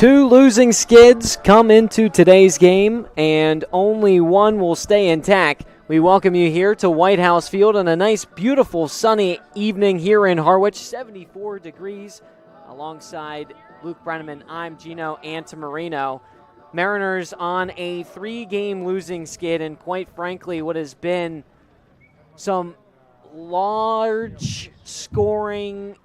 Two losing skids come into today's game, and only one will stay intact. We welcome you here to White House Field on a nice, beautiful, sunny evening here in Harwich, 74 degrees. Alongside Luke Brenneman, I'm Gino Antamarino. Mariners on a 3-game losing skid, and quite frankly, what has been some large scoring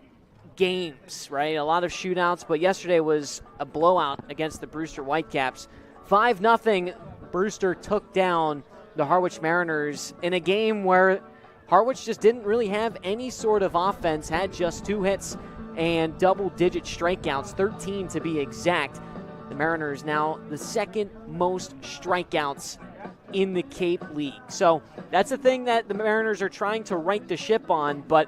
games, right? A lot of shootouts, but yesterday was a blowout against the Brewster Whitecaps. 5-0, Brewster took down the Harwich Mariners in a game where Harwich just didn't really have any sort of offense, had just 2 hits and double-digit strikeouts, 13 to be exact. The Mariners now the second most strikeouts in the Cape League. So that's a thing that the Mariners are trying to right the ship on, but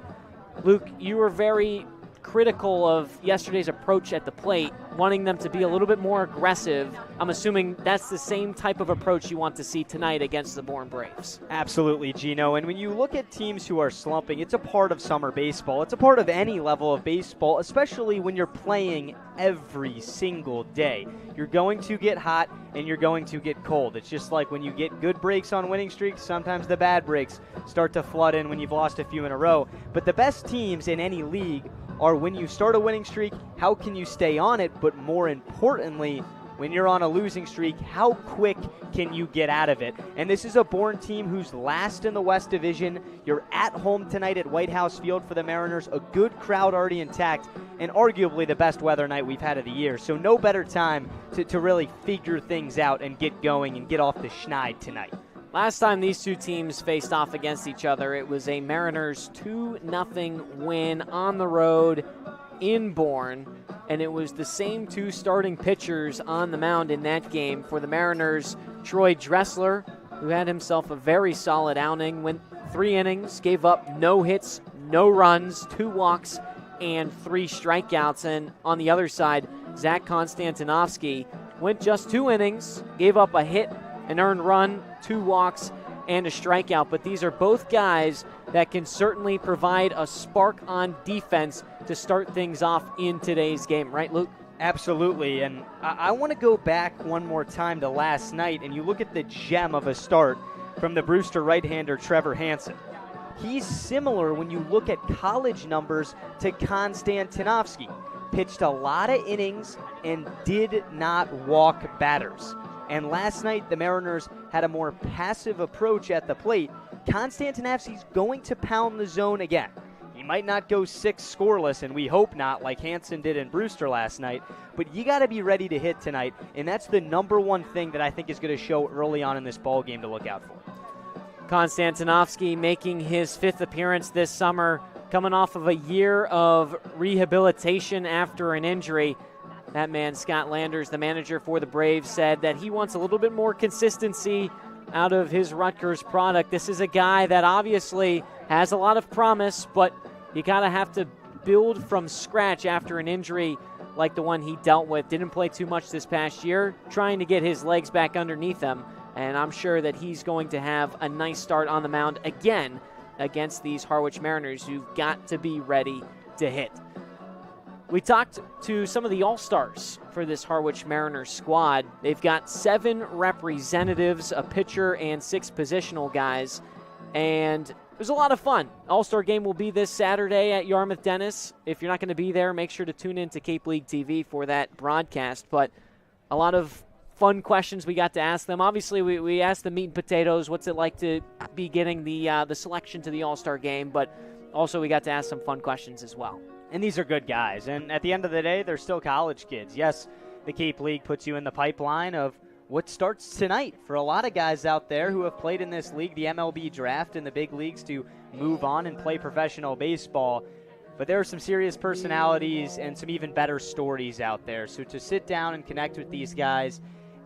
Luke, you were very critical of yesterday's approach at the plate, wanting them to be a little bit more aggressive. I'm assuming that's the same type of approach you want to see tonight against the Bourne Braves. Absolutely, Gino. And when you look at teams who are slumping, it's a part of summer baseball. It's a part of any level of baseball, especially when you're playing every single day. You're going to get hot and you're going to get cold. It's just like when you get good breaks on winning streaks, sometimes the bad breaks start to flood in when you've lost a few in a row. But the best teams in any league are when you start a winning streak, how can you stay on it? But more importantly, when you're on a losing streak, how quick can you get out of it? And this is a Bourne team who's last in the West Division. You're at home tonight at White House Field for the Mariners. A good crowd already intact, and arguably the best weather night we've had of the year. So no better time to really figure things out and get going and get off the schneid tonight. Last time these two teams faced off against each other, it was a Mariners 2-0 win on the road in Bourne, and it was the same 2 starting pitchers on the mound in that game. For the Mariners, Troy Dressler, who had himself a very solid outing, went 3 innings, gave up no hits, no runs, 2 walks, and 3 strikeouts. And on the other side, Zach Konstantinovsky went just 2 innings, gave up a hit, an earned run, 2 walks, and a strikeout. But these are both guys that can certainly provide a spark on defense to start things off in today's game. Right, Luke? Absolutely, and I want to go back one more time to last night, and you look at the gem of a start from the Brewster right-hander Trevor Hansen. He's similar when you look at college numbers to Konstantinovsky. Pitched a lot of innings and did not walk batters. And last night, the Mariners had a more passive approach at the plate. Konstantinovsky's going to pound the zone again. He might not go 6 scoreless, and we hope not, like Hansen did in Brewster last night, but you got to be ready to hit tonight, and that's the number one thing that I think is going to show early on in this ball game to look out for. Konstantinovsky making his 5th appearance this summer, coming off of a year of rehabilitation after an injury. That man, Scott Landers, the manager for the Braves, said that he wants a little bit more consistency out of his Rutgers product. This is a guy that obviously has a lot of promise, but you got to have to build from scratch after an injury like the one he dealt with. Didn't play too much this past year, trying to get his legs back underneath him, and I'm sure that he's going to have a nice start on the mound again against these Harwich Mariners who've got to be ready to hit. We talked to some of the All-Stars for this Harwich Mariners squad. They've got 7 representatives, a pitcher, and 6 positional guys, and it was a lot of fun. All-Star game will be this Saturday at Yarmouth Dennis. If you're not going to be there, make sure to tune in to Cape League TV for that broadcast, but a lot of fun questions we got to ask them. Obviously, we asked the meat and potatoes, what's it like to be getting the selection to the All-Star game, but also we got to ask some fun questions as well. And these are good guys. And at the end of the day, they're still college kids. Yes, the Cape League puts you in the pipeline of what starts tonight for a lot of guys out there who have played in this league, the MLB draft in the big leagues, to move on and play professional baseball. But there are some serious personalities and some even better stories out there. So to sit down and connect with these guys,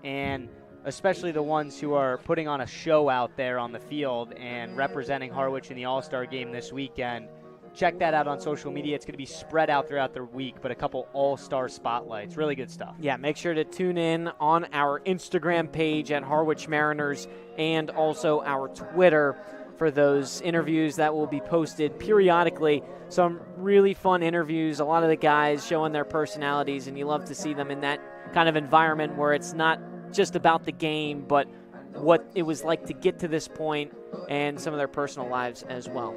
and especially the ones who are putting on a show out there on the field and representing Harwich in the All-Star game this weekend, check that out on social media. It's going to be spread out throughout the week, but a couple all-star spotlights. Really good stuff. Yeah, make sure to tune in on our Instagram page at Harwich Mariners and also our Twitter for those interviews that will be posted periodically. Some really fun interviews, a lot of the guys showing their personalities, and you love to see them in that kind of environment where it's not just about the game, but what it was like to get to this point and some of their personal lives as well.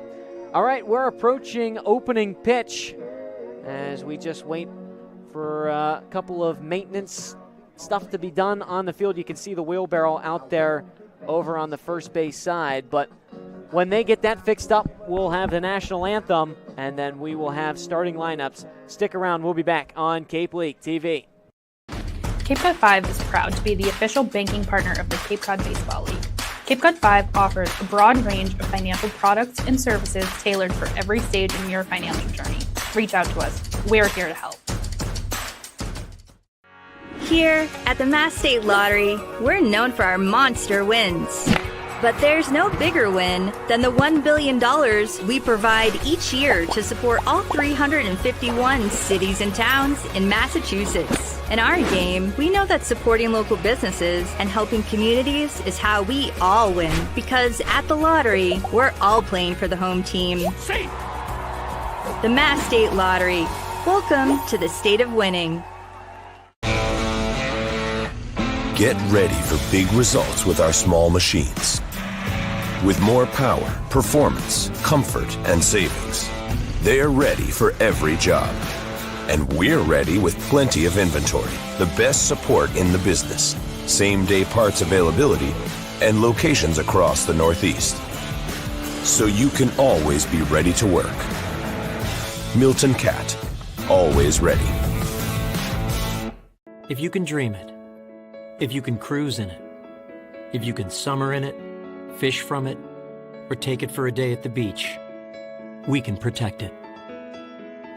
All right, we're approaching opening pitch as we just wait for a couple of maintenance stuff to be done on the field. You can see the wheelbarrow out there over on the first base side, but when they get that fixed up, we'll have the national anthem, and then we will have starting lineups. Stick around. We'll be back on Cape League TV. Cape Cod 5 is proud to be the official banking partner of the Cape Cod Baseball League. Cape Cod 5 offers a broad range of financial products and services tailored for every stage in your financial journey. Reach out to us. We're here to help. Here at the Mass State Lottery, we're known for our monster wins. But there's no bigger win than the $1 billion we provide each year to support all 351 cities and towns in Massachusetts. In our game, we know that supporting local businesses and helping communities is how we all win. Because at the lottery, we're all playing for the home team. The Mass State Lottery. Welcome to the state of winning. Get ready for big results with our small machines. With more power, performance, comfort, and savings, they are ready for every job. And we're ready with plenty of inventory, the best support in the business, same-day parts availability, and locations across the Northeast. So you can always be ready to work. Milton Cat, always ready. If you can dream it, if you can cruise in it, if you can summer in it, fish from it, or take it for a day at the beach, we can protect it.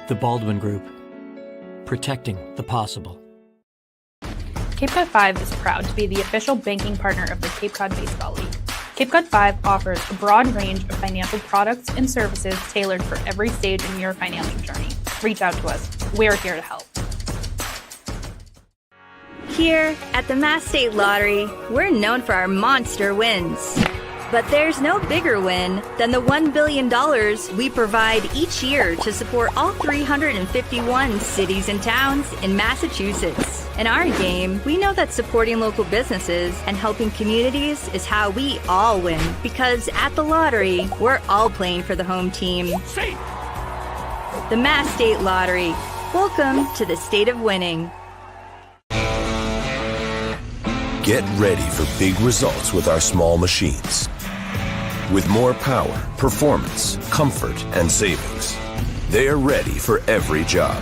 The Baldwin Group, protecting the possible. Cape Cod 5 is proud to be the official banking partner of the Cape Cod Baseball League. Cape Cod 5 offers a broad range of financial products and services tailored for every stage in your financial journey. Reach out to us. We're here to help. Here at the Mass State Lottery, we're known for our monster wins. But there's no bigger win than the $1 billion we provide each year to support all 351 cities and towns in Massachusetts. In our game, we know that supporting local businesses and helping communities is how we all win. Because at the lottery, we're all playing for the home team. The Mass State Lottery. Welcome to the state of winning. Get ready for big results with our small machines. With more power, performance, comfort, and savings, they are ready for every job.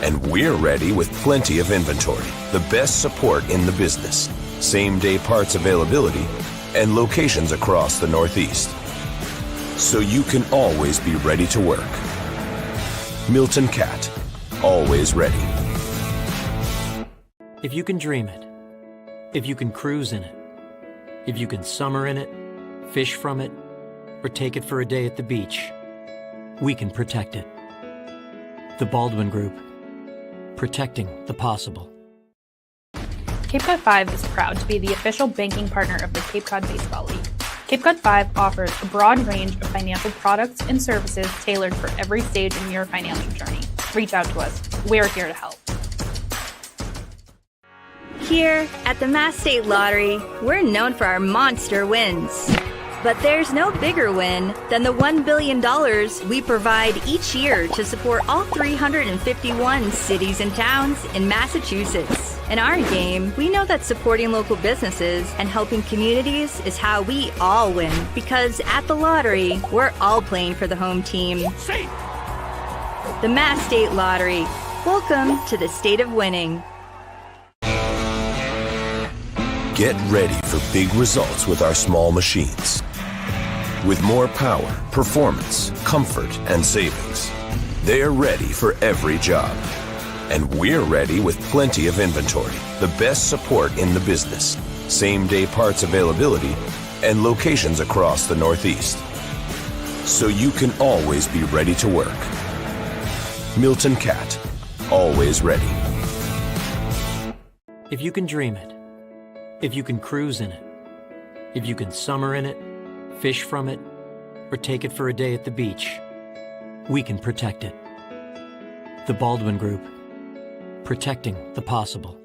And we're ready with plenty of inventory, the best support in the business, same-day parts availability, and locations across the Northeast. So you can always be ready to work. Milton Cat, always ready. If you can dream it, if you can cruise in it, if you can summer in it, fish from it, or take it for a day at the beach, we can protect it. The Baldwin Group, protecting the possible. Cape Cod 5 is proud to be the official banking partner of the Cape Cod Baseball League. Cape Cod 5 offers a broad range of financial products and services tailored for every stage in your financial journey. Reach out to us. We're here to help. Here at the Mass State Lottery, we're known for our monster wins. But there's no bigger win than the $1 billion we provide each year to support all 351 cities and towns in Massachusetts. In our game, we know that supporting local businesses and helping communities is how we all win. Because at the lottery, we're all playing for the home team. The Mass State Lottery. Welcome to the state of winning. Get ready for big results with our small machines. With more power, performance, comfort, and savings, they are ready for every job. And we're ready with plenty of inventory, the best support in the business, same-day parts availability, and locations across the Northeast. So you can always be ready to work. Milton Cat, always ready. If you can dream it, if you can cruise in it, if you can summer in it, fish from it, or take it for a day at the beach, we can protect it. The Baldwin Group, protecting the possible.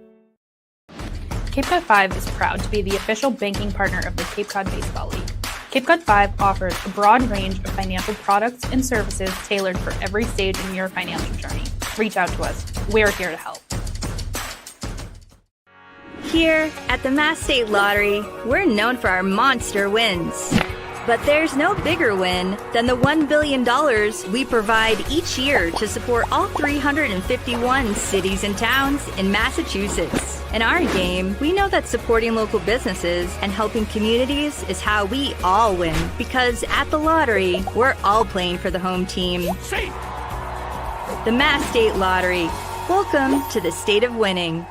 Cape Cod 5 is proud to be the official banking partner of the Cape Cod Baseball League. Cape Cod 5 offers a broad range of financial products and services tailored for every stage in your financial journey. Reach out to us. We're here to help. Here at the Mass State Lottery, we're known for our monster wins. But there's no bigger win than the $1 billion we provide each year to support all 351 cities and towns in Massachusetts. In our game, we know that supporting local businesses and helping communities is how we all win. Because at the lottery, we're all playing for the home team. The Mass State Lottery. Welcome to the state of winning.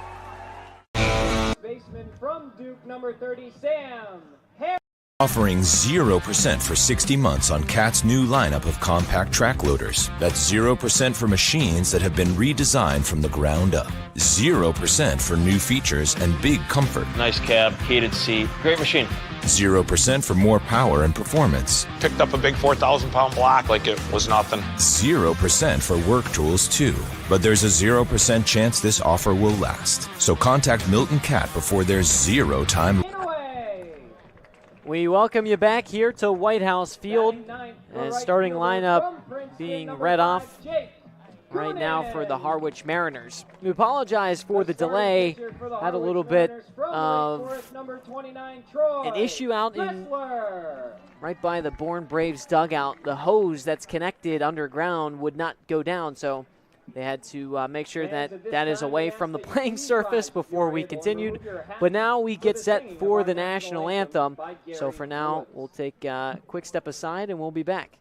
Baseman from Duke, number 30, Sam Harris. Offering 0% for 60 months on CAT's new lineup of compact track loaders. That's 0% for machines that have been redesigned from the ground up. 0% for new features and big comfort. Nice cab, heated seat, great machine. 0% for more power and performance. Picked up a big 4,000-pound block like it was nothing. 0% for work tools too. But there's a 0% chance this offer will last. So contact Milton Cat before there's zero time. We welcome you back here to White House Field. And starting lineup being read off right now for the Harwich Mariners. We apologize for the delay. Had a little bit of an issue out in right by the Bourne Braves dugout. The hose that's connected underground would not go down, so they had to make sure that that is away from the playing surface before we continued. But now we get set for the national anthem. So for now, we'll take a quick step aside and we'll be back.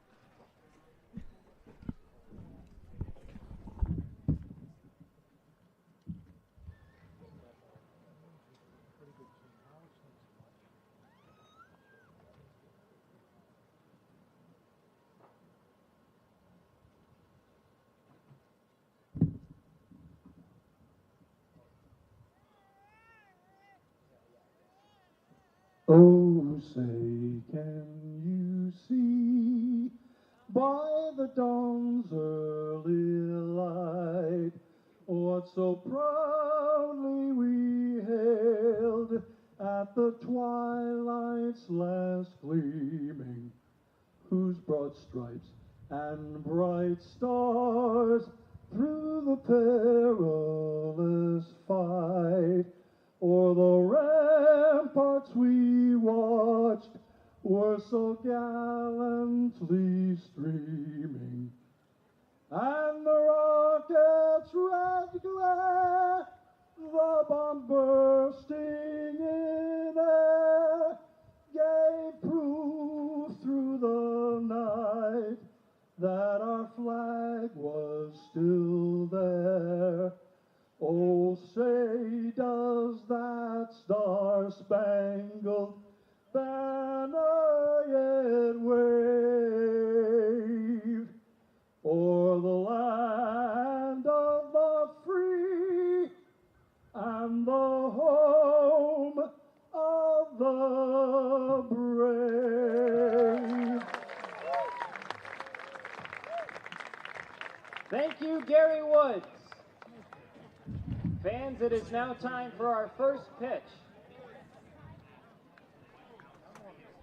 Oh, say, can you see by the dawn's early light what so proudly we hailed at the twilight's last gleaming, whose broad stripes and bright stars through the perilous fight o'er the ramparts we watched were so gallantly streaming, and the rocket's red glare, the bomb bursting in air, gave proof through the night that our flag was still there. Oh, say, does that star-spangled banner yet wave o'er the land of the free and the home of the brave? Thank you, Gary Woods. Fans, it is now time for our first pitch.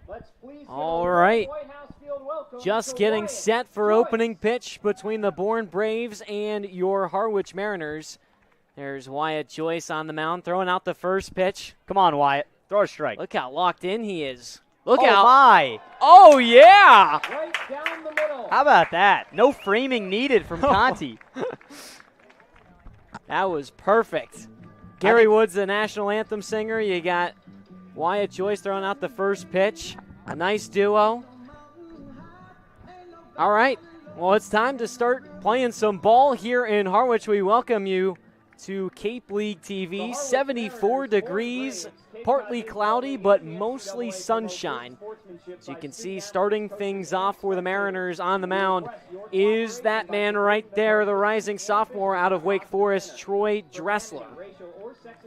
Let's please All right. White House Field welcome Just to getting Wyatt set for Joyce. opening pitch between the Bourne Braves and your Harwich Mariners. There's Wyatt Joyce on the mound, throwing out the first pitch. Come on, Wyatt. Throw a strike. Look how locked in he is. Look oh, out. my. Oh, yeah. Right down the middle. How about that? No framing needed from Conti. That was perfect. Gary Woods, the national anthem singer. You got Wyatt Joyce throwing out the first pitch. A nice duo. All right. Well, it's time to start playing some ball here in Harwich. We welcome you to Cape League TV. 74 degrees, partly cloudy, but mostly sunshine. As you can see, starting things off for the Mariners on the mound is that man right there, the rising sophomore out of Wake Forest, Troy Dressler.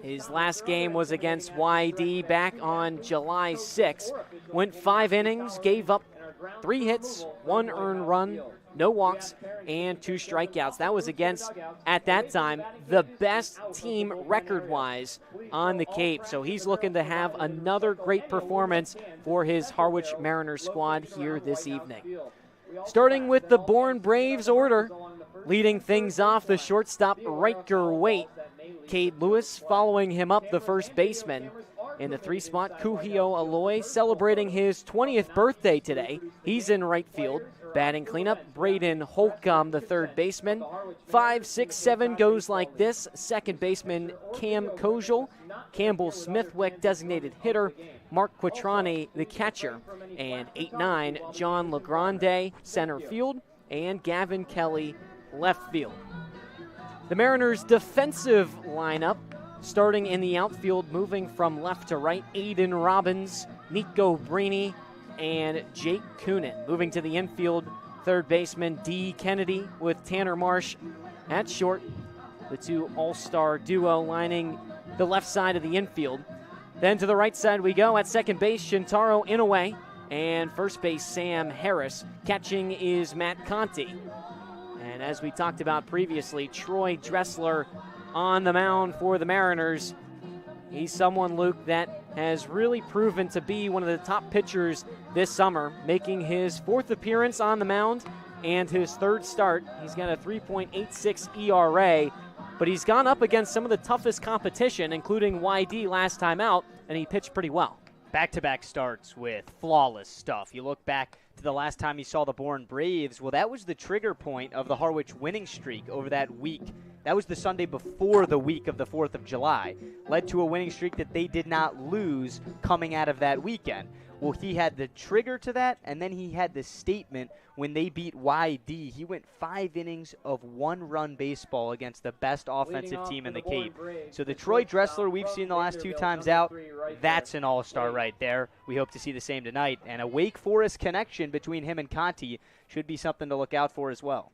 His last game was against YD back on July 6th. Went 5 innings, gave up 3 hits, 1 earned run, no walks, and 2 strikeouts. That was against, at that time, the best team record-wise on the Cape. So he's looking to have another great performance for his Harwich Mariners squad here this evening. Starting with the Bourne Braves order, leading things off, the shortstop Riker Waite. Cade Lewis following him up, the first baseman. In the 3-spot, Kuhio Aloy celebrating his 20th birthday today. He's in right field. Batting cleanup, Braden Holcomb, the third baseman. 5, 6, 7 goes like this. Second baseman, Cam Kojal. Campbell Smithwick, designated hitter. Mark Quattrani, the catcher. And 8, 9, John LaGrande, center field. And Gavin Kelly, left field. The Mariners' defensive lineup, starting in the outfield, moving from left to right, Aiden Robbins, Nico Brini, and Jake Coonan. Moving to the infield, third baseman D. Kennedy with Tanner Marsh at short. The 2 all-star duo lining the left side of the infield. Then to the right side we go. At second base, Shintaro Inoue, and first base, Sam Harris. Catching is Matt Conti. And as we talked about previously, Troy Dressler on the mound for the Mariners. He's someone, Luke, that has really proven to be one of the top pitchers this summer, making his 4th appearance on the mound and his 3rd start. He's got a 3.86 ERA, but he's gone up against some of the toughest competition, including YD last time out, and he pitched pretty well. Back-to-back starts with flawless stuff. You look back to the last time you saw the Bourne Braves, well, that was the trigger point of the Harwich winning streak over that week. That was the Sunday before the week of the 4th of July. Led to a winning streak that they did not lose coming out of that weekend. Well, he had the trigger to that, and then he had the statement when they beat YD. He went 5 innings of 1-run baseball against the best offensive team in the Cape. So the Troy Dressler we've seen the last 2 times out, that's an all-star right there. We hope to see the same tonight. And a Wake Forest connection between him and Conti should be something to look out for as well.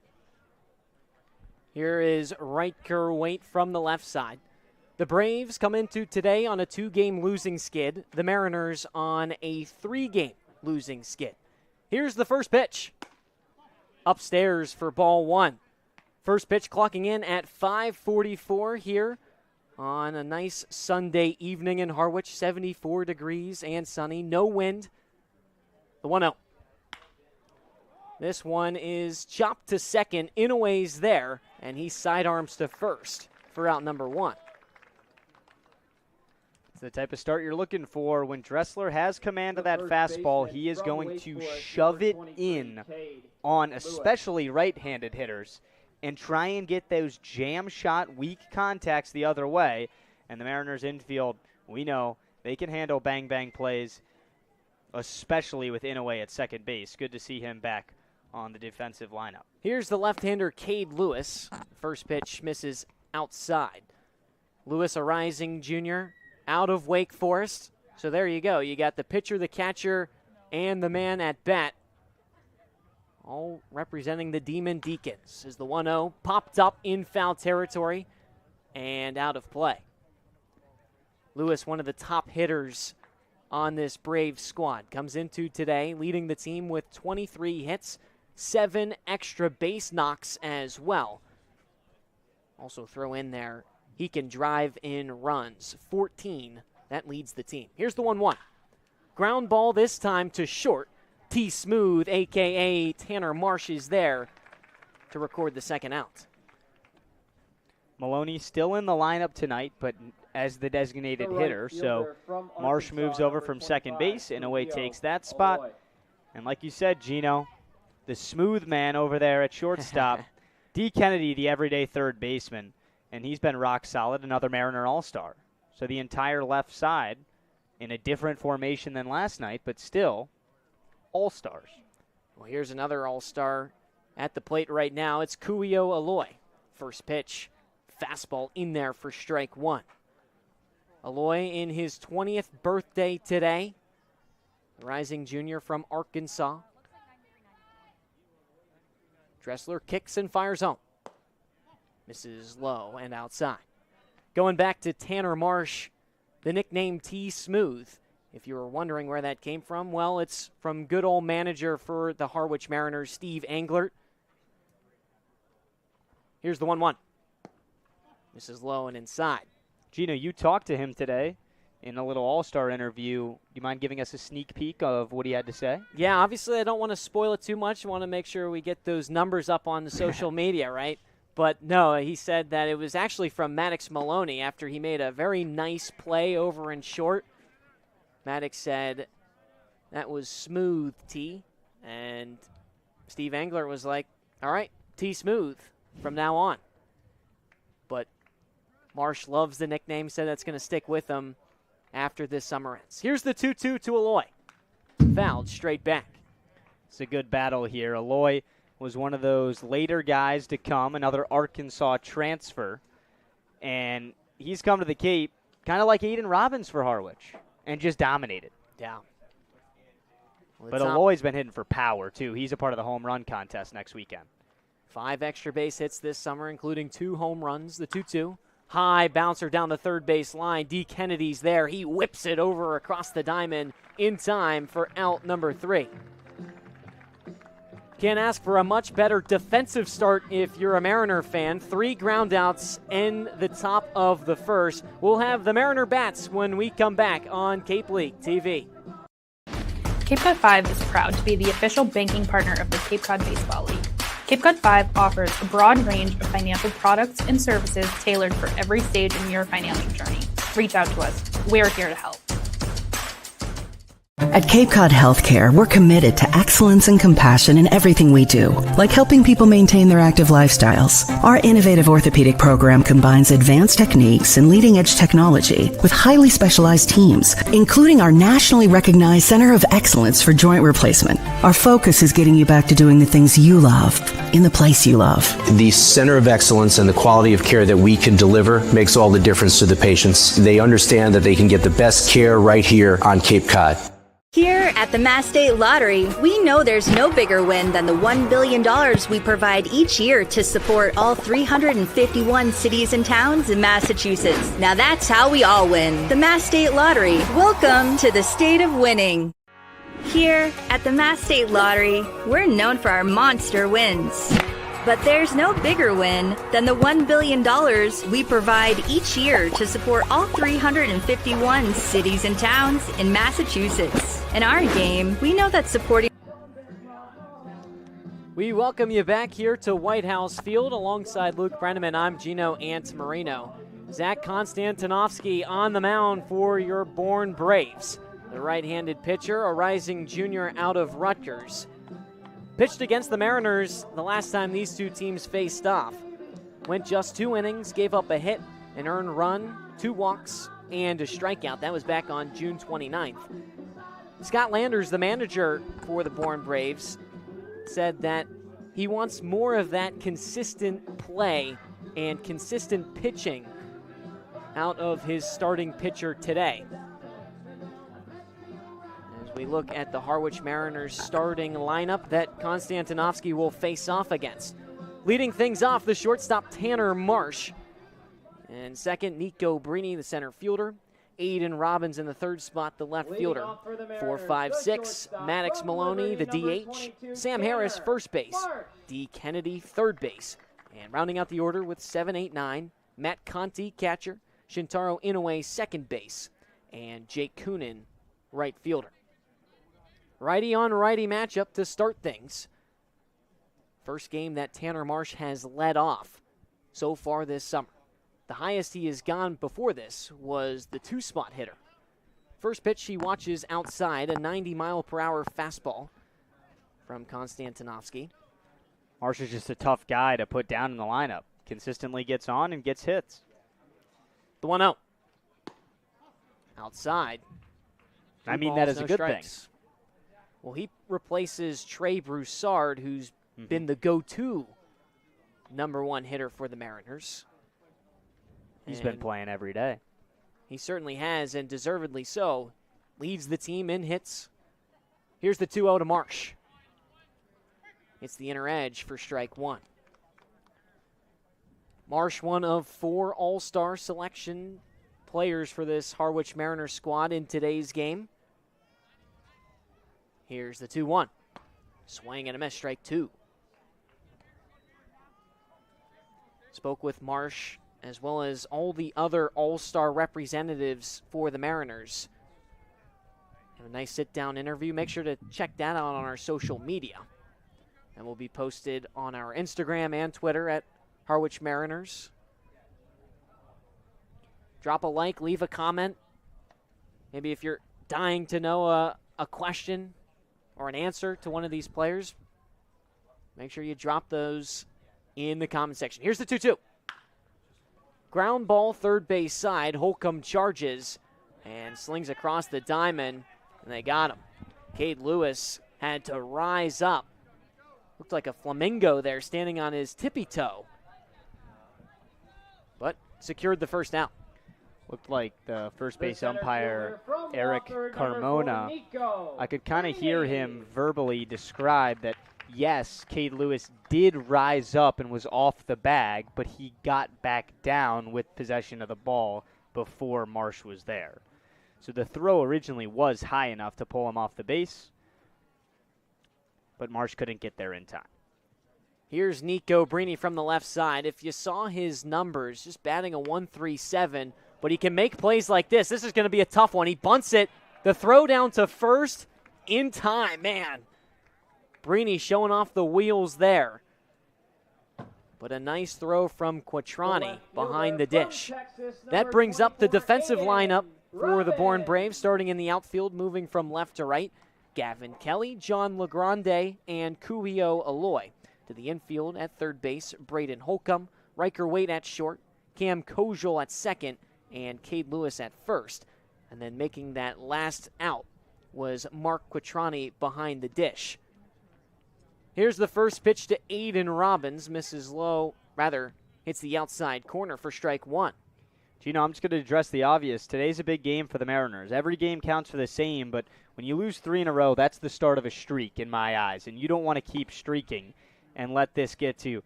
Here is Riker Waite from the left side. The Braves come into today on a 2-game losing skid. The Mariners on a 3-game losing skid. Here's the first pitch. Upstairs for ball 1. First pitch clocking in at 5:44 here on a nice Sunday evening in Harwich. 74 degrees and sunny. No wind. The 1-0. This one is chopped to second. Inoue's there, and he sidearms to first for out number 1. It's the type of start you're looking for. When Dressler has command of that fastball, he is going to shove it in on especially right-handed hitters and try and get those jam shot weak contacts the other way. And the Mariners infield, we know they can handle bang-bang plays, especially with Inoue at second base. Good to see him back on the defensive lineup. Here's the left-hander Cade Lewis. First pitch misses outside. Lewis, a rising junior, out of Wake Forest. So there you go. You got the pitcher, the catcher, and the man at bat, all representing the Demon Deacons. As the 1-0 popped up in foul territory and out of play. Lewis, one of the top hitters on this Braves squad, comes into today leading the team with 23 hits, 7 extra base knocks as well. Also throw in there, he can drive in runs, 14. That leads the team. Here's the 1-1. Ground ball this time to short. T. Smooth, a.k.a. Tanner Marsh, is there to record the second out. Maloney still in the lineup tonight, but as the designated hitter, so Marsh moves over from second base. Inoue takes that spot. And like you said, Gino, the smooth man over there at shortstop, D. Kennedy, the everyday third baseman, and he's been rock solid, another Mariner All-Star. So the entire left side in a different formation than last night, but still All-Stars. Well, here's another All-Star at the plate right now. It's Kuhio Aloy. First pitch, fastball in there for strike 1. Aloy in his 20th birthday today. Rising junior from Arkansas. Dressler kicks and fires home. Misses low and outside. Going back to Tanner Marsh, the nickname T. Smooth. If you were wondering where that came from, well, it's from good old manager for the Harwich Mariners, Steve Englert. Here's the 1-1. This is low and inside. Gino, you talked to him today in a little All-Star interview. Do you mind giving us a sneak peek of what he had to say? Yeah, obviously I don't want to spoil it too much. I want to make sure we get those numbers up on the social media, right? But no, he said that it was actually from Maddox Maloney after he made a very nice play over in short. Maddox said, that was smooth, T. And Steve Engler was like, all right, T smooth from now on. But Marsh loves the nickname, said that's going to stick with him after this summer ends. Here's the 2-2 to Aloy. Fouled straight back. It's a good battle here. Aloy was one of those later guys to come, another Arkansas transfer. And he's come to the Cape kind of like Aiden Robbins for Harwich and just dominated. Yeah. Well, but Aloy's been hitting for power, too. He's a part of the home run contest next weekend. 5 extra base hits this summer, including 2 home runs, the 2-2. High bouncer down the third base line. D. Kennedy's there. He whips it over across the diamond in time for out number 3. Can't ask for a much better defensive start if you're a Mariner fan. 3 groundouts in the top of the first. We'll have the Mariner bats when we come back on Cape League TV. Cape Cod 5 is proud to be the official banking partner of the Cape Cod Baseball League. Cape Cod 5 offers a broad range of financial products and services tailored for every stage in your financial journey. Reach out to us. We're here to help. At Cape Cod Healthcare, we're committed to excellence and compassion in everything we do, like helping people maintain their active lifestyles. Our innovative orthopedic program combines advanced techniques and leading-edge technology with highly specialized teams, including our nationally recognized Center of Excellence for Joint Replacement. Our focus is getting you back to doing the things you love, in the place you love. The Center of Excellence and the quality of care that we can deliver makes all the difference to the patients. They understand that they can get the best care right here on Cape Cod. Here at the Mass State Lottery, we know there's no bigger win than the $1 billion we provide each year to support all 351 cities and towns in Massachusetts. Now that's how we all win. The Mass State Lottery. Welcome to the state of winning. Here at the Mass State Lottery, we're known for our monster wins. But there's no bigger win than the $1 billion we provide each year to support all 351 cities and towns in Massachusetts. In our game, we know that supporting... We welcome you back here to White House Field alongside Luke Brenneman. I'm Gino Antmarino. Zach Konstantinovsky on the mound for your Bourne Braves. The right-handed pitcher, a rising junior out of Rutgers. Pitched against the Mariners the last time these two teams faced off. Went just 2 innings, gave up a hit, an earned run, 2 walks, and a strikeout. That was back on June 29th. Scott Landers, the manager for the Bourne Braves, said that he wants more of that consistent play and consistent pitching out of his starting pitcher today. We look at the Harwich Mariners starting lineup that Konstantinovsky will face off against. Leading things off, the shortstop Tanner Marsh. And second, Nico Brini, the center fielder. Aiden Robbins in the third spot, the left fielder. 4, 5, 6, Maddox Maloney, the DH. Sam Harris, first base. D. Kennedy, third base. And rounding out the order with 7, 8, 9, Matt Conti, catcher. Shintaro Inoue, second base. And Jake Coonan, right fielder. Righty-on-righty matchup to start things. First game that Tanner Marsh has led off so far this summer. The highest he has gone before this was the 2-spot hitter. First pitch he watches outside, a 90-mile-per-hour fastball from Konstantinovsky. Marsh is just a tough guy to put down in the lineup. Consistently gets on and gets hits. The 1-0. Outside. I mean, that is a good thing. Well, he replaces Trey Broussard, who's been the go-to number 1 hitter for the Mariners. He's been playing every day. He certainly has, and deservedly so. Leads the team in hits. Here's the 2-0 to Marsh. It's the inner edge for strike 1. Marsh, one of 4 all-star selection players for this Harwich Mariners squad in today's game. Here's the 2-1. Swing and a miss, strike 2. Spoke with Marsh as well as all the other all-star representatives for the Mariners. A nice sit-down interview. Make sure to check that out on our social media. And will be posted on our Instagram and Twitter at Harwich Mariners. Drop a like, leave a comment. Maybe if you're dying to know a question or an answer to one of these players, make sure you drop those in the comment section. Here's the 2-2. Ground ball, third base side. Holcomb charges and slings across the diamond, and they got him. Cade Lewis had to rise up. Looked like a flamingo there, standing on his tippy toe, but secured the first out. Looked like the first base umpire, Eric Carmona. I could kind of hear him verbally describe that, yes, Cade Lewis did rise up and was off the bag, but he got back down with possession of the ball before Marsh was there. So the throw originally was high enough to pull him off the base, but Marsh couldn't get there in time. Here's Nico Brini from the left side. If you saw his numbers, just batting a 1.37, but he can make plays like this. This is going to be a tough one. He bunts it. The throw down to first in time. Man, Brini showing off the wheels there. But a nice throw from Quattrani behind the dish. That brings up the defensive lineup for the Bourne Braves, starting in the outfield, moving from left to right. Gavin Kelly, John Legrande, and Kuhio Aloy. To the infield at third base, Braden Holcomb, Riker Waite at short, Cam Kojal at second, and Cade Lewis at first. And then making that last out was Mark Quattrani behind the dish. Here's the first pitch to Aiden Robbins. Misses low, hits the outside corner for strike one. Gino, I'm just going to address the obvious. Today's a big game for the Mariners. Every game counts for the same, but when you lose 3 in a row, that's the start of a streak in my eyes, and you don't want to keep streaking and let this get to,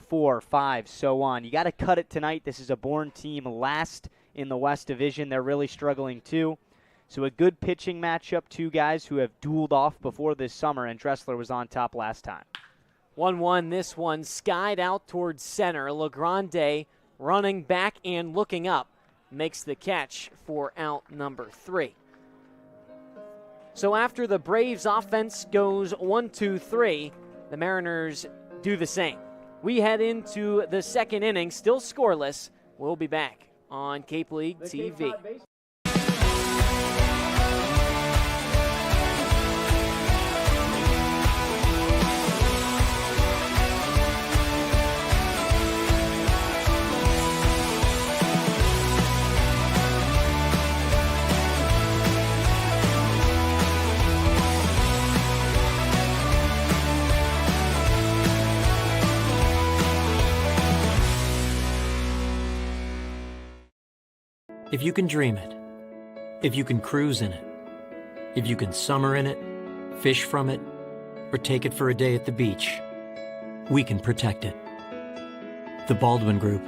4, 5, so on. You got to cut it tonight. This is a Bourne team last in the West Division. They're really struggling too. So a good pitching matchup, two guys who have dueled off before this summer, and Dressler was on top last time. 1-1 this one, skied out towards center. Legrande running back and looking up, makes the catch for out number 3. So after the Braves offense goes 1-2-3, the Mariners do the same. We head into the second inning, still scoreless. We'll be back on Cape League TV. If you can dream it, if you can cruise in it, if you can summer in it, fish from it, or take it for a day at the beach, we can protect it. The Baldwin Group,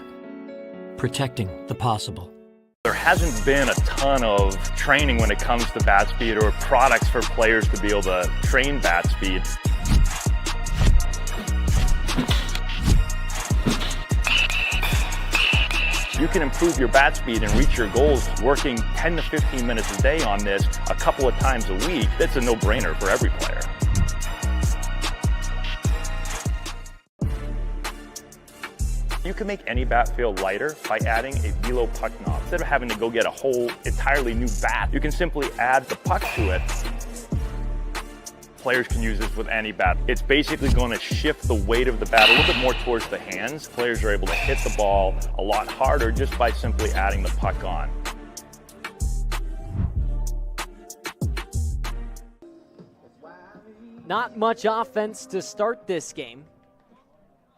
protecting the possible. There hasn't been a ton of training when it comes to bat speed or products for players to be able to train bat speed. You can improve your bat speed and reach your goals working 10 to 15 minutes a day on this a couple of times a week. That's a no-brainer for every player. You can make any bat feel lighter by adding a velo puck knob. Instead of having to go get a whole entirely new bat, you can simply add the puck to it. Players can use this with any bat. It's basically going to shift the weight of the bat a little bit more towards the hands. Players are able to hit the ball a lot harder just by simply adding the puck on. Not much offense to start this game.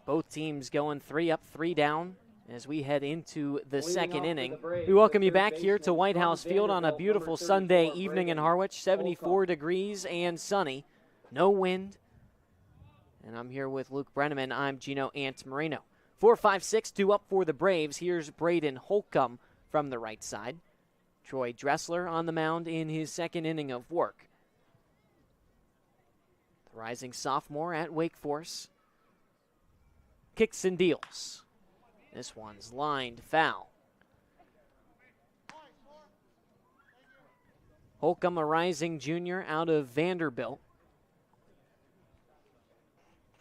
Both teams going 3 up, 3 down as we head into the second inning. We welcome you back here to White House Field on a beautiful Sunday evening in Harwich, 74 degrees and sunny, no wind. And I'm here with Luke Brenneman. I'm Gino Antmarino. 4-5-6, 2 up for the Braves. Here's Braden Holcomb from the right side. Troy Dressler on the mound in his second inning of work. The rising sophomore at Wake Forest. Kicks and deals. This one's lined foul. Holcomb, a rising junior out of Vanderbilt.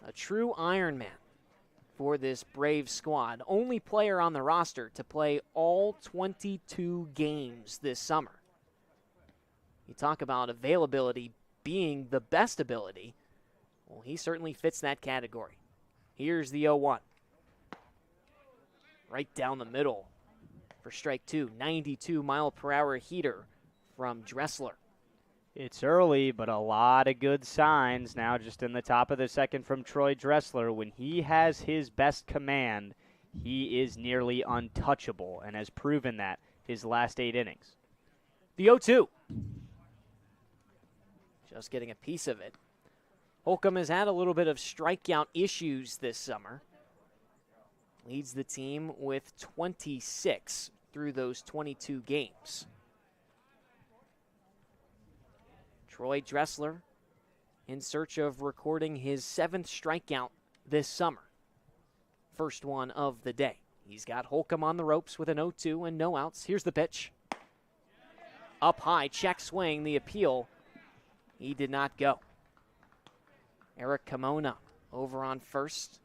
A true Ironman for this Braves squad. Only player on the roster to play all 22 games this summer. You talk about availability being the best ability. Well, he certainly fits that category. Here's the 0-1. Right down the middle for strike two. 92-mile-per-hour heater from Dressler. It's early, but a lot of good signs now just in the top of the second from Troy Dressler. When he has his best command, he is nearly untouchable and has proven that his last 8 innings. The 0-2. Just getting a piece of it. Holcomb has had a little bit of strikeout issues this summer. Leads the team with 26 through those 22 games. Troy Dressler in search of recording his 7th strikeout this summer. First one of the day. He's got Holcomb on the ropes with an 0-2 and no outs. Here's the pitch. Up high, check swing, the appeal. He did not go. Eric Kimona over on first,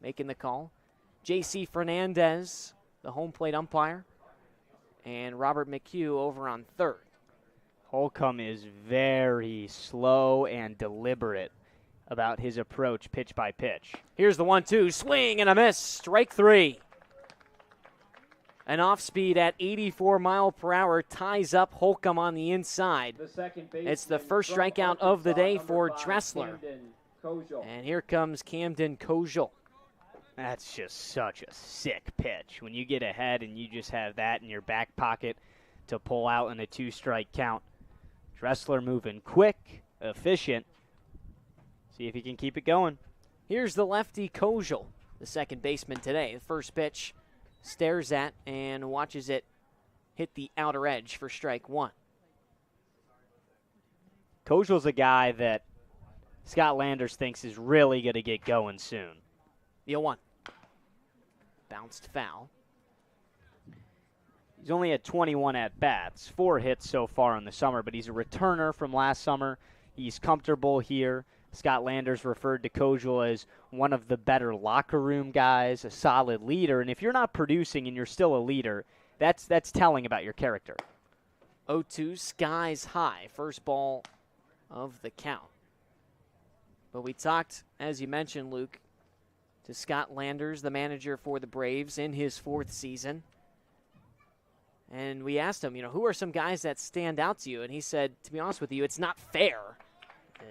making the call. J.C. Fernandez, the home plate umpire, and Robert McHugh over on third. Holcomb is very slow and deliberate about his approach pitch by pitch. Here's the 1-2, swing and a miss, strike 3. An off-speed at 84 mile per hour ties up Holcomb on the inside. It's the first strikeout of the day for Dressler. And here comes Camden Kojal. That's just such a sick pitch. When you get ahead and you just have that in your back pocket to pull out in a 2-strike count. Dressler moving quick, efficient. See if he can keep it going. Here's the lefty Kojal, the second baseman today. The first pitch stares at and watches it hit the outer edge for strike 1. Kojal's a guy that Scott Landers thinks is really going to get going soon. The 0-1. Bounced foul. He's only had 21 at-bats, 4 hits so far in the summer, but he's a returner from last summer. He's comfortable here. Scott Landers referred to Kojal as one of the better locker room guys, a solid leader, and if you're not producing and you're still a leader, that's telling about your character. 0-2, skies high, first ball of the count. But we talked, as you mentioned, Luke, to Scott Landers, the manager for the Braves in his 4th season. And we asked him, who are some guys that stand out to you? And he said, to be honest with you, it's not fair.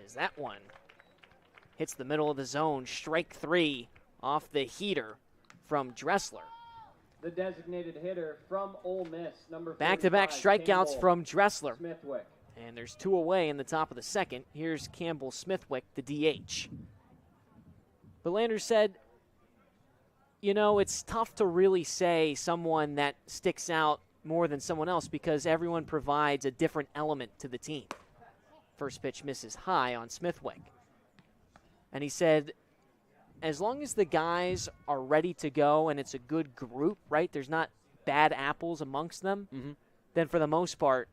As that one hits the middle of the zone, strike 3 off the heater from Dressler. The designated hitter from Ole Miss, number 45, back-to-back strikeouts Campbell from Dressler. Smithwick. And there's 2 away in the top of the second. Here's Campbell Smithwick, the DH. But Landers said, it's tough to really say someone that sticks out more than someone else because everyone provides a different element to the team. First pitch misses high on Smithwick. And he said, as long as the guys are ready to go and it's a good group, right, there's not bad apples amongst them, then for the most part,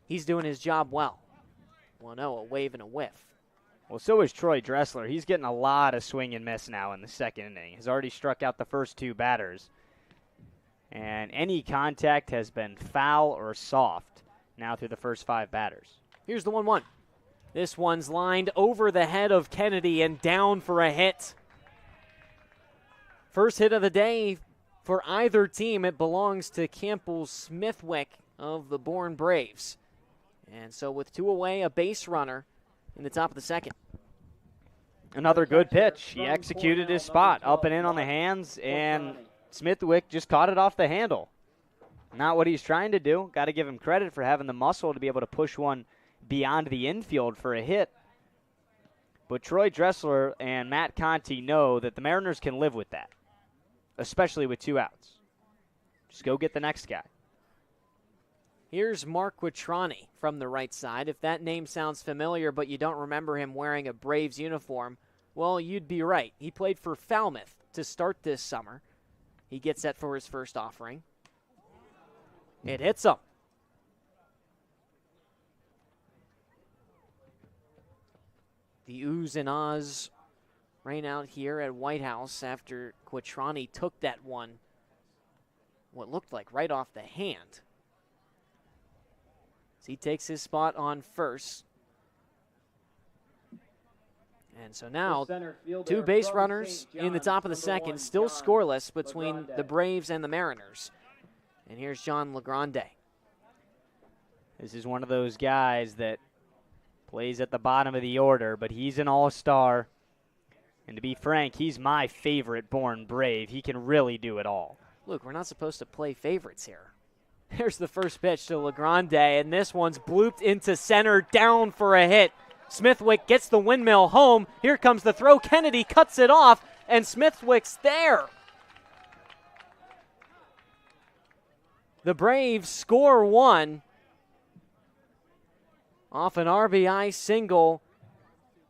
he's doing his job well. 1-0, a wave and a whiff. Well, so is Troy Dressler. He's getting a lot of swing and miss now in the second inning. He's already struck out the first 2 batters. And any contact has been foul or soft now through the first 5 batters. Here's the 1-1. This one's lined over the head of Kennedy and down for a hit. First hit of the day for either team. It belongs to Campbell Smithwick of the Bourne Braves. And so with 2 away, a base runner in the top of the second. Another good pitch. He executed his spot, up and in on the hands, and Smithwick just caught it off the handle. Not what he's trying to do. Got to give him credit for having the muscle to be able to push one beyond the infield for a hit. But Troy Dressler and Matt Conti know that the Mariners can live with that, especially with 2 outs. Just go get the next guy. Here's Mark Quattrani from the right side. If that name sounds familiar but you don't remember him wearing a Braves uniform, well, you'd be right. He played for Falmouth to start this summer. He gets set for his first offering. It hits him. The oohs and ahs rain out here at White House after Quattrani took that one, what looked like right off the hand. As he takes his spot on first. And so now, two base runners in the top of the second, still scoreless between the Braves and the Mariners. And here's John LeGrande. This is one of those guys that plays at the bottom of the order, but he's an all-star. And to be frank, he's my favorite Bourne Brave. He can really do it all. Luke, we're not supposed to play favorites here. Here's the first pitch to LeGrande, and this one's blooped into center, down for a hit. Smithwick gets the windmill home. Here comes the throw. Kennedy cuts it off, and Smithwick's there. The Braves score one off an RBI single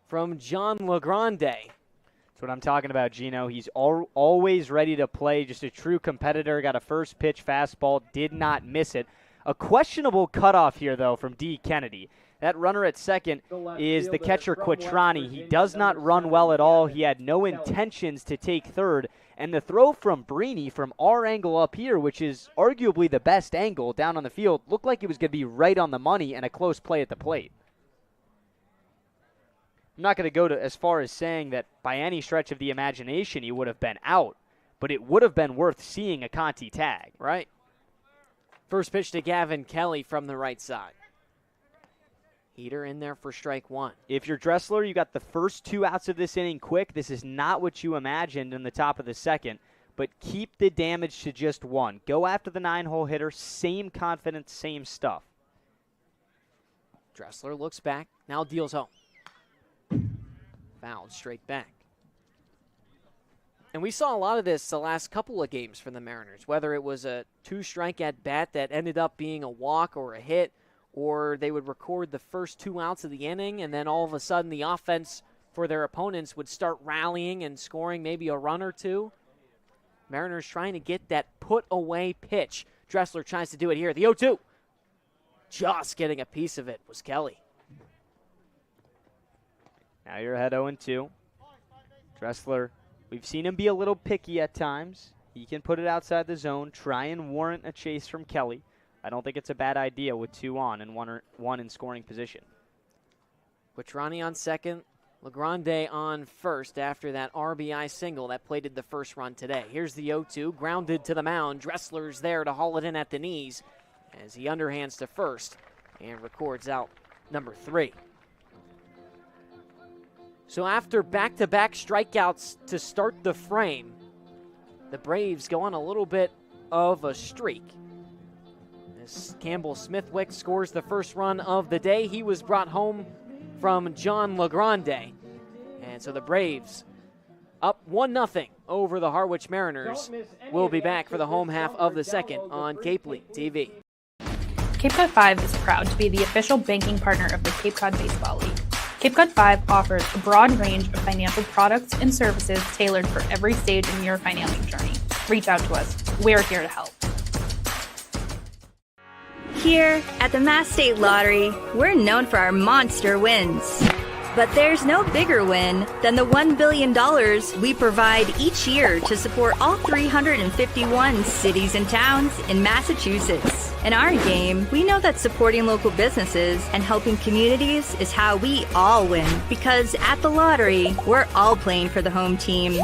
from John LeGrande. That's what I'm talking about, Gino. He's always ready to play, just a true competitor. Got a first pitch fastball, did not miss it. A questionable cutoff here, though, from D. Kennedy. That runner at second is the catcher Quattrani. He does not run well at all. He had no intentions to take third. And the throw from Brini from our angle up here, which is arguably the best angle down on the field, looked like it was going to be right on the money and a close play at the plate. I'm not going to go as far as saying that by any stretch of the imagination he would have been out, but it would have been worth seeing a Conti tag. Right. First pitch to Gavin Kelly from the right side. Heater in there for strike one. If you're Dressler, you got the first 2 outs of this inning quick. This is not what you imagined in the top of the second, but keep the damage to just 1. Go after the 9-hole hitter, same confidence, same stuff. Dressler looks back, now deals home. Fouled straight back. And we saw a lot of this the last couple of games from the Mariners, whether it was a 2-strike at bat that ended up being a walk or a hit, or they would record the first 2 outs of the inning, and then all of a sudden the offense for their opponents would start rallying and scoring maybe a run or two. Mariners trying to get that put-away pitch. Dressler tries to do it here. The 0-2. Just getting a piece of it was Kelly. Now you're ahead 0-2. Dressler, we've seen him be a little picky at times. He can put it outside the zone, try and warrant a chase from Kelly. I don't think it's a bad idea with 2 on and one in scoring position. Quattrani on second, LeGrande on first after that RBI single that plated the first run today. Here's the 0-2, grounded to the mound. Dressler's there to haul it in at the knees as he underhands to first and records out number 3. So after back-to-back strikeouts to start the frame, the Braves go on a little bit of a streak. As Campbell Smithwick scores the first run of the day, he was brought home from John LeGrande. And so the Braves up 1-0 over the Harwich Mariners. We'll be back for the home half of the second on Cape League TV. Cape Cod 5 is proud to be the official banking partner of the Cape Cod Baseball League. Cape Cod 5 offers a broad range of financial products and services tailored for every stage in your financial journey. Reach out to us. We're here to help. Here at the Mass State Lottery, we're known for our monster wins. But there's no bigger win than the $1 billion we provide each year to support all 351 cities and towns in Massachusetts. In our game, we know that supporting local businesses and helping communities is how we all win. Because at the lottery, we're all playing for the home team.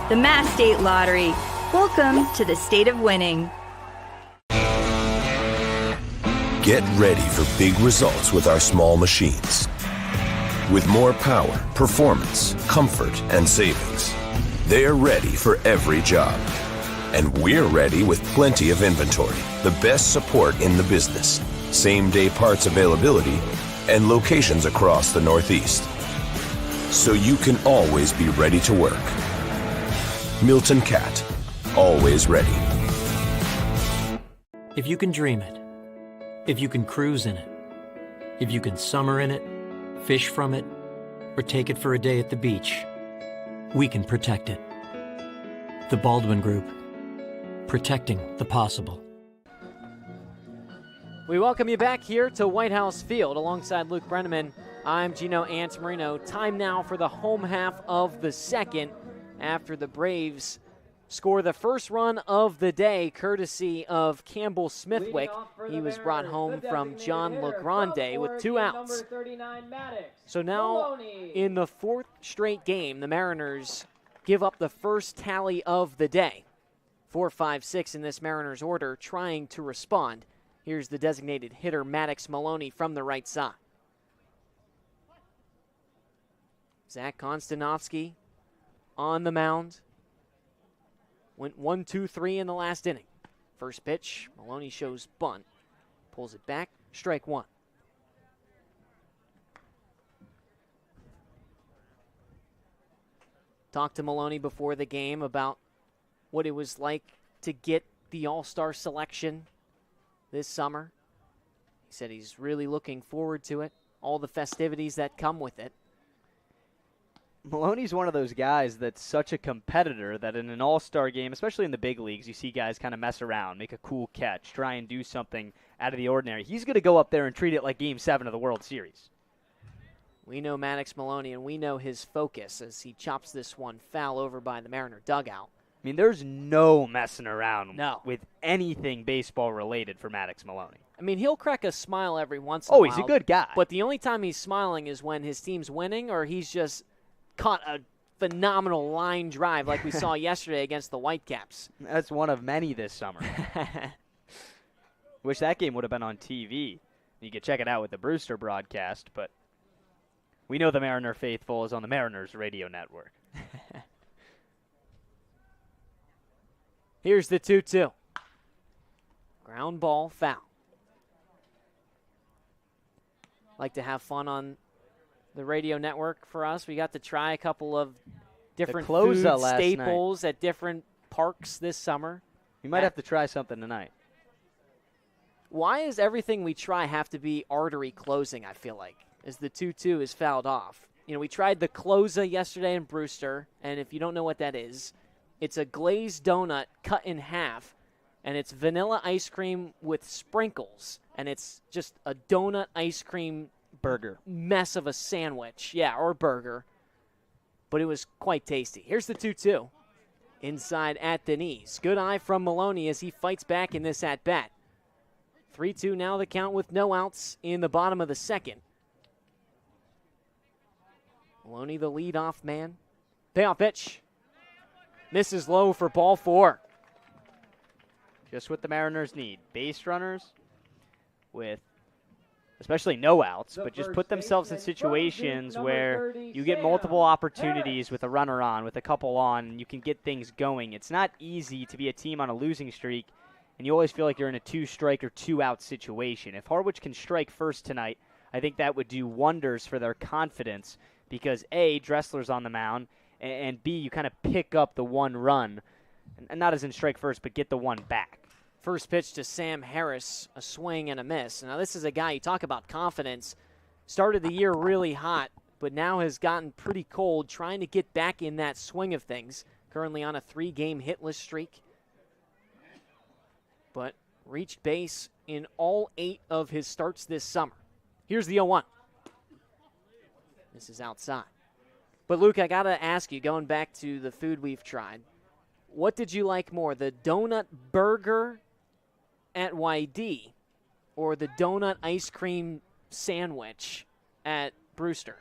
The Mass State Lottery. Welcome to the state of winning. Get ready for big results with our small machines. With more power, performance, comfort, and savings. They're ready for every job. And we're ready with plenty of inventory, the best support in the business, same-day parts availability, and locations across the Northeast. So you can always be ready to work. Milton Cat, always ready. If you can dream it, if you can cruise in it, if you can summer in it, fish from it, or take it for a day at the beach, we can protect it. The Baldwin Group. Protecting the possible. We welcome you back here to White House Field alongside Luke Brenneman. I'm Gino Antamarino. Time now for the home half of the second after the Braves score the first run of the day courtesy of Campbell Smithwick. He was brought home from John LeGrande with 2 outs. So now in the 4th straight game, the Mariners give up the first tally of the day. 4-5-6 in this Mariners order, trying to respond. Here's the designated hitter, Maddox Maloney, from the right side. Zach Konstanovsky on the mound. Went 1-2-3 in the last inning. First pitch, Maloney shows bunt. Pulls it back, strike one. Talked to Maloney before the game about what it was like to get the All-Star selection this summer. He said he's really looking forward to it, all the festivities that come with it. Maloney's one of those guys that's such a competitor that in an all-star game, especially in the big leagues, you see guys kind of mess around, make a cool catch, try and do something out of the ordinary. He's going to go up there and treat it like Game 7 of the World Series. We know Maddox Maloney, and we know his focus as he chops this one foul over by the Mariner dugout. I mean, there's no messing around with anything baseball-related for Maddox Maloney. I mean, he'll crack a smile every once in a while. Oh, he's a good guy. But the only time he's smiling is when his team's winning or he's just caught a phenomenal line drive like we saw yesterday against the Whitecaps. That's one of many this summer. Wish that game would have been on TV. You could check it out with the Brewster broadcast, but we know the Mariner faithful is on the Mariners radio network. Here's the 2-2. Ground ball, foul. Like to have fun on the radio network for us. We got to try a couple of different food staples at different parks this summer. We might have to try something tonight. Why does everything we try have to be artery closing, I feel like, as the 2-2 is fouled off? You know, we tried the closa yesterday in Brewster, and if you don't know what that is, it's a glazed donut cut in half, and it's vanilla ice cream with sprinkles, and it's just a donut ice cream burger mess of a sandwich. Yeah, or burger. But it was quite tasty. Here's the 2-2. Inside at the knees. Good eye from Maloney as he fights back in this at-bat. 3-2 now the count with no outs in the bottom of the second. Maloney the leadoff man. Payoff pitch. Misses low for ball 4. Just what the Mariners need. Base runners with especially no outs, but just put themselves in situations where you get multiple opportunities with a runner on, with a couple on, and you can get things going. It's not easy to be a team on a losing streak, and you always feel like you're in a 2-strike or 2-out situation. If Harwich can strike first tonight, I think that would do wonders for their confidence because, A, Dressler's on the mound, and B, you kind of pick up the one run, and not as in strike first, but get the one back. First pitch to Sam Harris, a swing and a miss. Now, this is a guy, you talk about confidence, started the year really hot, but now has gotten pretty cold, trying to get back in that swing of things. Currently on a 3-game hitless streak, but reached base in all 8 of his starts this summer. Here's the 0-1. This is outside. But, Luke, I got to ask you, going back to the food we've tried, what did you like more, the donut burger at YD or the donut ice cream sandwich at Brewster?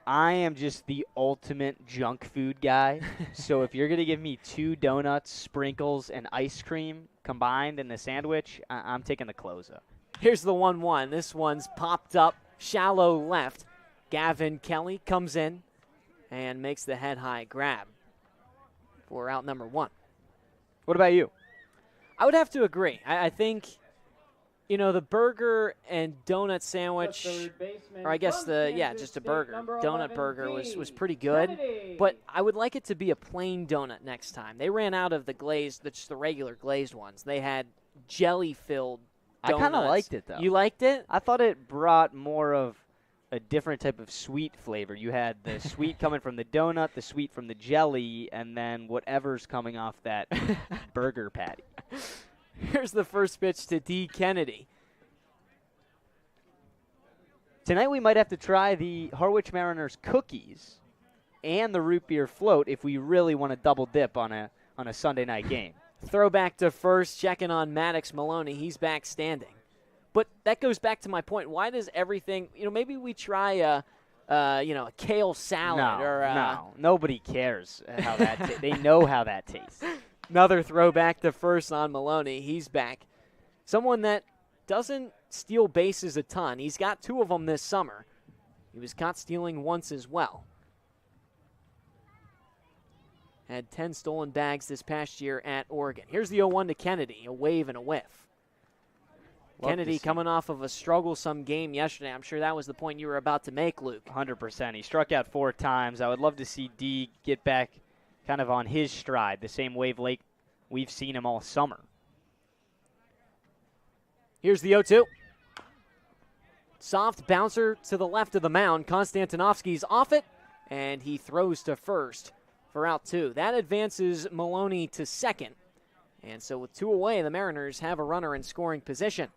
I am just the ultimate junk food guy. So if you're going to give me 2 donuts, sprinkles, and ice cream combined in the sandwich, I'm taking the closer. Here's the 1-1. This one's popped up shallow left. Gavin Kelly comes in and makes the head-high grab for out number 1. What about you? I would have to agree. I think, you know, the burger and donut sandwich, or I guess just a burger, donut burger was pretty good. But I would like it to be a plain donut next time. They ran out of the glazed, just the regular glazed ones. They had jelly-filled donuts. I kind of liked it, though. You liked it? I thought it brought more of a different type of sweet flavor. You had the sweet coming from the donut, the sweet from the jelly, and then whatever's coming off that burger patty. Here's the first pitch to D. Kennedy. Tonight we might have to try the Harwich Mariners cookies and the root beer float if we really want to double dip on a Sunday night game. Throwback to first, checking on Maddox Maloney. He's back standing. But that goes back to my point. Why does everything, maybe we try a kale salad No, nobody cares how that they know how that tastes. Another throwback to first on Maloney. He's back. Someone that doesn't steal bases a ton. He's got 2 of them this summer. He was caught stealing once as well. Had 10 stolen bags this past year at Oregon. Here's the 0-1 to Kennedy, a wave and a whiff. Kennedy coming off of a strugglesome game yesterday. I'm sure that was the point you were about to make, Luke. 100%. He struck out 4 times. I would love to see D get back kind of on his stride, the same wavelength we've seen him all summer. Here's the 0-2. Soft bouncer to the left of the mound. Konstantinovsky's off it, and he throws to first for out 2. That advances Maloney to second. And so with 2 away, the Mariners have a runner in scoring position.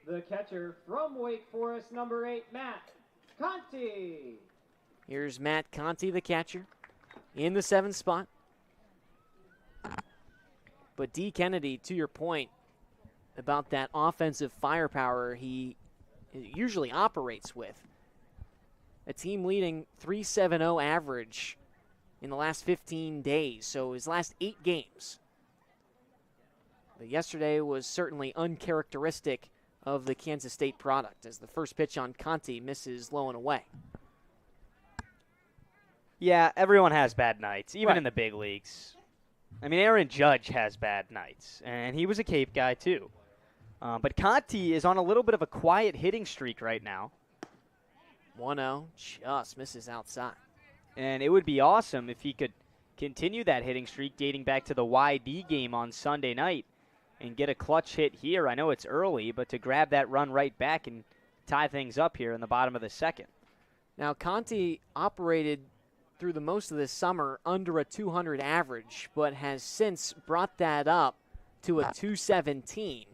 The catcher from Wake Forest, number 8, Matt Conti. Here's Matt Conti, the catcher, in the 7th spot. But D. Kennedy, to your point about that offensive firepower he usually operates with, a team-leading .370 average in the last 15 days, so his last 8 games. But yesterday was certainly uncharacteristic of the Kansas State product, as the first pitch on Conti misses low and away. Yeah, everyone has bad nights, even in the big leagues. I mean, Aaron Judge has bad nights, and he was a Cape guy too. But Conti is on a little bit of a quiet hitting streak right now. 1-0, just misses outside. And it would be awesome if he could continue that hitting streak dating back to the YD game on Sunday night and get a clutch hit here. I know it's early, but to grab that run right back and tie things up here in the bottom of the 2nd. Now, Conti operated through the most of this summer under a 200 average, but has since brought that up to a 217.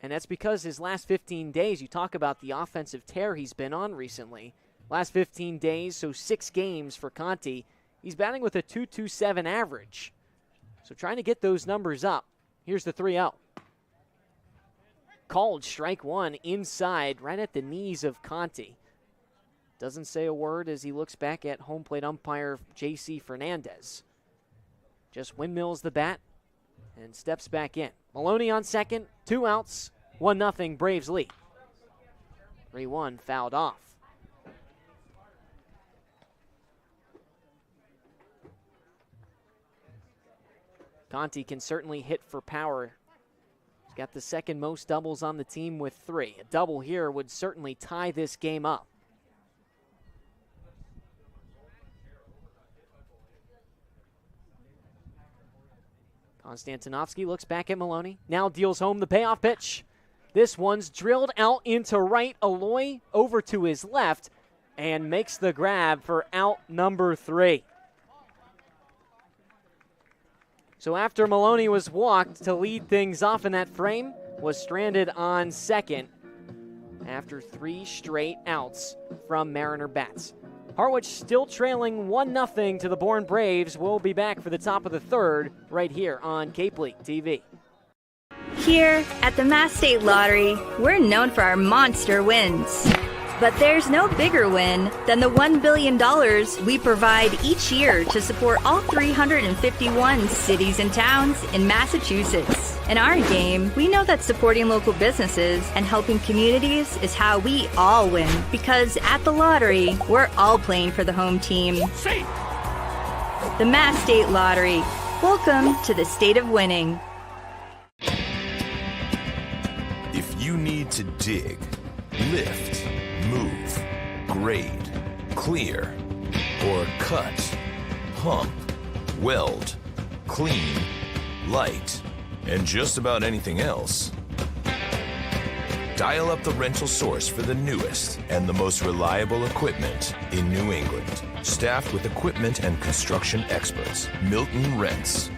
And that's because his last 15 days, you talk about the offensive tear he's been on recently. Last 15 days, so 6 games for Conti. He's batting with a 227 average. So trying to get those numbers up. Here's the 3-0. Called strike 1 inside, right at the knees of Conti. Doesn't say a word as he looks back at home plate umpire J.C. Fernandez. Just windmills the bat and steps back in. Maloney on second, 2 outs, 1-0 Braves lead. 3-1 fouled off. Conti can certainly hit for power. He's got the 2nd most doubles on the team with 3. A double here would certainly tie this game up. Konstantinovsky looks back at Maloney. Now deals home the payoff pitch. This one's drilled out into right. Aloy over to his left and makes the grab for out number 3. So after Maloney was walked to lead things off in that frame, was stranded on second after 3 straight outs from Mariner bats. Harwich still trailing 1-0 to the Bourne Braves. We'll be back for the top of the 3rd right here on Cape League TV. Here at the Mass State Lottery, we're known for our monster wins. But there's no bigger win than the $1 billion we provide each year to support all 351 cities and towns in Massachusetts. In our game, we know that supporting local businesses and helping communities is how we all win. Because at the lottery, we're all playing for the home team. The Mass State Lottery. Welcome to the state of winning. If you need to dig, lift, move, grade, clear, or cut, pump, weld, clean, light, and just about anything else, Dial up the rental source for the newest and the most reliable equipment in New England. Staffed with equipment and construction experts. Milton Rents.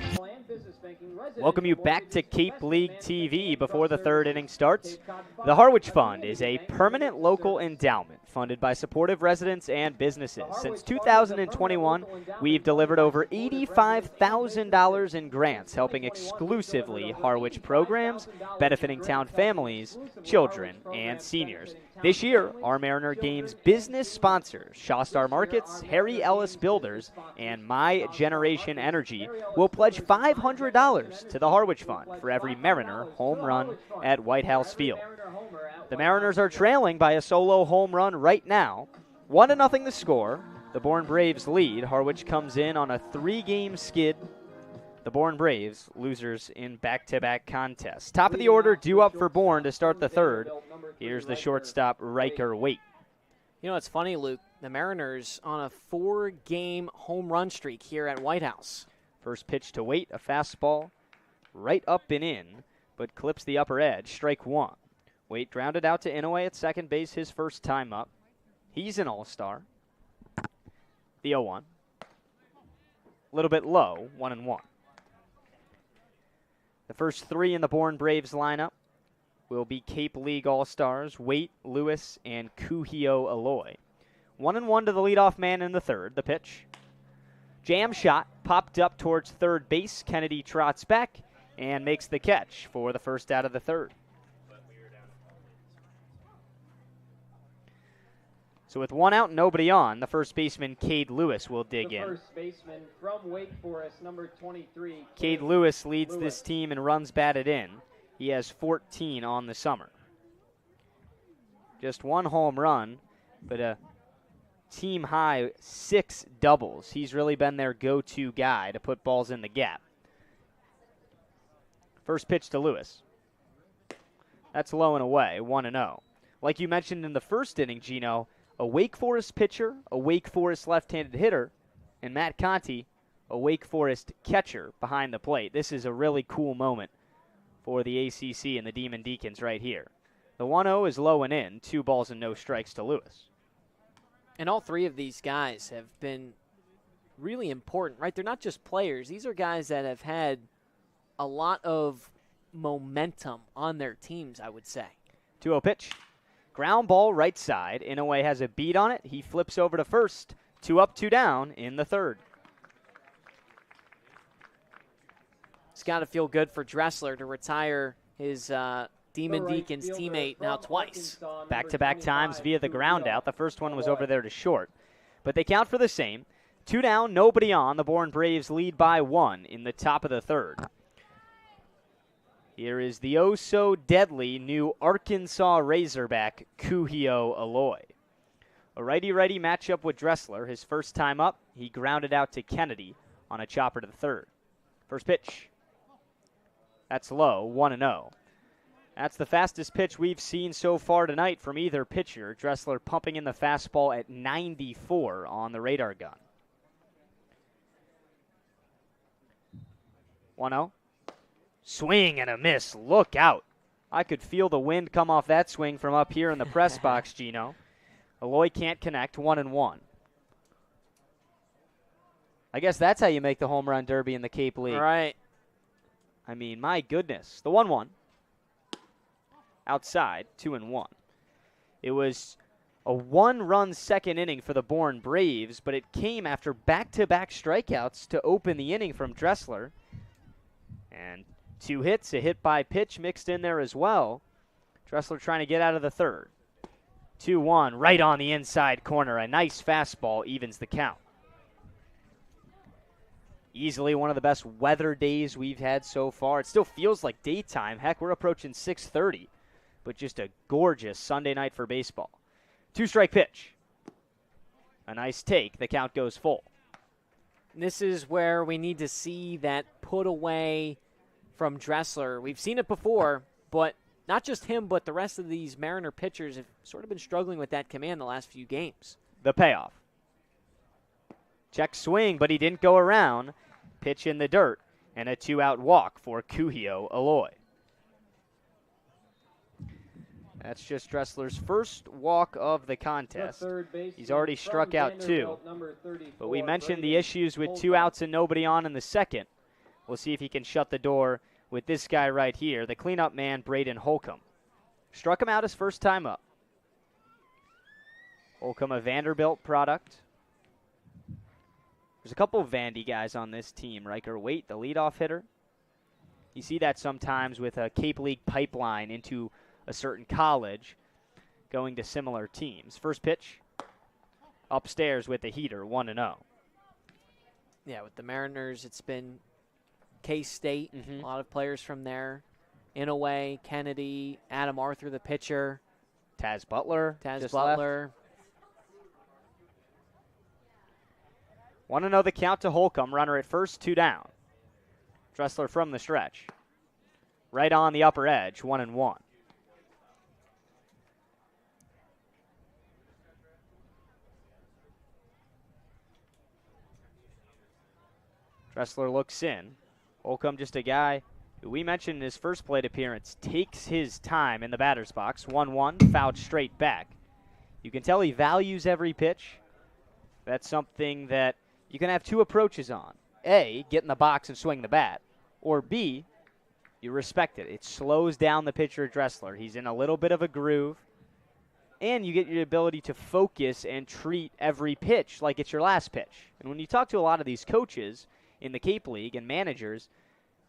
Welcome you back to Cape League TV before the third inning starts. The Harwich Fund is a permanent local endowment funded by supportive residents and businesses. Since 2021, we've delivered over $85,000 in grants, helping exclusively Harwich programs, benefiting town families, children, and seniors. This year, our Mariner Games business sponsors, Shawstar Markets, Harry Ellis Builders, and My Generation Energy will pledge $500 to the Harwich Fund for every Mariner home run at White House Field. The Mariners are trailing by a solo home run right now. 1-0 the score. The Bourne Braves lead. Harwich comes in on a 3-game skid. The Bourne Braves, losers in back-to-back contests. Top of the order, due up for Bourne to start the third. Here's the shortstop, Riker Waite. You know, it's funny, Luke. The Mariners on a 4-game home run streak here at White House. First pitch to Waite, a fastball right up and in, but clips the upper edge. Strike one. Waite grounded out to Inouye at second base his first time up. He's an all-star. The 0-1. A little bit low, 1-1. The first three in the Bourne Braves lineup will be Cape League All-Stars, Waite, Lewis, and Kuhio Aloy. 1-1 to the leadoff man in the third. The pitch. Jam shot, popped up towards third base. Kennedy trots back and makes the catch for the first out of the third. So with one out, nobody on, the first baseman, Cade Lewis, will dig in. First baseman from Wake Forest, number 23. Cade Lewis leads this team in runs batted in. He has 14 on the summer. Just one home run, but a team-high 6 doubles. He's really been their go-to guy to put balls in the gap. First pitch to Lewis. That's low and away, 1-0. Like you mentioned in the first inning, Gino, a Wake Forest pitcher, a Wake Forest left-handed hitter, and Matt Conti, a Wake Forest catcher behind the plate. This is a really cool moment for the ACC and the Demon Deacons right here. The 1-0 is low and in, 2 balls and no strikes to Lewis. And all three of these guys have been really important, right? They're not just players. These are guys that have had a lot of momentum on their teams, I would say. 2-0 pitch. Ground ball right side. Inouye has a beat on it. He flips over to first. 2 up, 2 down in the third. It's got to feel good for Dressler to retire his Demon Deacons teammate now twice. Back-to-back times via the ground out. The first one was over there to short. But they count for the same. 2 down, nobody on. The Bourne Braves lead by 1 in the top of the third. Here is the oh-so-deadly new Arkansas Razorback, Kuhio Aloy. A righty-righty matchup with Dressler. His first time up, he grounded out to Kennedy on a chopper to the third. First pitch. That's low, 1-0. That's the fastest pitch we've seen so far tonight from either pitcher. Dressler pumping in the fastball at 94 on the radar gun. 1-0. Swing and a miss. Look out. I could feel the wind come off that swing from up here in the press box, Gino. Aloy can't connect, 1-1. I guess that's how you make the home run derby in the Cape League. Right. I mean, my goodness. The 1-1. Outside, 2-1. It was a 1-run second inning for the Bourne Braves, but it came after back-to-back strikeouts to open the inning from Dressler. And 2 hits, a hit by pitch mixed in there as well. Dressler trying to get out of the third. 2-1, right on the inside corner. A nice fastball evens the count. Easily one of the best weather days we've had so far. It still feels like daytime. Heck, we're approaching 6:30. But just a gorgeous Sunday night for baseball. 2-strike pitch. A nice take. The count goes full. This is where we need to see that put away from Dressler. We've seen it before, but not just him, but the rest of these Mariner pitchers have sort of been struggling with that command the last few games. The payoff. Check swing, but he didn't go around. Pitch in the dirt, and a 2-out walk for Kuhio Aloy. That's just Dressler's first walk of the contest. He's already struck out 2. But we mentioned the issues with 2 outs and nobody on in the second. We'll see if he can shut the door with this guy right here, the cleanup man, Braden Holcomb. Struck him out his first time up. Holcomb, a Vanderbilt product. There's a couple of Vandy guys on this team. Riker Waite, the leadoff hitter. You see that sometimes with a Cape League pipeline into a certain college going to similar teams. First pitch, upstairs with the heater, 1-0. Yeah, with the Mariners, it's been K-State, a lot of players from there. Inouye, Kennedy, Adam Arthur, the pitcher. Taz Butler. Taz Butler. Want to know the count to Holcomb. Runner at first, 2 down. Dressler from the stretch. Right on the upper edge, 1-1. Dressler looks in. Holcomb, just a guy who we mentioned in his first plate appearance, takes his time in the batter's box. 1-1, fouled straight back. You can tell he values every pitch. That's something that you can have 2 approaches on. A, get in the box and swing the bat. Or B, you respect it. It slows down the pitcher, Dressler. He's in a little bit of a groove. And you get your ability to focus and treat every pitch like it's your last pitch. And when you talk to a lot of these coaches in the Cape League and managers,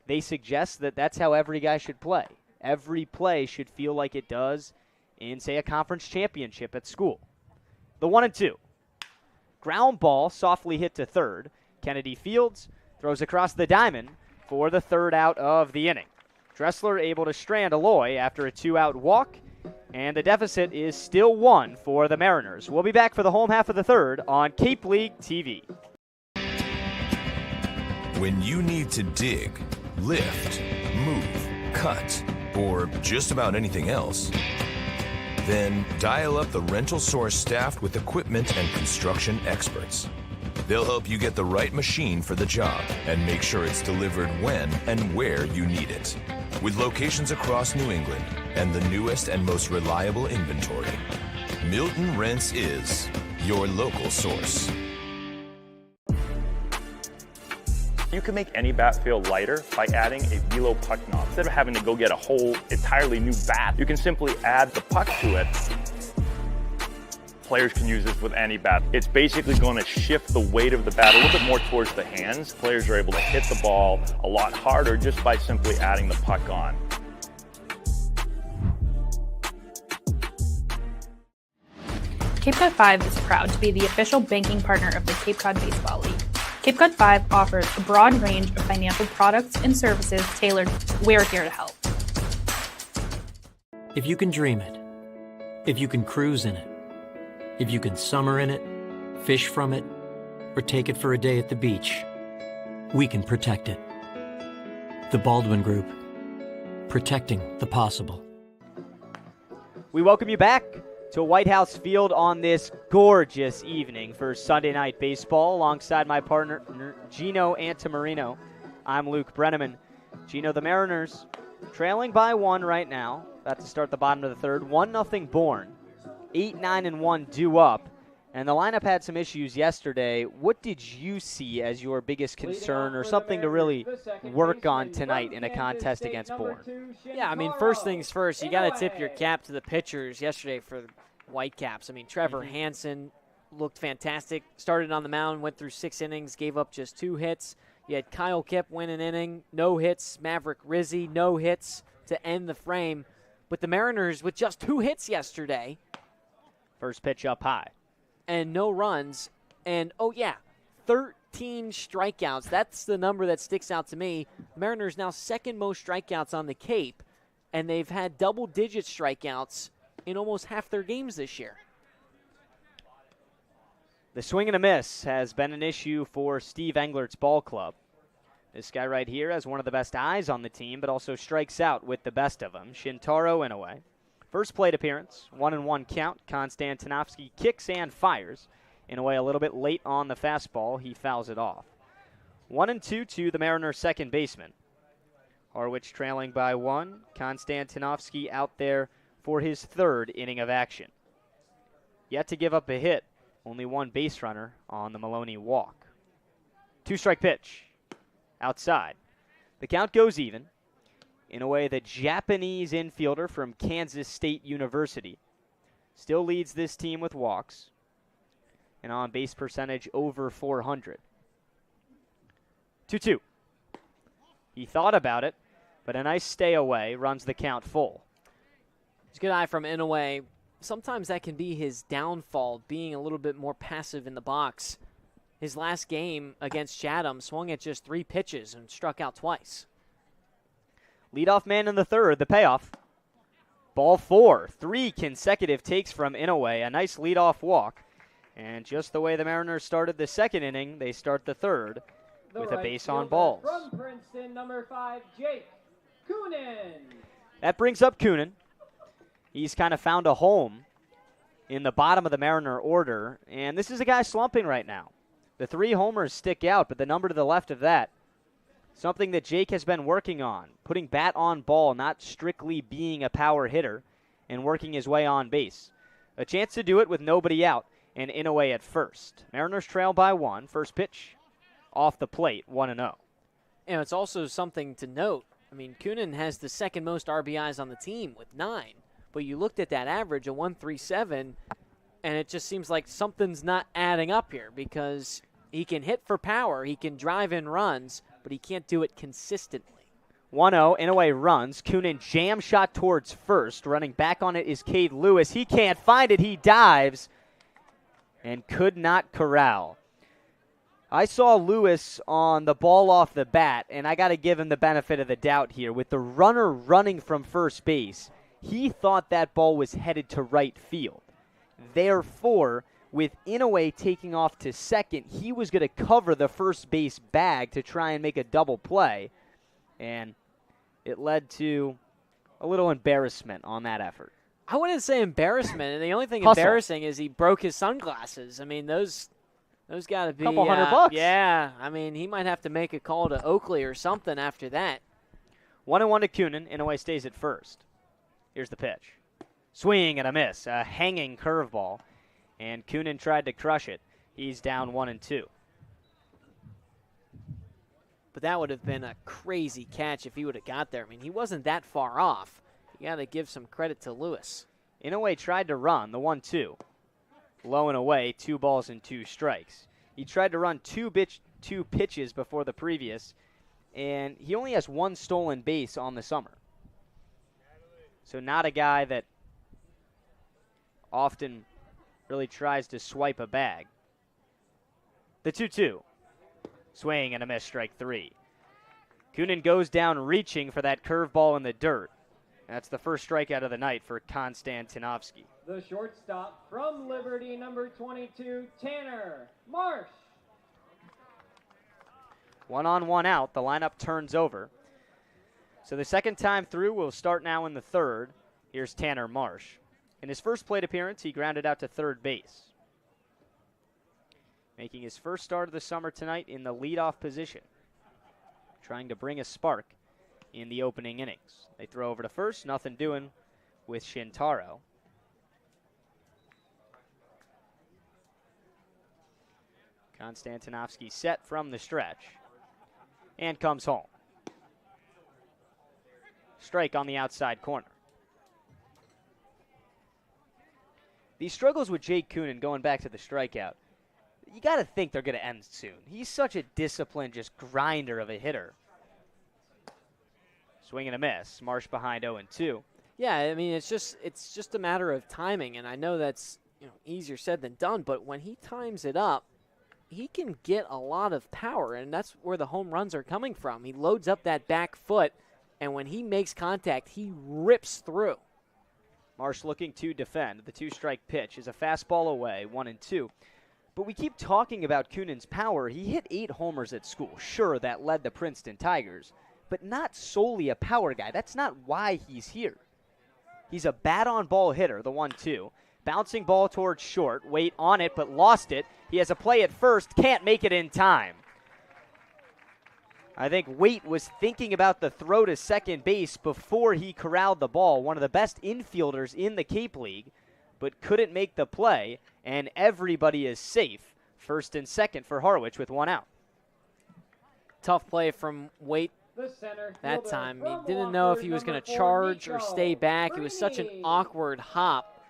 they suggest that that's how every guy should play. Every play should feel like it does in, say, a conference championship at school. The 1-2. Ground ball softly hit to third. Kennedy fields, throws across the diamond for the 3rd out of the inning. Dressler able to strand Aloy after a 2-out walk, and the deficit is still 1 for the Mariners. We'll be back for the home half of the 3rd on Cape League TV. When you need to dig, lift, move, cut, or just about anything else, then dial up the Rental Source staffed with equipment and construction experts. They'll help you get the right machine for the job and make sure it's delivered when and where you need it. With locations across New England and the newest and most reliable inventory, Milton Rents is your local source. You can make any bat feel lighter by adding a velo puck knob. Instead of having to go get a whole entirely new bat, you can simply add the puck to it. Players can use this with any bat. It's basically going to shift the weight of the bat a little bit more towards the hands. Players are able to hit the ball a lot harder just by simply adding the puck on. Cape Cod 5 is proud to be the official banking partner of the Cape Cod Baseball League. Cape Cod 5 offers a broad range of financial products and services tailored. We're here to help. If you can dream it, if you can cruise in it, if you can summer in it, fish from it, or take it for a day at the beach, we can protect it. The Baldwin Group, protecting the possible. We welcome you back to White House Field on this gorgeous evening for Sunday Night Baseball alongside my partner, Gino Antamarino. I'm Luke Brenneman. Gino, the Mariners trailing by 1 right now. About to start the bottom of the 3rd. 1-0 Bourne. 8-9-1 due up. And the lineup had some issues yesterday. What did you see as your biggest concern or something to really work on tonight in a contest against Bourne? Yeah, I mean, first things first, you got to tip your cap to the pitchers yesterday for the Whitecaps. I mean, Trevor Hansen looked fantastic. Started on the mound, went through 6 innings, gave up just 2 hits. You had Kyle Kipp win an inning, no hits. Maverick Rizzi, no hits to end the frame. But the Mariners with just 2 hits yesterday. First pitch up high. And no runs. And, 13 strikeouts. That's the number that sticks out to me. Mariners now 2nd most strikeouts on the Cape, and they've had double-digit strikeouts in almost half their games this year. The swing and a miss has been an issue for Steve Englert's ball club. This guy right here has one of the best eyes on the team, but also strikes out with the best of them. Shintaro Inouye. First plate appearance, 1-1 count. Konstantinovsky kicks and fires. Inouye a little bit late on the fastball. He fouls it off. 1-2 to the Mariners' second baseman. Harwich trailing by 1. Konstantinovsky out there for his third inning of action. Yet to give up a hit, only one base runner on the Maloney walk. 2-strike pitch, outside. The count goes even. In a way, the Japanese infielder from Kansas State University still leads this team with walks and on-base percentage over 400. 2-2. He thought about it, but a nice stay away runs the count full. It's a good eye from Inoue. Sometimes that can be his downfall, being a little bit more passive in the box. His last game against Chatham swung at just 3 pitches and struck out twice. Leadoff man in the third, the payoff. Ball 4, 3 consecutive takes from Inoue, a nice leadoff walk. And just the way the Mariners started the second inning, they start the third with a base on balls. From Princeton, number 5, Jake Coonan. That brings up Coonan. He's kind of found a home in the bottom of the Mariner order, and this is a guy slumping right now. The 3 homers stick out, but the number to the left of that, something that Jake has been working on, putting bat on ball, not strictly being a power hitter, and working his way on base. A chance to do it with nobody out, and Inoue at first. Mariners trail by 1. First pitch off the plate, 1-0. And it's also something to note. I mean, Coonan has the second most RBIs on the team with 9. But you looked at that average of 137, and it just seems like something's not adding up here because he can hit for power, he can drive in runs, but he can't do it consistently. 1-0, Inoue runs. Coonan jam shot towards first. Running back on it is Cade Lewis. He can't find it. He dives and could not corral. I saw Lewis on the ball off the bat, and I got to give him the benefit of the doubt here. With the runner running from first base, he thought that ball was headed to right field. Therefore, with Inoue taking off to second, he was going to cover the first base bag to try and make a double play, and it led to a little embarrassment on that effort. I wouldn't say embarrassment, and the only thing Hustle. Embarrassing is he broke his sunglasses. I mean, those got to be couple $100. Yeah, I mean, he might have to make a call to Oakley or something after that. 1-1 to Coonan. Inoue stays at first. Here's the pitch. Swing and a miss. A hanging curveball. And Coonan tried to crush it. He's down 1-2. But that would have been a crazy catch if he would have got there. I mean, he wasn't that far off. You got to give some credit to Lewis. Inoue tried to run the 1-2. Low and away, 2 balls and 2 strikes. He tried to run two pitches before the previous, and he only has 1 stolen base on the summer. So not a guy that often really tries to swipe a bag. The 2-2. Swing and a miss, strike 3. Coonan goes down reaching for that curveball in the dirt. That's the first strikeout of the night for Konstantinovsky. The shortstop from Liberty, number 22, Tanner Marsh. 1 on, 1 out. The lineup turns over. So the second time through will start now in the third. Here's Tanner Marsh. In his first plate appearance, he grounded out to third base. Making his first start of the summer tonight in the leadoff position. Trying to bring a spark in the opening innings. They throw over to first, nothing doing with Shintaro. Konstantinovsky set from the stretch and comes home. Strike on the outside corner. These struggles with Jake Coonan, going back to the strikeout, you got to think they're going to end soon. He's such a disciplined, just grinder of a hitter. Swing and a miss. Marsh behind 0-2. Yeah, I mean, it's just a matter of timing, and I know that's easier said than done, but when he times it up, he can get a lot of power, and that's where the home runs are coming from. He loads up that back foot, and when he makes contact, he rips through. Marsh looking to defend. The 2-strike pitch is a fastball away, 1-2. But we keep talking about Coonan's power. He hit 8 homers at school. Sure, that led the Princeton Tigers, but not solely a power guy. That's not why he's here. He's a bat-on-ball hitter, the 1-2. Bouncing ball towards short. Wait on it, but lost it. He has a play at first. Can't make it in time. I think Waite was thinking about the throw to second base before he corralled the ball. One of the best infielders in the Cape League, but couldn't make the play, and everybody is safe. First and second for Harwich with one out. Tough play from Waite that time. He didn't know if he was going to charge or stay back. It was such an awkward hop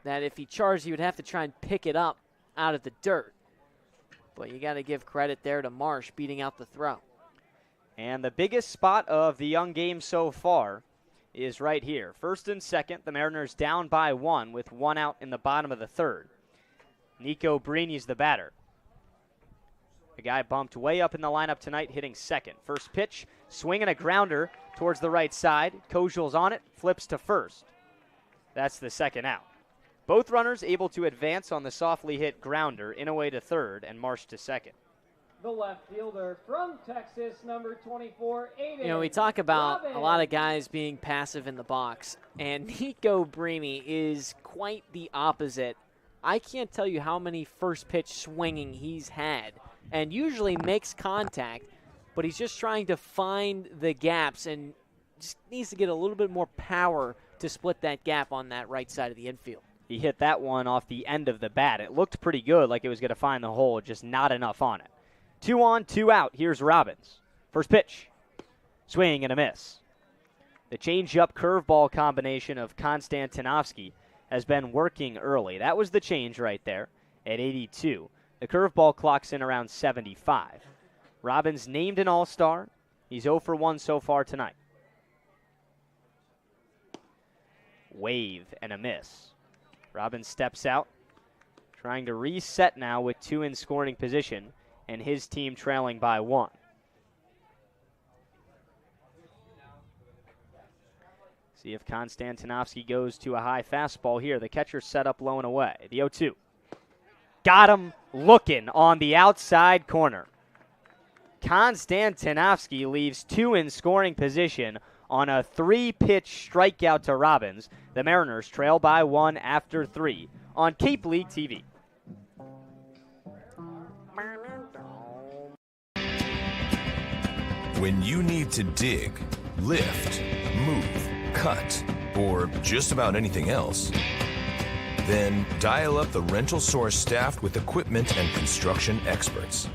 that if he charged, he would have to try and pick it up out of the dirt. But you got to give credit there to Marsh beating out the throw. And the biggest spot of the young game so far is right here. First and second, the Mariners down by one with one out in the bottom of the third. Nico Brini's the batter. The guy bumped way up in the lineup tonight, hitting second. First pitch, swinging a grounder towards the right side. Kojal's on it, flips to first. That's the second out. Both runners able to advance on the softly hit grounder, Inouye to third and Marsh to second. The left fielder from Texas, number 24, Aiden. You know, we talk about a lot of guys being passive in the box, and Nico Brini is quite the opposite. I can't tell you how many first pitch swinging he's had, and usually makes contact, but he's just trying to find the gaps and just needs to get a little bit more power to split that gap on that right side of the infield. He hit that one off the end of the bat. It looked pretty good, like it was going to find the hole, just not enough on it. 2 on, 2 out. Here's Robbins. First pitch. Swing and a miss. The change-up curveball combination of Konstantinovsky has been working early. That was the change right there at 82. The curveball clocks in around 75. Robbins named an all-star. He's 0 for 1 so far tonight. Wave and a miss. Robbins steps out, trying to reset now with 2 in scoring position, and his team trailing by 1. See if Konstantinovsky goes to a high fastball here. The catcher set up low and away. The 0-2. Got him looking on the outside corner. Konstantinovsky leaves 2 in scoring position on a 3-pitch strikeout to Robbins. The Mariners trail by 1 after 3 on Cape League TV. When you need to dig, lift, move, cut, or just about anything else, then dial up the Rental Source staffed with equipment and construction experts.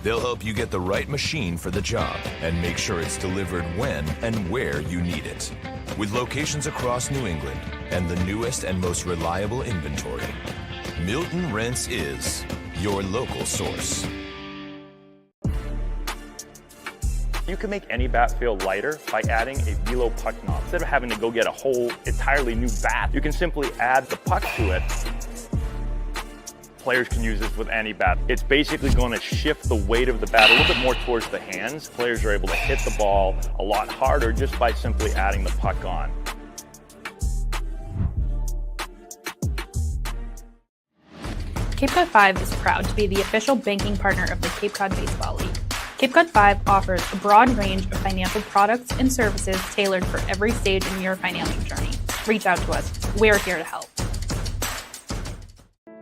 They'll help you get the right machine for the job and make sure it's delivered when and where you need it. With locations across New England and the newest and most reliable inventory, Milton Rents is your local source. You can make any bat feel lighter by adding a velo puck knob. Instead of having to go get a whole entirely new bat, you can simply add the puck to it. Players can use this with any bat. It's basically going to shift the weight of the bat a little bit more towards the hands. Players are able to hit the ball a lot harder just by simply adding the puck on. Cape Cod 5 is proud to be the official banking partner of the Cape Cod Baseball League. Cape Cod 5 offers a broad range of financial products and services tailored for every stage in your financial journey. Reach out to us. We're here to help.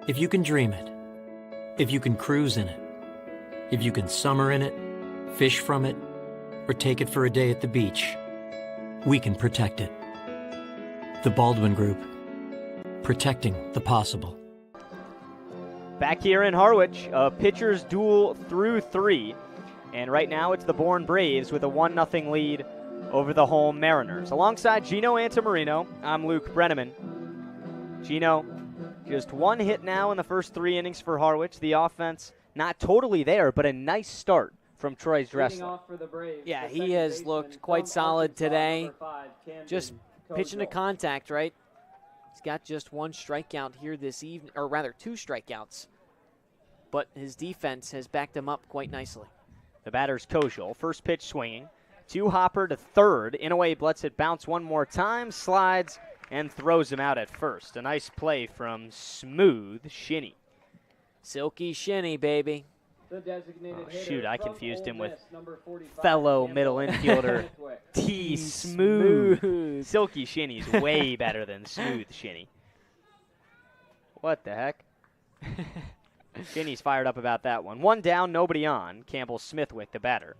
If you can dream it, if you can cruise in it, if you can summer in it, fish from it, or take it for a day at the beach, we can protect it. The Baldwin Group, protecting the possible. Back here in Harwich, a pitcher's duel through 3. And right now it's the Bourne Braves with a 1-0 lead over the home Mariners. Alongside Gino Antamarino, I'm Luke Brenneman. Gino, just 1 hit now in the first 3 innings for Harwich. The offense not totally there, but a nice start from Troy Dressler. Yeah, he has looked quite solid today. Just pitching to contact, right? He's got just 1 strikeout here this evening, or rather 2 strikeouts. But his defense has backed him up quite nicely. The batter's Kojal. First pitch swinging. 2-hopper to third. Inouye lets it bounce 1 more time, slides, and throws him out at first. A nice play from Smooth Shinny. Silky Shinny, baby. Oh, shoot, I confused him with fellow middle infielder T. Smooth. Silky Shinny's way better than Smooth Shinny. What the heck? Shinny's fired up about that one. 1 down, nobody on. Campbell Smithwick, the batter.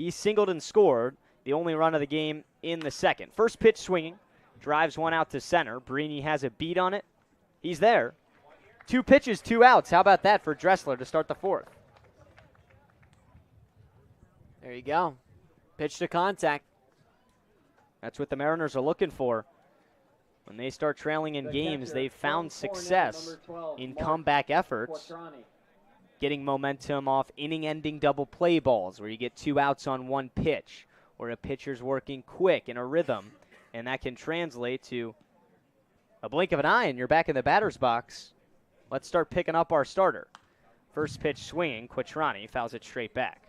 He singled and scored, the only run of the game in the second. First pitch swinging, drives one out to center. Brini has a beat on it. He's there. 2 pitches, 2 outs. How about that for Dressler to start the fourth? There you go. Pitch to contact. That's what the Mariners are looking for. When they start trailing in games, they've found success in comeback efforts, getting momentum off inning-ending double play balls where you get 2 outs on 1 pitch, where a pitcher's working quick in a rhythm, and that can translate to a blink of an eye and you're back in the batter's box. Let's start picking up our starter. First pitch swinging, Quattrani fouls it straight back.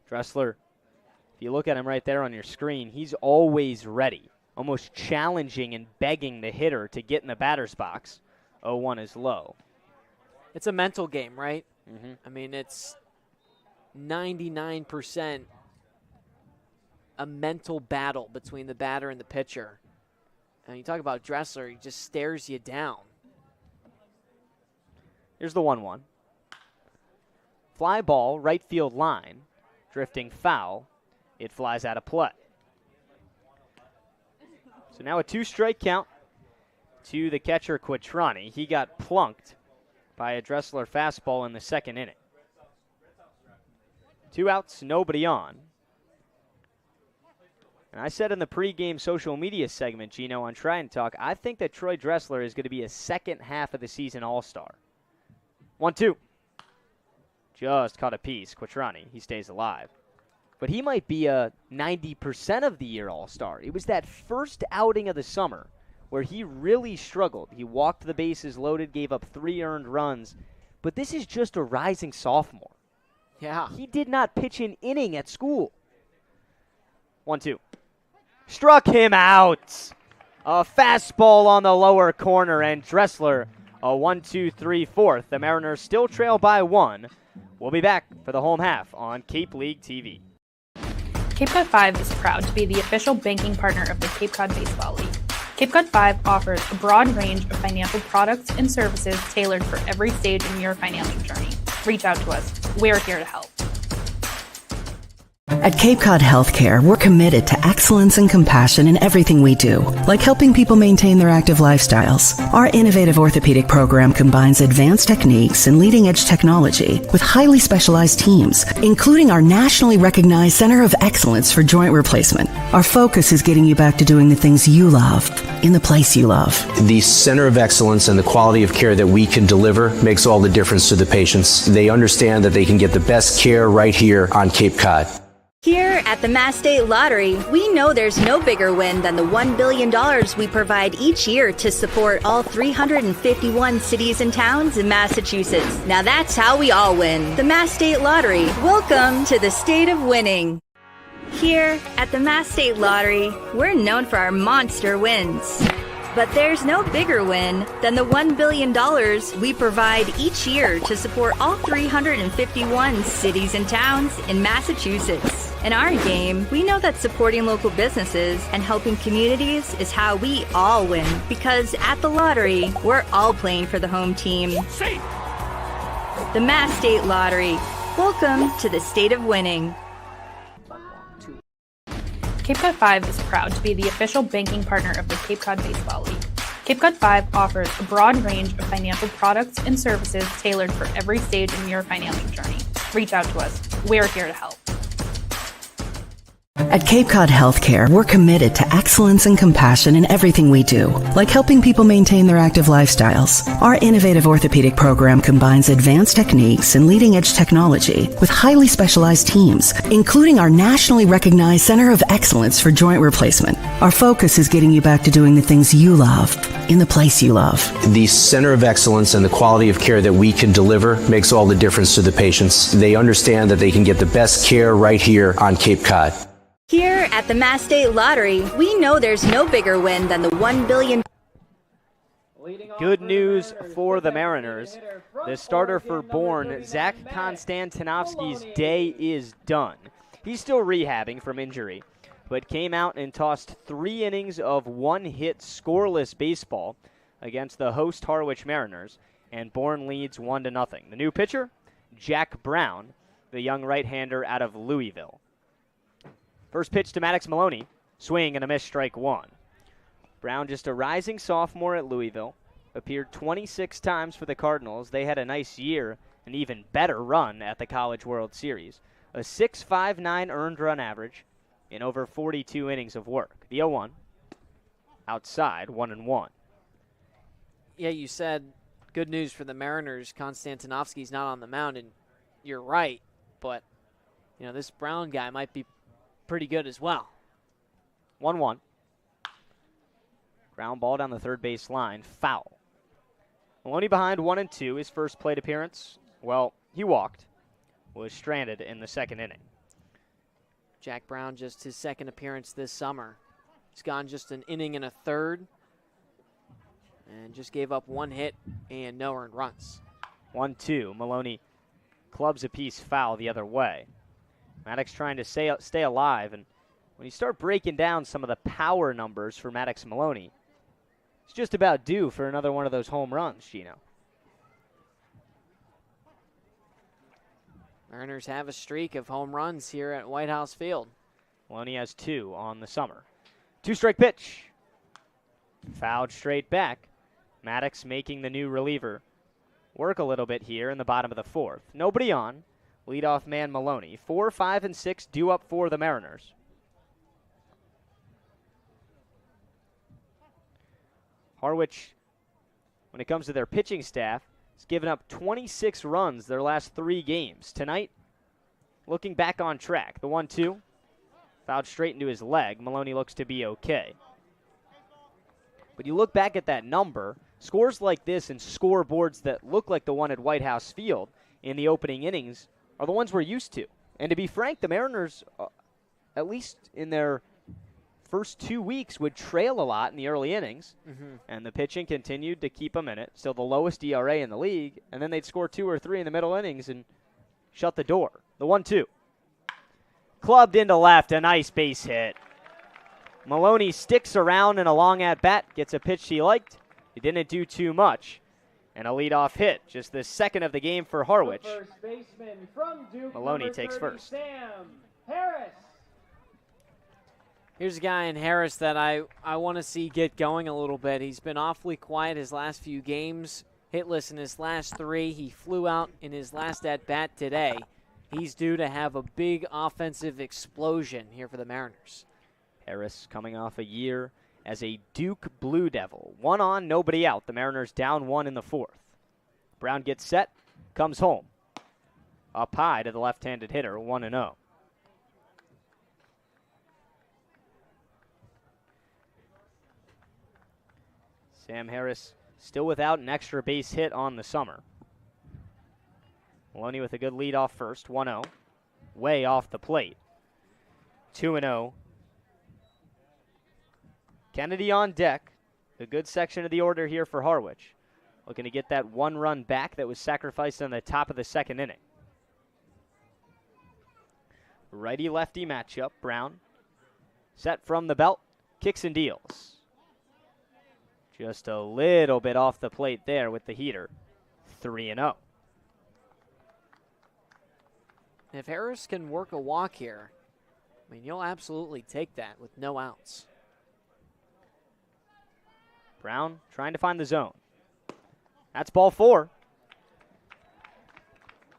Dressler, if you look at him right there on your screen, he's always ready, almost challenging and begging the hitter to get in the batter's box. 0-1 is low. It's a mental game, right? Mm-hmm. I mean, it's 99% a mental battle between the batter and the pitcher. And you talk about Dressler, he just stares you down. Here's the 1-1. Fly ball, right field line. Drifting foul. It flies out of play. So now a 2-strike count to the catcher, Quattrani. He got plunked by a Dressler fastball in the second inning. 2 outs, nobody on. And I said in the pregame social media segment, Gino, on Try and Talk, I think that Troy Dressler is going to be a second half of the season all-star. 1-2. Just caught a piece. Quattrani, he stays alive. But he might be a 90% of the year all-star. It was that first outing of the summer where he really struggled. He walked the bases loaded, gave up 3 earned runs. But this is just a rising sophomore. Yeah. He did not pitch an inning at school. 1-2. Struck him out. A fastball on the lower corner, and Dressler a 1-2-3 fourth. The Mariners still trail by 1. We'll be back for the home half on Cape League TV. Cape Cod 5 is proud to be the official banking partner of the Cape Cod Baseball League. Cape Cod 5 offers a broad range of financial products and services tailored for every stage in your financial journey. Reach out to us. We're here to help. At Cape Cod Healthcare, we're committed to excellence and compassion in everything we do, like helping people maintain their active lifestyles. Our innovative orthopedic program combines advanced techniques and leading-edge technology with highly specialized teams, including our nationally recognized Center of Excellence for Joint Replacement. Our focus is getting you back to doing the things you love, in the place you love. The Center of Excellence and the quality of care that we can deliver makes all the difference to the patients. They understand that they can get the best care right here on Cape Cod. Here at the Mass State Lottery, we know there's no bigger win than the $1 billion we provide each year to support all 351 cities and towns in Massachusetts. Now that's how we all win. The Mass State Lottery. Welcome to the state of winning. Here at the Mass State Lottery, we're known for our monster wins. But there's no bigger win than the $1 billion we provide each year to support all 351 cities and towns in Massachusetts. In our game, we know that supporting local businesses and helping communities is how we all win. Because at the lottery, we're all playing for the home team. The Mass State Lottery. Welcome to the state of winning. Cape Cod 5 is proud to be the official banking partner of the Cape Cod Baseball League. Cape Cod 5 offers a broad range of financial products and services tailored for every stage in your financial journey. Reach out to us. We're here to help. At Cape Cod Healthcare, we're committed to excellence and compassion in everything we do, like helping people maintain their active lifestyles. Our innovative orthopedic program combines advanced techniques and leading-edge technology with highly specialized teams, including our nationally recognized Center of Excellence for Joint Replacement. Our focus is getting you back to doing the things you love, in the place you love. The Center of Excellence and the quality of care that we can deliver makes all the difference to the patients. They understand that they can get the best care right here on Cape Cod. Here at the Mass State Lottery, we know there's no bigger win than the $1 billion. Good news for the Mariners. The starter for Bourne, Zach Konstantinovsky's day is done. He's still rehabbing from injury, but came out and tossed 3 innings of 1-hit scoreless baseball. against the host Harwich Mariners, and Bourne leads 1-0. The new pitcher, Jack Brown, the young right-hander out of Louisville. First pitch to Maddox Maloney, swing and a miss, strike one. Brown, just a rising sophomore at Louisville, appeared 26 times for the Cardinals. They had a nice year, an even better run at the College World Series. A 6.59 earned run average in over 42 innings of work. The 0-1, outside, 1-1. Yeah, you said good news for the Mariners. Konstantinovsky's not on the mound, and you're right, but this Brown guy might be pretty good as well. 1-1. Ground ball down the third base line, foul. Maloney behind 1-2, his first plate appearance. Well, he walked, was stranded in the second inning. Jack Brown, just his second appearance this summer. He's gone just an inning and a third and just gave up one hit and no earned runs. 1-2. Maloney clubs a piece foul the other way. Maddox trying to stay alive, and when you start breaking down some of the power numbers for Maddox Maloney, it's just about due for another one of those home runs, Gino. Mariners have a streak of home runs here at White House Field. Maloney has 2 on the summer. 2-strike pitch. Fouled straight back. Maddox making the new reliever work a little bit here in the bottom of the fourth. Nobody on. Leadoff man Maloney. 4, 5, and 6 due up for the Mariners. Harwich, when it comes to their pitching staff, has given up 26 runs their last 3 games. Tonight, looking back on track. The 1-2, fouled straight into his leg. Maloney looks to be okay. But you look back at that number, scores like this and scoreboards that look like the one at White House Field in the opening innings are the ones we're used to. And to be frank, the Mariners, at least in their first 2 weeks, would trail a lot in the early innings, and the pitching continued to keep them in it. Still the lowest ERA in the league, and then they'd score 2 or 3 in the middle innings and shut the door. The 1-2. Clubbed into left, a nice base hit. Maloney sticks around in a long at-bat, gets a pitch he liked. He didn't do too much. And a leadoff hit, just the second of the game for Harwich. First baseman from Duke, Maloney takes 30, first. Sam Harris. Here's a guy in Harris that I want to see get going a little bit. He's been awfully quiet his last few games, hitless in his last 3. He flew out in his last at-bat today. He's due to have a big offensive explosion here for the Mariners. Harris coming off a year as a Duke Blue Devil. 1 on, nobody out. The Mariners down 1 in the 4th. Brown gets set, comes home. Up high to the left-handed hitter, 1-0. Sam Harris still without an extra base hit on the summer. Maloney with a good lead off first, 1-0. Way off the plate. 2-0. Kennedy on deck. A good section of the order here for Harwich. Looking to get that 1 run back that was sacrificed on the top of the second inning. Righty-lefty matchup. Brown set from the belt. Kicks and deals. Just a little bit off the plate there with the heater. 3-0. If Harris can work a walk here, I mean, you'll absolutely take that with no outs. Brown trying to find the zone. That's ball 4.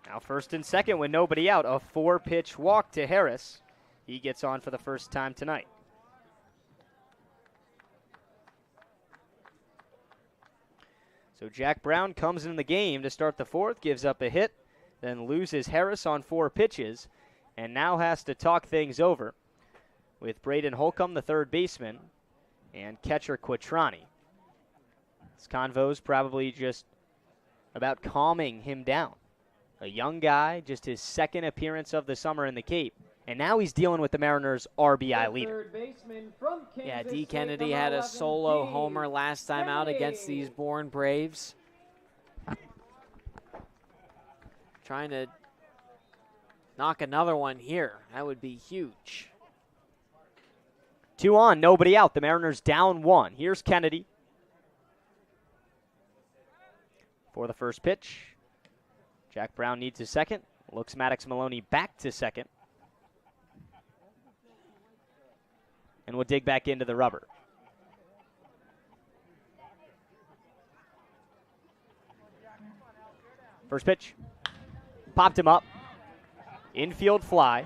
Now first and second with nobody out. A 4-pitch walk to Harris. He gets on for the first time tonight. So Jack Brown comes in the game to start the 4th, gives up a hit, then loses Harris on 4 pitches, and now has to talk things over with Braden Holcomb, the third baseman, and catcher Quattrani. This convo's probably just about calming him down. A young guy, just his second appearance of the summer in the Cape, and now he's dealing with the Mariners' RBI leader. Yeah, D. Kennedy had a solo homer last time out against these Bourne Braves. Trying to knock another one here. That would be huge. 2 on, nobody out. The Mariners down 1. Here's Kennedy. for the first pitch. Jack Brown needs his second. Looks Maddox Maloney back to second. And we'll dig back into the rubber. First pitch. Popped him up. Infield fly.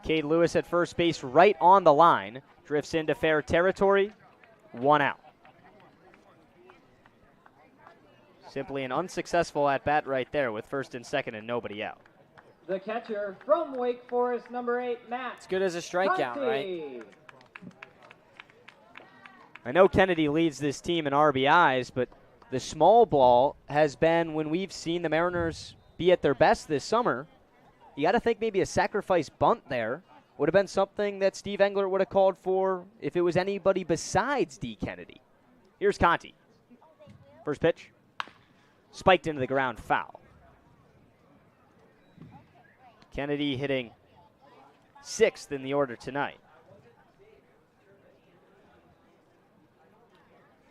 Cade Lewis at first base right on the line. Drifts into fair territory. 1 out. Simply an unsuccessful at-bat right there with first and second and nobody out. The catcher from Wake Forest, number 8, Matt. It's good as a strikeout, Conti. right? I know Kennedy leads this team in RBIs, but the small ball has been when we've seen the Mariners be at their best this summer. You got to think maybe a sacrifice bunt there would have been something that Steve Engler would have called for if it was anybody besides D. Kennedy. Here's Conti. First pitch. Spiked into the ground, foul. Kennedy hitting 6th in the order tonight.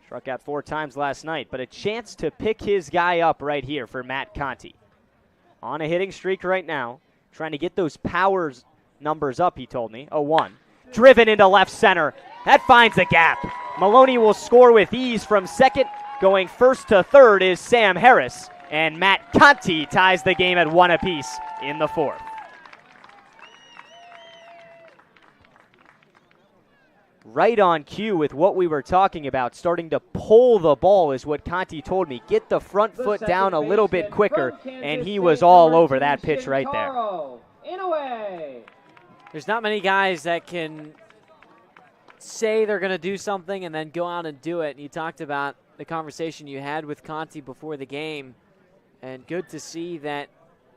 Struck out 4 times last night, but a chance to pick his guy up right here for Matt Conti. On a hitting streak right now, trying to get those powers numbers up, he told me. 0-1. Driven into left center. That finds the gap. Maloney will score with ease from second. Going first to third is Sam Harris, and Matt Conti ties the game at 1 apiece in the 4th. Right on cue with what we were talking about, starting to pull the ball is what Conti told me. Get the front foot down a little bit quicker, and he was all over that pitch right there. There's not many guys that can say they're going to do something and then go out and do it. And you talked about the conversation you had with Conti before the game, and good to see that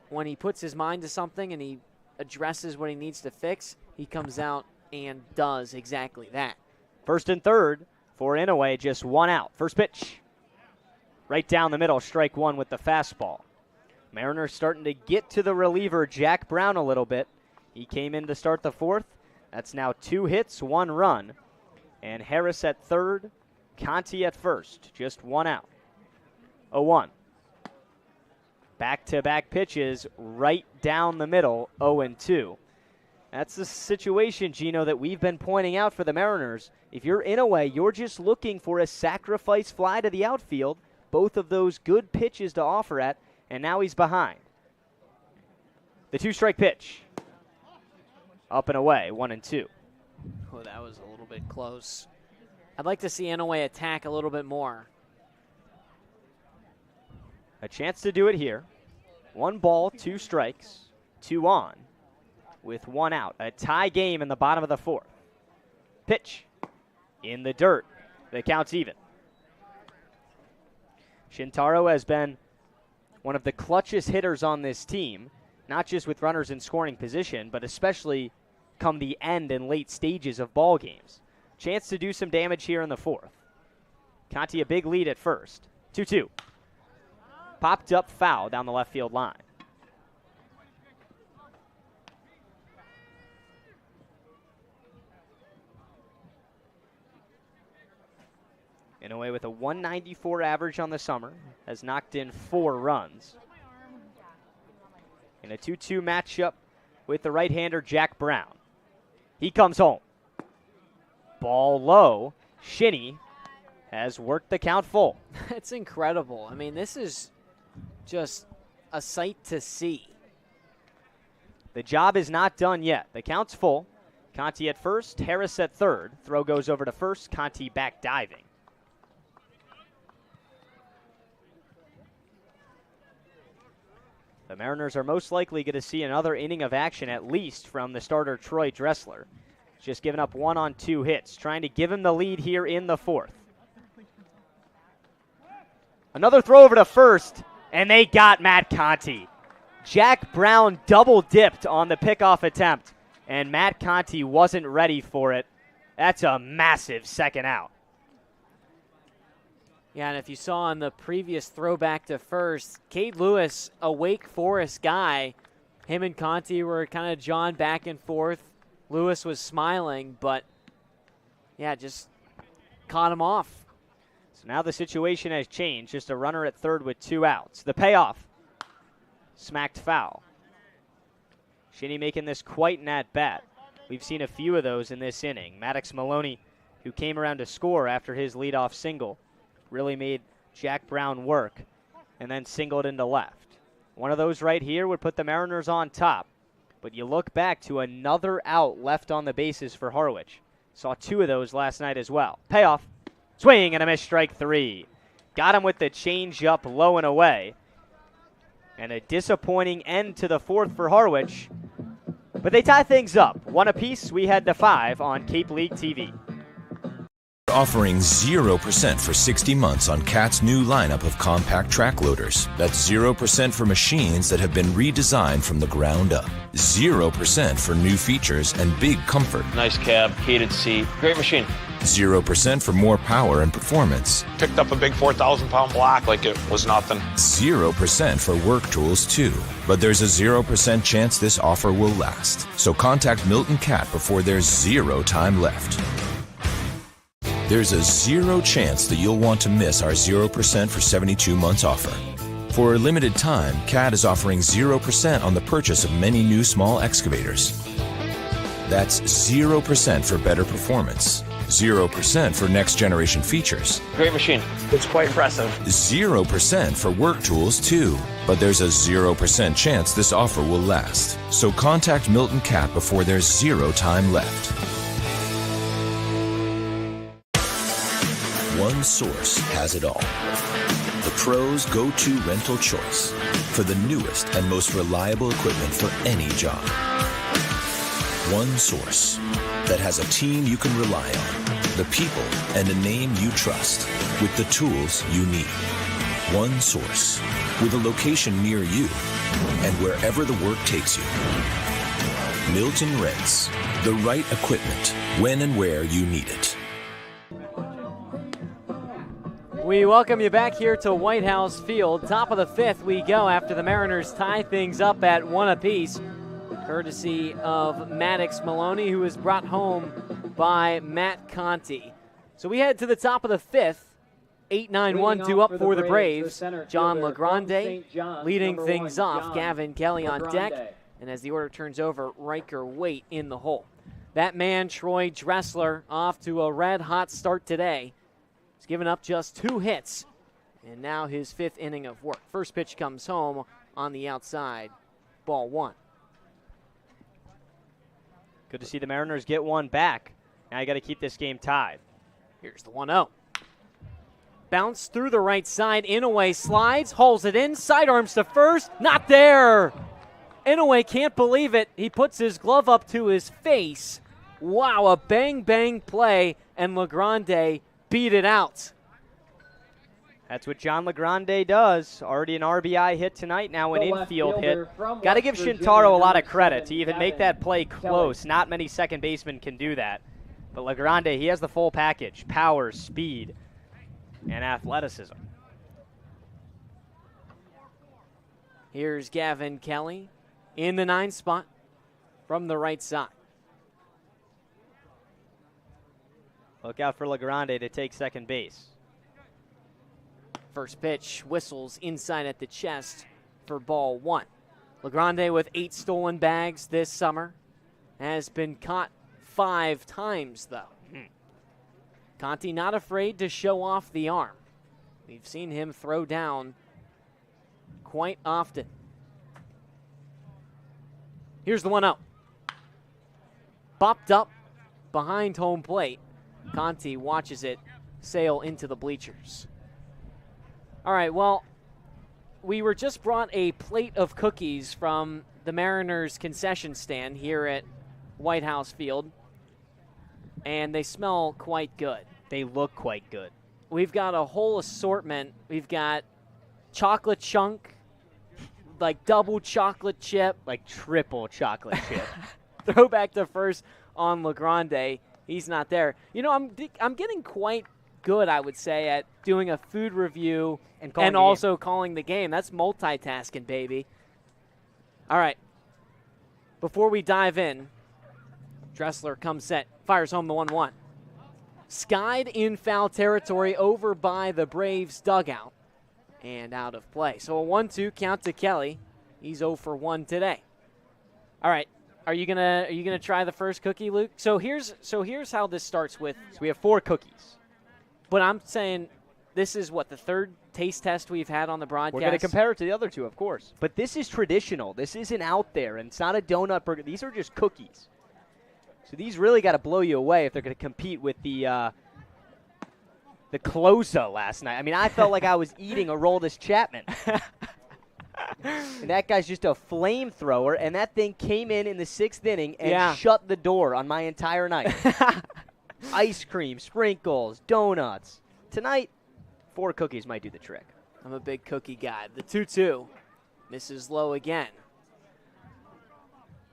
when he puts his mind to something and he addresses what he needs to fix, he comes out and does exactly that. First and third for Inouye, just 1 out. First pitch. Right down the middle, strike 1 with the fastball. Mariners starting to get to the reliever, Jack Brown, a little bit. He came in to start the 4th. That's now 2 hits, 1 run. And Harris at third, Conti at first, just 1 out. 0-1. Back-to-back pitches right down the middle, 0-2. That's the situation, Gino, that we've been pointing out for the Mariners. If you're Inouye, you're just looking for a sacrifice fly to the outfield. Both of those good pitches to offer at, and now he's behind. The 2-strike pitch. Up and away, 1-2. Oh, that was a little bit close. I'd like to see Inouye attack a little bit more. A chance to do it here. 1 ball, 2 strikes, 2 on, with 1 out. A tie game in the bottom of the 4th. Pitch in the dirt. The count's even. Shintaro has been one of the clutchest hitters on this team, not just with runners in scoring position, but especially come the end and late stages of ball games. Chance to do some damage here in the 4th. Conti a big lead at first. 2-2. Popped up foul down the left field line. Inouye with a 194 average on the summer, has knocked in 4 runs. In a 2-2 matchup with the right-hander Jack Brown. He comes home. Ball low. Shinny has worked the count full. It's incredible. I mean, this is just a sight to see. The job is not done yet. The count's full. Conti at first, Harris at third. Throw goes over to first. Conti back diving. The Mariners are most likely going to see another inning of action, at least from the starter Troy Dressler. Just giving up 1 on 2 hits, trying to give him the lead here in the 4th. Another throw over to first, and they got Matt Conti. Jack Brown double-dipped on the pickoff attempt, and Matt Conti wasn't ready for it. That's a massive second out. Yeah, and if you saw on the previous throwback to first, Cade Lewis, a Wake Forest guy, him and Conti were kind of jawing back and forth. Lewis was smiling, but, yeah, just caught him off. So now the situation has changed. Just a runner at third with 2 outs. The payoff. Smacked foul. Shinny making this quite an at-bat. We've seen a few of those in this inning. Maddox Maloney, who came around to score after his leadoff single, really made Jack Brown work and then singled into left. One of those right here would put the Mariners on top. But you look back to another out left on the bases for Harwich. Saw 2 of those last night as well. Payoff. Swing and a miss, strike 3. Got him with the change-up low and away. And a disappointing end to the 4th for Harwich. But they tie things up. 1 apiece. We head to 5 on Cape League TV. Offering 0% for 60 months on CAT's new lineup of compact track loaders. That's 0% for machines that have been redesigned from the ground up. 0% for new features and big comfort. Nice cab, heated seat, great machine. 0% for more power and performance. Picked up a big 4,000-pound block like it was nothing. 0% for work tools too. But there's a 0% chance this offer will last. So contact Milton Cat before there's 0 time left. There's a 0 chance that you'll want to miss our 0% for 72 months offer. For a limited time, CAT is offering 0% on the purchase of many new small excavators. That's 0% for better performance, 0% for next generation features. Great machine. It's quite impressive. 0% for work tools too. But there's a 0% chance this offer will last. So contact Milton Cat before there's 0 time left. One source has it all. The pros' go-to rental choice for the newest and most reliable equipment for any job. One source that has a team you can rely on, the people and a name you trust, with the tools you need. One source with a location near you and wherever the work takes you. Milton Rents, the right equipment when and where you need it. We welcome you back here to White House Field. Top of the 5th we go after the Mariners tie things up at 1 apiece, courtesy of Maddox Maloney, who was brought home by Matt Conti. So we head to the top of the 5th. 8-9-1 2 up for the Braves. John LaGrande leading things off. Gavin Kelly on deck. And as the order turns over, Riker Waite in the hole. That man, Troy Dressler, off to a red-hot start today. He's given up just 2 hits, and now his 5th inning of work. First pitch comes home on the outside, ball 1. Good to see the Mariners get one back. Now you got to keep this game tied. Here's the 1-0. Bounce through the right side, Inouye slides, hauls it in, sidearms to first, not there! Inouye can't believe it. He puts his glove up to his face. Wow, a bang-bang play, and LaGrande beat it out. That's what John LaGrande does. Already an RBI hit tonight, now an infield hit. Got to give Shintaro a lot of credit to even make that play close. Not many second basemen can do that. But LaGrande, he has the full package. Power, speed, and athleticism. Here's Gavin Kelly in the 9 spot from the right side. Look out for LaGrande to take second base. First pitch whistles inside at the chest for ball 1. LaGrande with 8 stolen bags this summer. Has been caught 5 times, though. Conti not afraid to show off the arm. We've seen him throw down quite often. Here's the 1-0. Bopped up behind home plate. Conti watches it sail into the bleachers. All right, well, we were just brought a plate of cookies from the Mariners concession stand here at White House Field, and they smell quite good. They look quite good. We've got a whole assortment. We've got chocolate chunk, like double chocolate chip. Like triple chocolate chip. Throwback to first on LaGrande. He's not there. You know, I'm getting quite good, I would say, at doing a food review and also calling the game. That's multitasking, baby. All right. Before we dive in, Dressler comes set, fires home the 1-1. skied in foul territory over by the Braves dugout and out of play. So a 1-2 count to Kelly. He's 0 for 1 today. All right. Are you gonna try the first cookie, Luke? So here's how this starts with. So we have 4 cookies. But I'm saying this is what, the third taste test we've had on the broadcast? We're going to compare it to the other 2, of course. But this is traditional. This isn't out there, and it's not a donut burger. These are just cookies. So these really got to blow you away if they're going to compete with the Closa last night. I mean, I felt like I was eating a Aroldis Chapman. And that guy's just a flamethrower, and that thing came in the 6th inning and shut the door on my entire night. Ice cream, sprinkles, donuts. Tonight, 4 cookies might do the trick. I'm a big cookie guy. The 2-2 misses low again.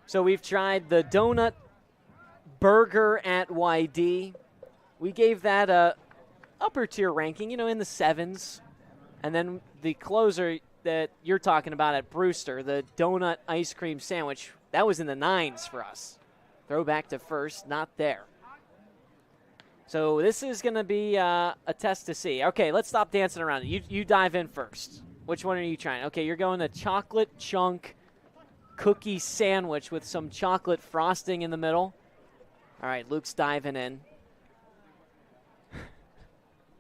So we've tried the donut burger at YD. We gave that a upper tier ranking, in the 7s. And then the closer that you're talking about at Brewster, the donut ice cream sandwich, that was in the 9s for us. Throw back to first, not there. So this is going to be a test to see. Okay, let's stop dancing around it. You dive in first. Which one are you trying? Okay, you're going to chocolate chunk cookie sandwich with some chocolate frosting in the middle. All right, Luke's diving in.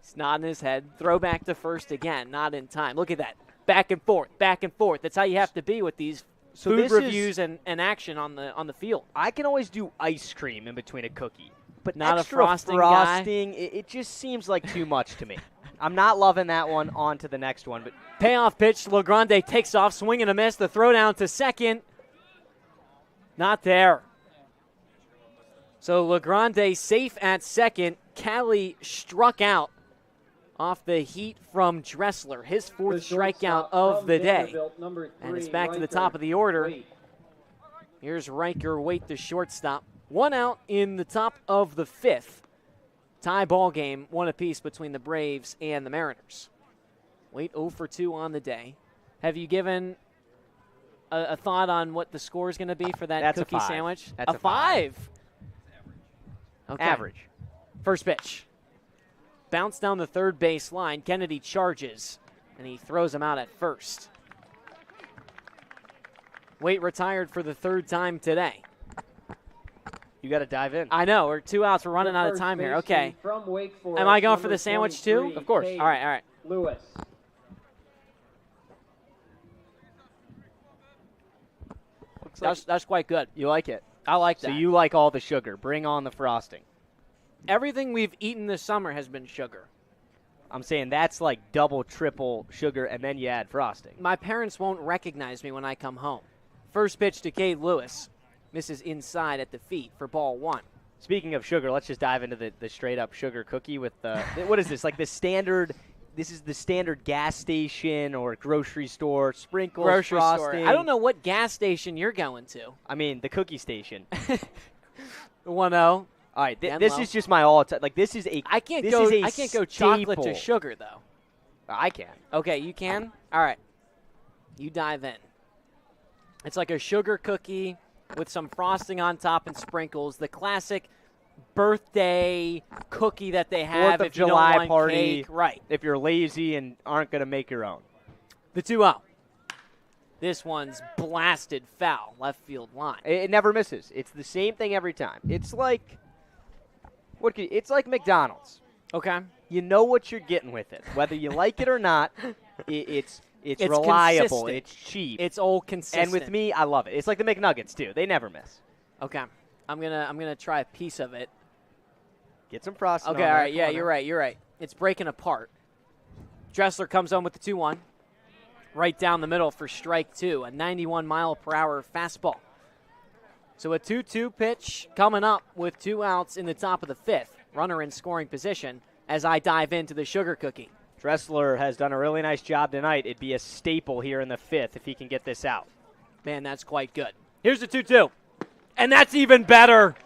He's nodding his head. Throw back to first again, not in time. Look at that. Back and forth, back and forth. That's how you have to be with these food reviews and action on the field. I can always do ice cream in between a cookie. But not extra a frosting it just seems like too much to me. I'm not loving that one. On to the next one. But payoff pitch, LeGrande takes off, swing and a miss. The throw down to second. Not there. So LeGrande safe at second. Callie struck out off the heat from Dressler, his 4th strikeout of the day. And it's back to the top of the order. Here's Riker Waite, the shortstop. 1 out in the top of the 5th. Tie ball game, 1 apiece between the Braves and the Mariners. Waite 0 for 2 on the day. Have you given a thought on what the score is going to be for that cookie sandwich? That's a 5. Okay. Average. First pitch. Bounce down the third base line. Kennedy charges, and he throws him out at first. Waite retired for the 3rd time today. You got to dive in. I know. We're 2 outs. We're running out of time here. Okay. Am I going for the sandwich too? Of course. All right. Lewis. That's quite good. You like it? I like that. So you like all the sugar. Bring on the frosting. Everything we've eaten this summer has been sugar. I'm saying that's like double, triple sugar, and then you add frosting. My parents won't recognize me when I come home. First pitch to Cade Lewis. Misses inside at the feet for ball 1. Speaking of sugar, let's just dive into the straight-up sugar cookie with the what is this? Like the standard – this is the standard gas station or grocery store, sprinkles, grocery frosting. Store. I don't know what gas station you're going to. I mean, the cookie station. 1-0. All right, this is just my all-time – like this is a I can't this go. is a I can't go chocolate to staple. sugar though. I can. Okay, you can. All right, you dive in. It's like a sugar cookie with some frosting on top and sprinkles. The classic birthday cookie that they have 4th of if you July don't want party. cake. Right. If you're lazy and aren't going to make your own. The 2-0. This one's blasted foul, left field line. It never misses. It's the same thing every time. It's like it's like McDonald's. Okay. You know what you're getting with it. Whether you like it or not, it's reliable. Consistent. It's cheap. It's all consistent. And with me, I love it. It's like the McNuggets too. They never miss. Okay. I'm gonna try a piece of it. Get some frosting. Okay, all right. Yeah, you're right. It's breaking apart. Dressler comes on with the 2-1. Right down the middle for strike 2, a 91-mile-per-hour fastball. So a 2-2 pitch coming up with 2 outs in the top of the 5th. Runner in scoring position as I dive into the sugar cookie. Dressler has done a really nice job tonight. It'd be a staple here in the 5th if he can get this out. Man, that's quite good. Here's the 2-2. And that's even better.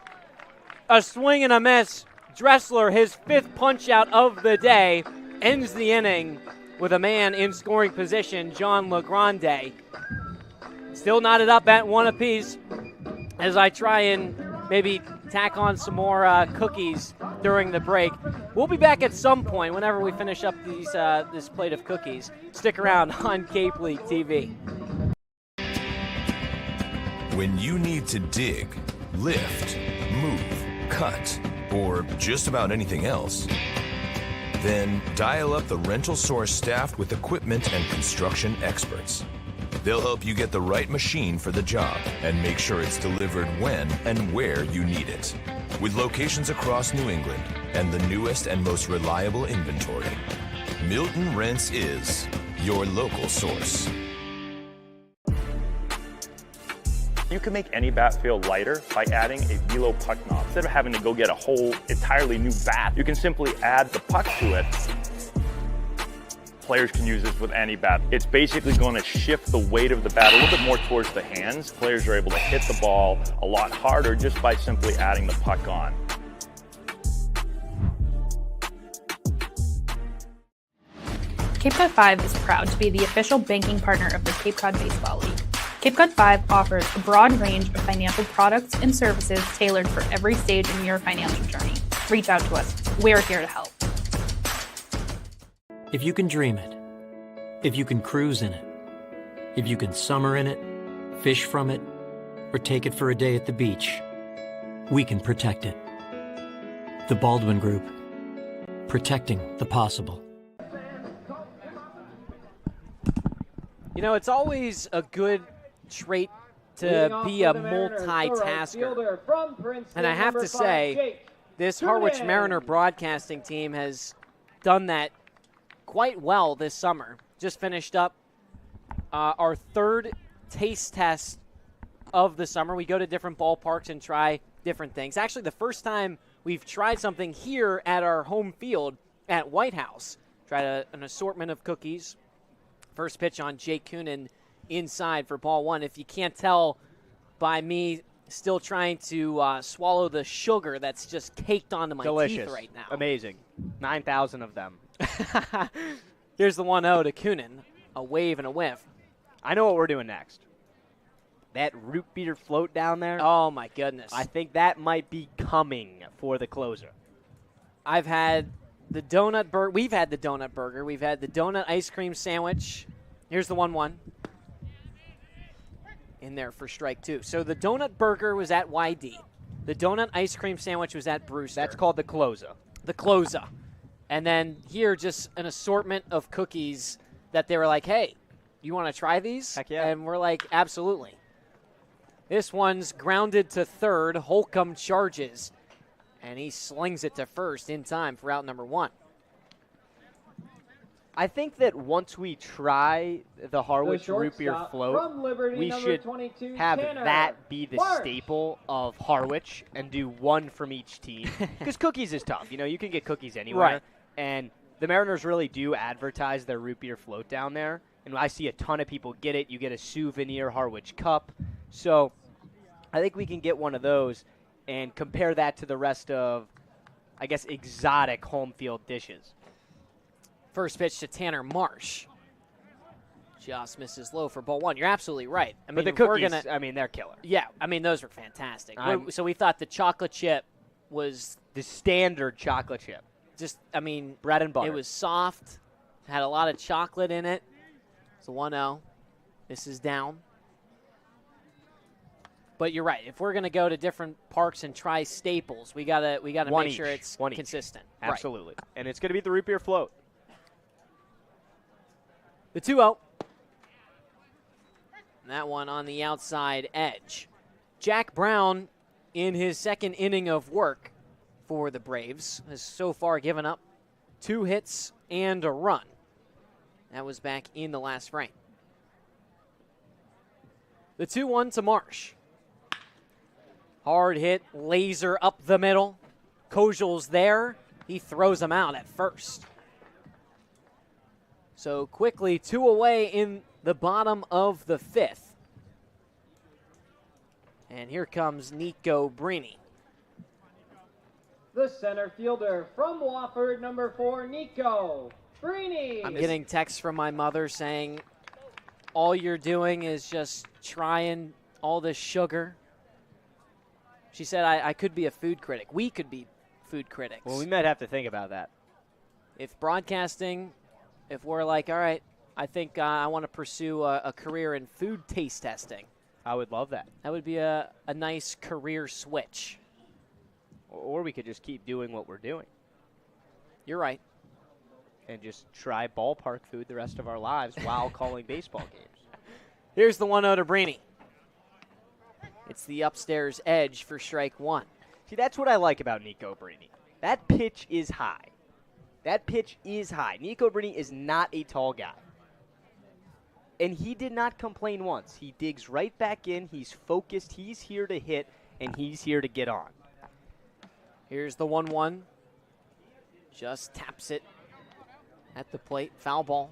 A swing and a miss. Dressler, his 5th punch-out of the day, ends the inning with a man in scoring position, John LeGrande. Still knotted up at 1 apiece as I try and maybe tack on some more cookies during the break. We'll be back at some point whenever we finish up these this plate of cookies. Stick around on Cape League TV. When you need to dig, lift, move, cut, or just about anything else, then dial up the Rental Source staff with equipment and construction experts. They'll help you get the right machine for the job and make sure it's delivered when and where you need it. With locations across New England and the newest and most reliable inventory, Milton Rents is your local source. You can make any bat feel lighter by adding a velo puck knob. Instead of having to go get a whole entirely new bat, you can simply add the puck to it. Players can use this with any bat. It's basically going to shift the weight of the bat a little bit more towards the hands. Players are able to hit the ball a lot harder just by simply adding the puck on. Cape Cod 5 is proud to be the official banking partner of the Cape Cod Baseball League. Cape Cod 5 offers a broad range of financial products and services tailored for every stage in your financial journey. Reach out to us. We're here to help. If you can dream it, if you can cruise in it, if you can summer in it, fish from it, or take it for a day at the beach, we can protect it. The Baldwin Group, protecting the possible. You know, it's always a good trait to be a multitasker. And I have to say, this Harwich Mariner broadcasting team has done that quite well this summer. Just finished up our third taste test of the summer. We go to different ballparks and try different things. Actually, the first time we've tried something here at our home field at White House. Tried an assortment of cookies. First pitch on Jake Coonan inside for ball one. If you can't tell by me still trying to swallow the sugar that's just caked onto my teeth right now. Amazing. 9,000 of them. Here's the 1-0 to Coonan. A wave and a whiff. I know what we're doing next. That root beer float down there. Oh, my goodness. I think that might be coming for the closer. I've had the donut burger. We've had the donut burger. We've had the donut ice cream sandwich. Here's the 1-1. In there for strike two. So the donut burger was at YD. The donut ice cream sandwich was at Brewster. That's called the closer. The closer. And then here, just an assortment of cookies that they were like, hey, you want to try these? Heck yeah. And we're like, absolutely. This one's grounded to third. Holcomb charges. And he slings it to first in time for out number one. I think that once we try the Harwich root beer float, we should have that be the staple of Harwich and do one from each team. Because cookies is tough. You know, you can get cookies anywhere. Right. And the Mariners really do advertise their root beer float down there. And I see a ton of people get it. You get a souvenir Harwich cup. So I think we can get one of those and compare that to the rest of, I guess, exotic home field dishes. First pitch to Tanner Marsh. Just misses low for ball one. You're absolutely right. I mean, but the cookies, they're killer. Yeah, I mean, those were fantastic. So we thought the chocolate chip was the standard chocolate chip. Just, I mean, bread and butter. It was soft, had a lot of chocolate in it. It's a 1-0. This is down. But you're right. If we're going to go to different parks and try staples, we gotta make sure it's consistent. Absolutely. Right. And it's going to be the root beer float. The 2-0. That one on the outside edge. Jack Brown, in his second inning of work for the Braves, has so far given up 2 hits and a run. That was back in the last frame. The 2-1 to Marsh. Hard hit, laser up the middle. Kojal's there. He throws him out at first. So quickly, 2 away in the bottom of the 5th. And here comes Nico Brini. The center fielder from Wofford, number 4, Nico Brini. I'm getting texts from my mother saying, all you're doing is just trying all this sugar. She said I could be a food critic. We could be food critics. Well, we might have to think about that. If broadcasting, if we're like, all right, I think I want to pursue a career in food taste testing. I would love that. That would be a nice career switch. Or we could just keep doing what we're doing. You're right. And just try ballpark food the rest of our lives while calling baseball games. Here's the 1-0 to Brini. It's the upstairs edge for strike one. See, that's what I like about Nico Brini. That pitch is high. That pitch is high. Nico Brini is not a tall guy. And he did not complain once. He digs right back in. He's focused. He's here to hit, and he's here to get on. Here's the 1-1. Just taps it at the plate. Foul ball.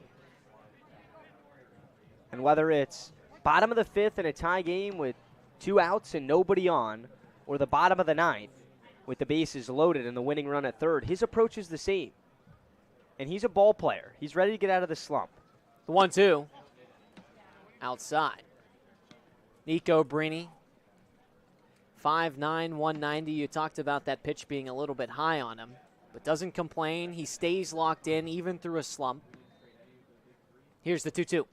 And whether it's bottom of the fifth in a tie game with 2 outs and nobody on, or the bottom of the ninth with the bases loaded and the winning run at third, his approach is the same. And he's a ball player. He's ready to get out of the slump. The 1-2. Outside. Nico Brini. 5'9", 190. You talked about that pitch being a little bit high on him, but doesn't complain. He stays locked in even through a slump. Here's the 2-2.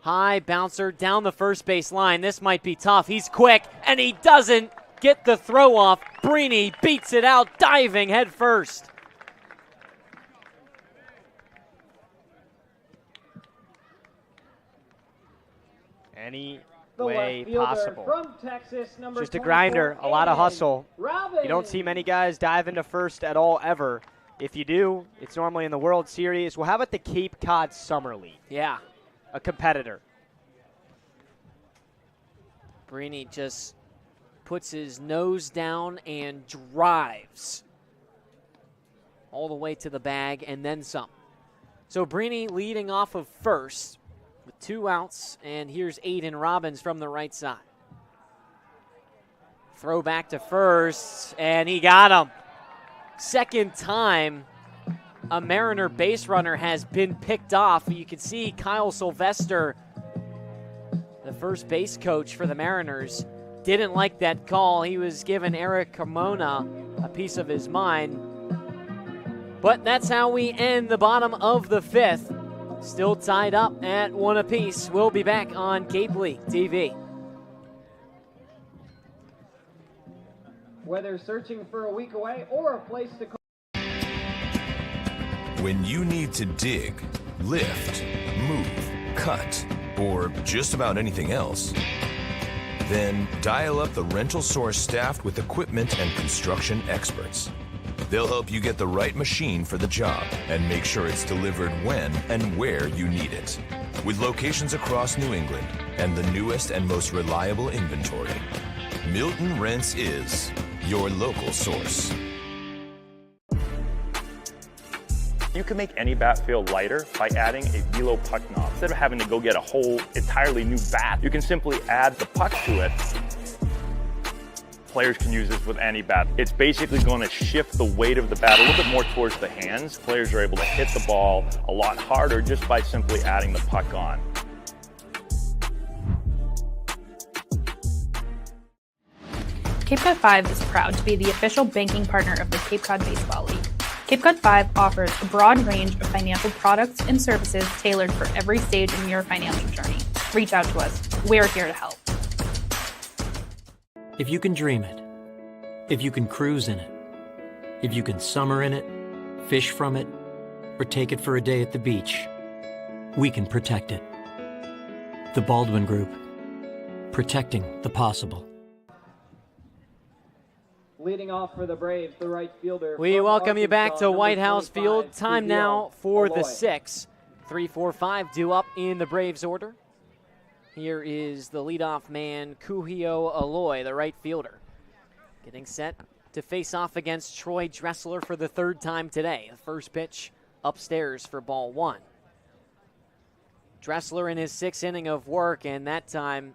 High bouncer down the first base line. This might be tough. He's quick, and he doesn't get the throw off. Brini beats it out, diving head first. Any The way left fielder possible. from Texas, number Just a 24, grinder, a lot of hustle. Robin. You don't see many guys dive into first at all ever. If you do, it's normally in the World Series. Well, how about the Cape Cod Summer League? Yeah. A competitor. Brini just puts his nose down and drives all the way to the bag and then some. So Brini leading off of first with 2 outs, and here's Aiden Robbins from the right side. Throw back to first, and he got him. Second time a Mariner base runner has been picked off. You can see Kyle Sylvester, the first base coach for the Mariners, didn't like that call. He was giving Eric Carmona a piece of his mind. But that's how we end the bottom of the fifth. Still tied up at 1 apiece. We'll be back on Cape League TV. Whether searching for a week away or a place to call. When you need to dig, lift, move, cut, or just about anything else, then dial up the Rental Source staffed with equipment and construction experts. They'll help you get the right machine for the job and make sure it's delivered when and where you need it. With locations across New England and the newest and most reliable inventory, Milton Rents is your local source. You can make any bat feel lighter by adding a velo puck knob. Instead of having to go get a whole entirely new bat, you can simply add the puck to it. Players can use this with any bat. It's basically going to shift the weight of the bat a little bit more towards the hands. Players are able to hit the ball a lot harder just by simply adding the puck on. Cape Cod 5 is proud to be the official banking partner of the Cape Cod Baseball League. Cape Cod 5 offers a broad range of financial products and services tailored for every stage in your financial journey. Reach out to us. We're here to help. If you can dream it, if you can cruise in it, if you can summer in it, fish from it, or take it for a day at the beach, we can protect it. The Baldwin Group, protecting the possible. Leading off for the Braves, the right fielder. We from welcome you back Arkansas, to White House 25, Field. Time Kuhio now for the Aloy. 6. 3-4-5 due up in the Braves order. Here is the leadoff man, Kuhio Aloy, the right fielder. Getting set to face off against Troy Dressler for the 3rd time today. The first pitch upstairs for ball 1. Dressler in his 6th inning of work, and that time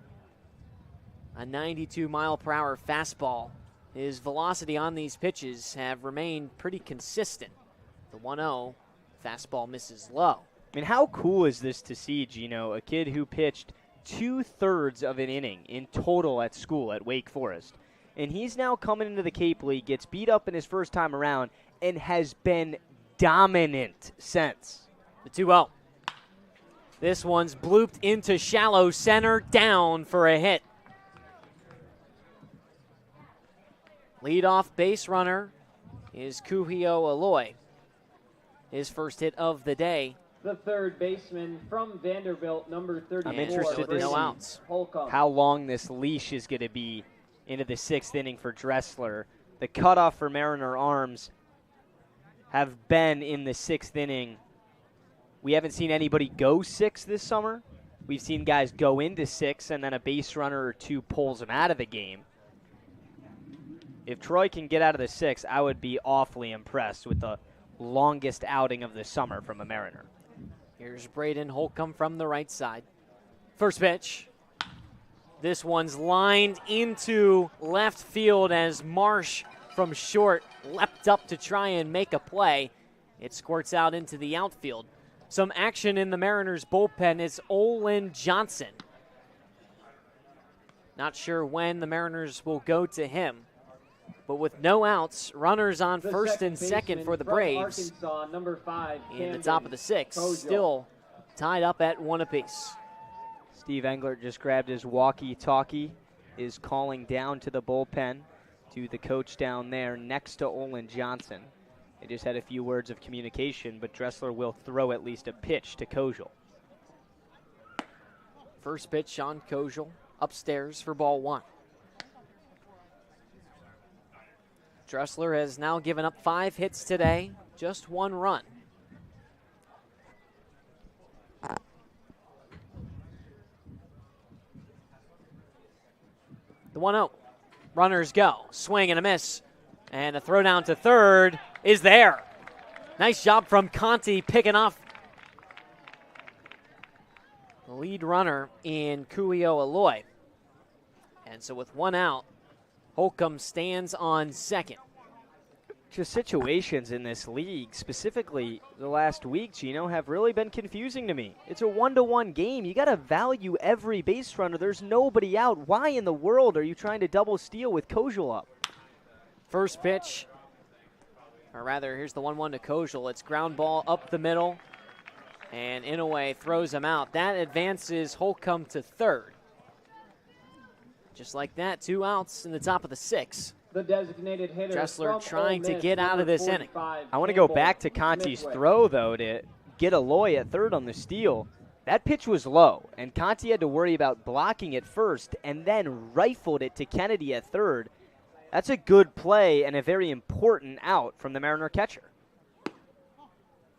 a 92-mile-per-hour fastball. His velocity on these pitches have remained pretty consistent. The 1-0 fastball misses low. I mean, how cool is this to see, Gino, a kid who pitched 2/3 of an inning in total at school at Wake Forest, and he's now coming into the Cape League, gets beat up in his first time around, and has been dominant since. The 2-0. This one's blooped into shallow center, down for a hit. Leadoff base runner is Kuhio Aloy. His first hit of the day. The third baseman from Vanderbilt, number 34. I'm interested to no outs. see Holcomb. how long this leash is going to be into the 6th inning for Dressler. The cutoff for Mariner arms have been in the 6th inning. We haven't seen anybody go 6 this summer. We've seen guys go into 6 and then a base runner or two pulls them out of the game. If Troy can get out of the 6, I would be awfully impressed with the longest outing of the summer from a Mariner. Here's Braden Holcomb from the right side. First pitch. This one's lined into left field as Marsh from short leapt up to try and make a play. It squirts out into the outfield. Some action in the Mariners bullpen is Olin Johnson. Not sure when the Mariners will go to him. But with no outs, runners on first and second for the Braves. Arkansas, number 5, In the top of the 6th, still tied up at 1 apiece. Steve Englert just grabbed his walkie-talkie, is calling down to the bullpen, to the coach down there next to Olin Johnson. They just had a few words of communication, but Dressler will throw at least a pitch to Kojal. First pitch on Kojal, upstairs for ball 1. Dressler has now given up 5 hits today, just 1 run. The 1-0. Runners go. Swing and a miss. And a throw down to third is there. Nice job from Conti picking off the lead runner in Kuhio Aloy. And so with 1 out, Holcomb stands on second. Just situations in this league, specifically the last week, Gino, have really been confusing to me. It's a 1-to-1 game. You got to value every base runner. There's nobody out. Why in the world are you trying to double steal with Kojal up? First pitch, or rather, here's the 1-1 to Kojal. It's ground ball up the middle, and Inouye throws him out. That advances Holcomb to third. Just like that, 2 outs in the top of the 6th. The designated hitter. Dressler trying to get out of this inning. I want to go back to Conti's throw, though, to get Aloy at third on the steal. That pitch was low, and Conti had to worry about blocking it first and then rifled it to Kennedy at third. That's a good play and a very important out from the Mariner catcher.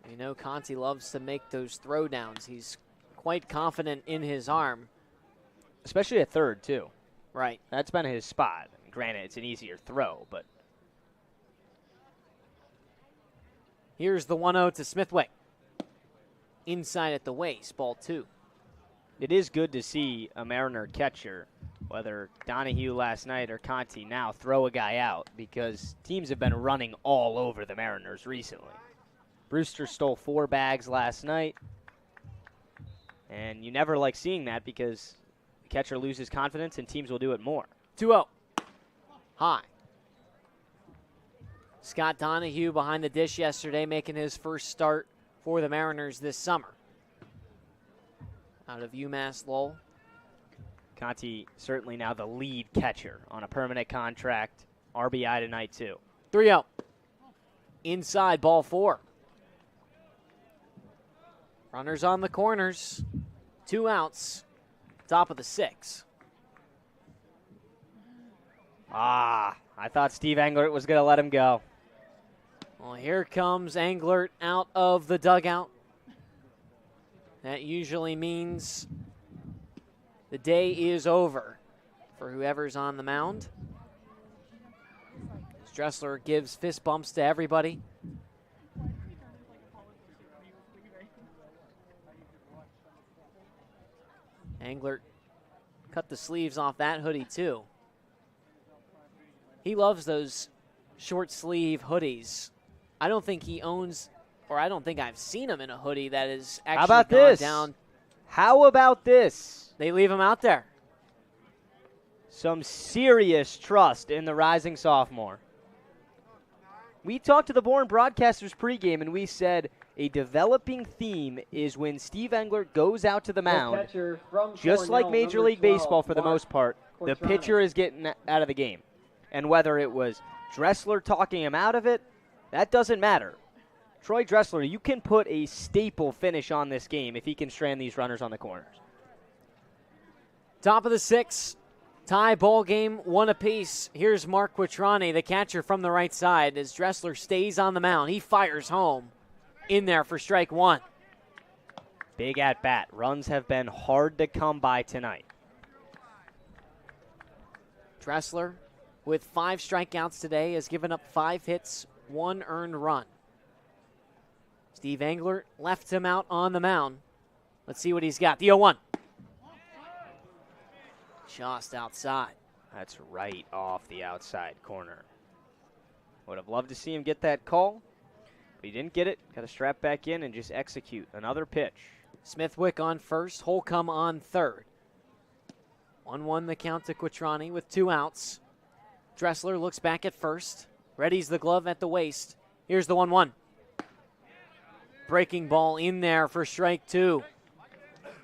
You know, Conti loves to make those throwdowns. He's quite confident in his arm. Especially at third, too. Right. That's been his spot. Granted, it's an easier throw, but. Here's the 1-0 to Smithwick. Inside at the waist, ball 2. It is good to see a Mariner catcher, whether Donahue last night or Conti now, throw a guy out because teams have been running all over the Mariners recently. Brewster stole 4 bags last night, and you never like seeing that because the catcher loses confidence and teams will do it more. 2-0. High. Scott Donahue behind the dish yesterday, making his first start for the Mariners this summer. Out of UMass Lowell. Conti certainly now the lead catcher on a permanent contract. RBI tonight, too. 3-0. Inside, ball 4. Runners on the corners. 2 outs. Top of the 6th. I thought Steve Englert was going to let him go. Well, here comes Englert out of the dugout. That usually means the day is over for whoever's on the mound. Dressler gives fist bumps to everybody. Englert cut the sleeves off that hoodie too. He loves those short sleeve hoodies. I don't think he owns, or I don't think I've seen him in a hoodie that is actually How about gone this? down. How about this? They leave him out there. Some serious trust in the rising sophomore. We talked to the Bourne broadcasters pregame, and we said a developing theme is when Steve Engler goes out to the mound, just like Major League Baseball for the most part, the pitcher is getting out of the game. And whether it was Dressler talking him out of it, that doesn't matter. Troy Dressler, you can put a staple finish on this game if he can strand these runners on the corners. Top of the 6th, tie ball game, 1 apiece. Here's Mark Quattrani, the catcher from the right side, as Dressler stays on the mound. He fires home in there for strike 1. Big at bat. Runs have been hard to come by tonight. Dressler, with 5 strikeouts today, has given up 5 hits, 1 earned run. Steve Engler left him out on the mound. Let's see what he's got. The 0-1. Just outside. That's right off the outside corner. Would have loved to see him get that call, but he didn't get it. Got to strap back in and just execute another pitch. Smithwick on first, Holcomb on third. 1-1 the count to Quattrani with 2 outs. Dressler looks back at first, readies the glove at the waist. Here's the 1-1. Breaking ball in there for strike 2.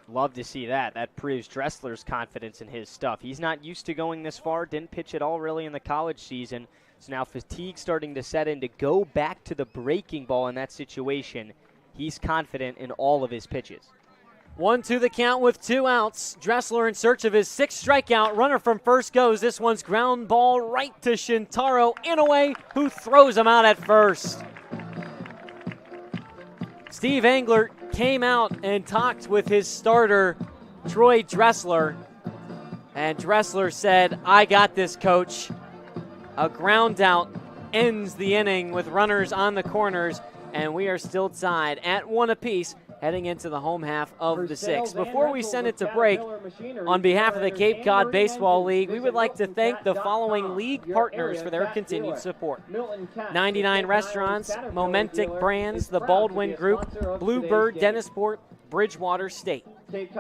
Love to see that. That proves Dressler's confidence in his stuff. He's not used to going this far, didn't pitch at all really in the college season. So now fatigue starting to set in to go back to the breaking ball in that situation. He's confident in all of his pitches. 1-2 the count with 2 outs. Dressler in search of his 6th strikeout. Runner from first goes. This one's ground ball right to Shintaro Inouye, who throws him out at first. Steve Engler came out and talked with his starter, Troy Dressler. And Dressler said, "I got this, coach." A ground out ends the inning with runners on the corners, and we are still tied at 1 apiece heading into the home half of the 6th. Before we send it to break, on behalf of the Cape Cod Baseball League, we would like to thank the following league partners for their continued support: 99 Restaurants, Momentic Brands, the Baldwin Group, Bluebird Dennisport, Bridgewater State,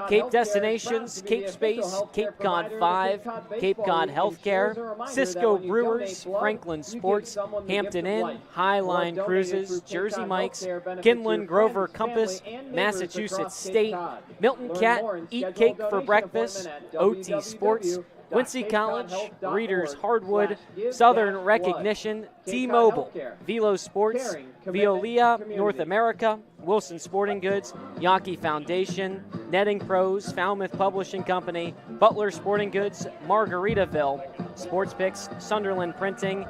Cape Destinations, Cape Space, Cape Cod 5, Cape Cod Healthcare, Cisco Brewers, Franklin Sports, Hampton Inn, Highline Cruises, Jersey Mike's, Kinlan Grover Compass, Massachusetts State, Milton Cat, Eat Cake for Breakfast, OT Sports, Quincy College, Readers Hardwood, Southern Recognition, T-Mobile, Velo Sports, Veolia North America, Wilson Sporting Goods, Yawkey Foundation, Netting Pros, Falmouth Publishing Company, Butler Sporting Goods, Margaritaville, Sports Picks, Sunderland Printing,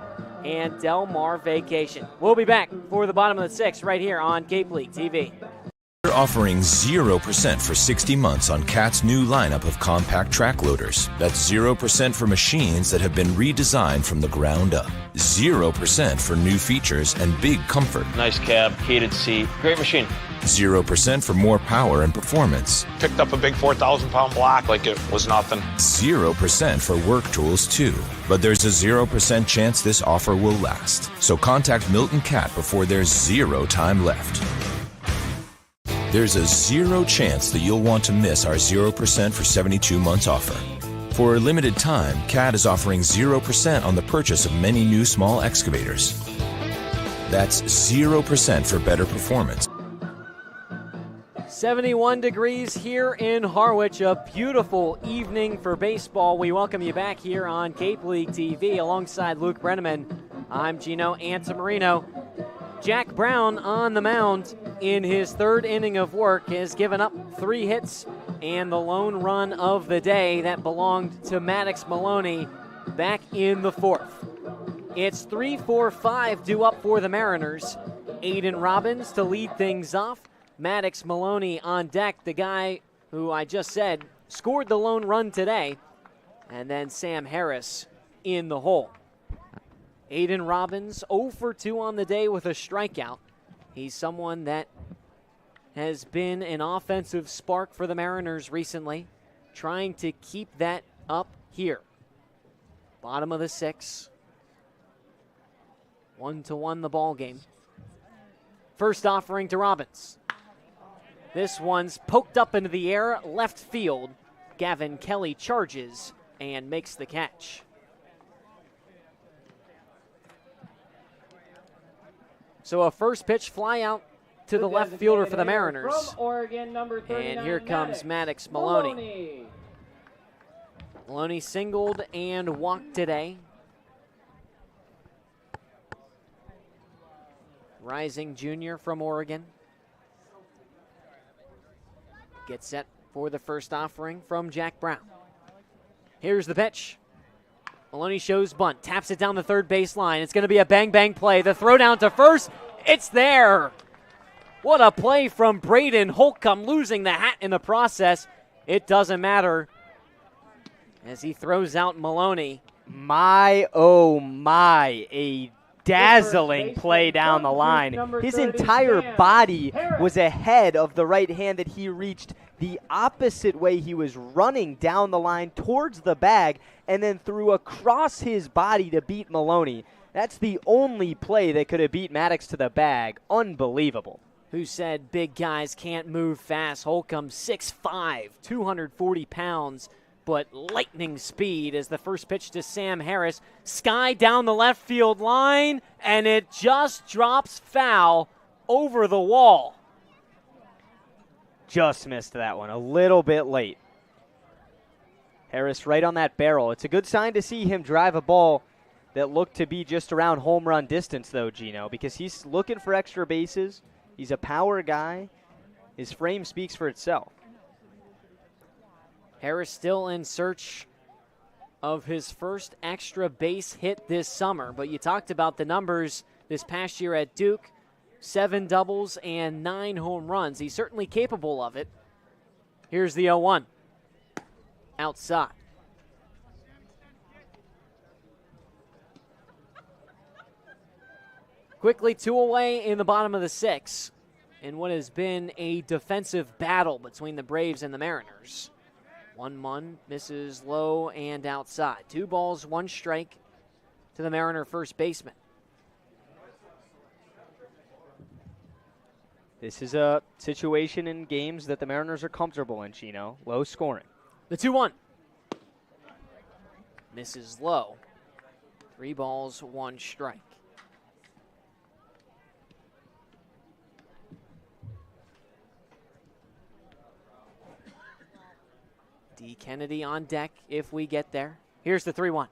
and Del Mar Vacation. We'll be back for the bottom of the 6th right here on Cape League TV. We're offering 0% for 60 months on CAT's new lineup of compact track loaders. That's 0% for machines that have been redesigned from the ground up. 0% for new features and big comfort. Nice cab, heated seat, great machine. 0% for more power and performance. Picked up a big 4,000-pound block like it was nothing. 0% for work tools too. But there's a 0% chance this offer will last. So contact Milton Cat before there's 0 time left. There's a 0 chance that you'll want to miss our 0% for 72 months offer. For a limited time, CAT is offering 0% on the purchase of many new small excavators. That's 0% for better performance. 71 degrees here in Harwich, a beautiful evening for baseball. We welcome you back here on Cape League TV alongside Luke Brenneman. I'm Gino Antamarino. Jack Brown on the mound in his 3rd inning of work has given up 3 hits and the lone run of the day that belonged to Maddox Maloney back in the 4th. It's 3-4-5 due up for the Mariners. Aiden Robbins to lead things off. Maddox Maloney on deck, the guy who I just said scored the lone run today. And then Sam Harris in the hole. Aiden Robbins 0 for 2 on the day with a strikeout. He's someone that has been an offensive spark for the Mariners recently, trying to keep that up here. Bottom of the 6th. 1-1 the ball game. First offering to Robbins. This one's poked up into the air, left field. Gavin Kelly charges and makes the catch. So a first pitch fly out to the left fielder for the Mariners. From Oregon, number 39, and here comes Maddox Maloney. Maloney singled and walked today. Rising junior from Oregon. Gets set for the first offering from Jack Brown. Here's the pitch. Maloney shows bunt, taps it down the third base line. It's going to be a bang-bang play. The throw down to first, it's there. What a play from Braden Holcomb, losing the hat in the process. It doesn't matter as he throws out Maloney. My, oh my, a dazzling play down the line. His entire body was ahead of the right hand that he reached the opposite way he was running down the line towards the bag and then threw across his body to beat Maloney. That's the only play that could have beat Maddox to the bag. Unbelievable. Who said big guys can't move fast? Holcomb, 6'5", 240 pounds, but lightning speed as the first pitch to Sam Harris. Sky down the left field line, and it just drops foul over the wall. Just missed that one, a little bit late. Harris right on that barrel. It's a good sign to see him drive a ball that looked to be just around home run distance, though, Gino, because he's looking for extra bases. He's a power guy. His frame speaks for itself. Harris still in search of his first extra base hit this summer, but you talked about the numbers this past year at Duke, 7 doubles and 9 home runs. He's certainly capable of it. Here's the 0-1. Outside. Quickly 2 away in the bottom of the 6 in what has been a defensive battle between the Braves and the Mariners. 1-1 misses low and outside. 2 balls, 1 strike to the Mariner first baseman. This is a situation in games that the Mariners are comfortable in, Chino. Low scoring. The 2-1. Misses low. 3 balls, 1 strike. D. Kennedy on deck if we get there. Here's the 3-1.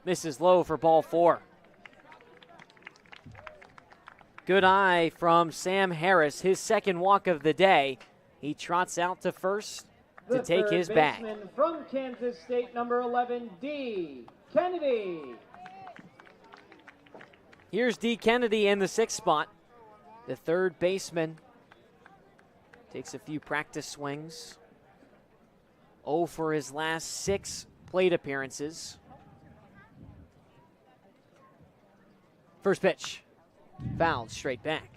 Misses low for ball 4. Good eye from Sam Harris, his second walk of the day. He trots out to first to take his bag. From Kansas State, number 11, D. Kennedy. Here's D. Kennedy in the 6th spot. The third baseman takes a few practice swings. 0 for his last 6 plate appearances. First pitch. Fouled straight back.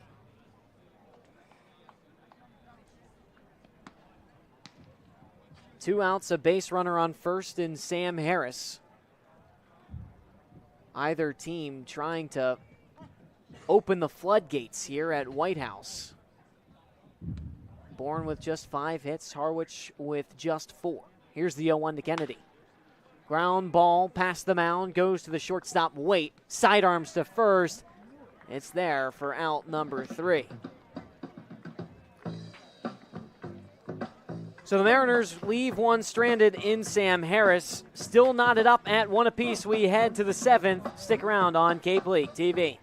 Two outs, a base runner on first in Sam Harris. Either team trying to open the floodgates here at White House. Bourne with just 5 hits, Harwich with just 4. Here's the 0-1 to Kennedy. Ground ball past the mound, goes to the shortstop, Waite. Sidearms to first. It's there for out number 3. So the Mariners leave one stranded in Sam Harris. Still knotted up at 1 apiece. We head to the 7th. Stick around on Cape League TV.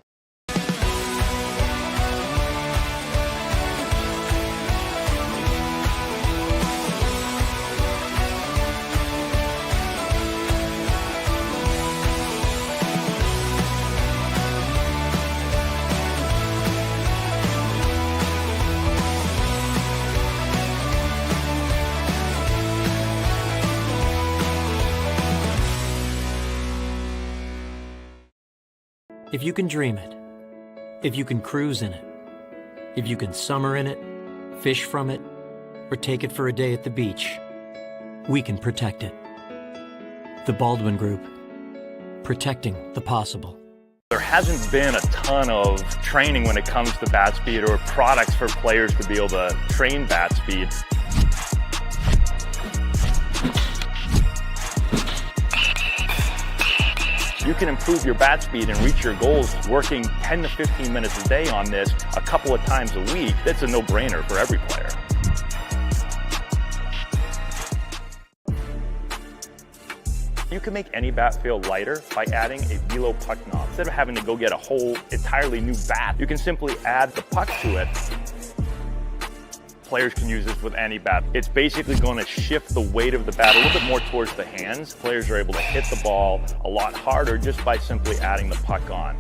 If you can dream it, if you can cruise in it, if you can summer in it, fish from it, or take it for a day at the beach, we can protect it. The Baldwin Group, protecting the possible. There hasn't been a ton of training when it comes to bat speed or products for players to be able to train bat speed. You can improve your bat speed and reach your goals working 10 to 15 minutes a day on this a couple of times a week. That's a no-brainer for every player. You can make any bat feel lighter by adding a velo puck knob. Instead of having to go get a whole entirely new bat, you can simply add the puck to it. Players can use this with any bat. It's basically going to shift the weight of the bat a little bit more towards the hands. Players are able to hit the ball a lot harder just by simply adding the puck on.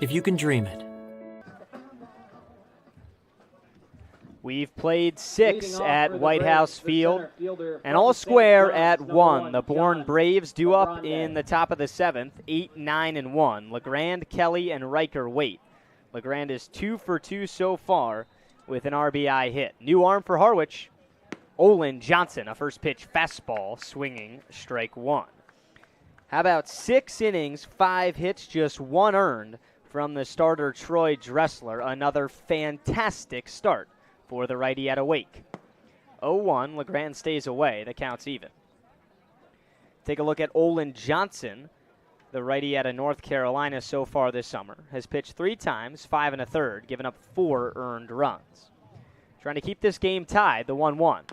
If you can dream it. We've played 6 at White House Field, and all square at 1. The Bourne Braves due up in the top of the 7th, 8, 9, and 1. LeGrand, Kelly, and Riker wait. LeGrand is 2 for 2 so far with an RBI hit. New arm for Harwich. Olin Johnson, a first pitch fastball, swinging, strike 1. How about 6 innings, 5 hits, just 1 earned from the starter Troy Dressler. Another fantastic start for the righty at a wake. 0-1, LeGrand stays away. The count's even. Take a look at Olin Johnson, the righty out of North Carolina so far this summer. Has pitched 3 times, 5 1/3, given up 4 earned runs. Trying to keep this game tied, the 1-1.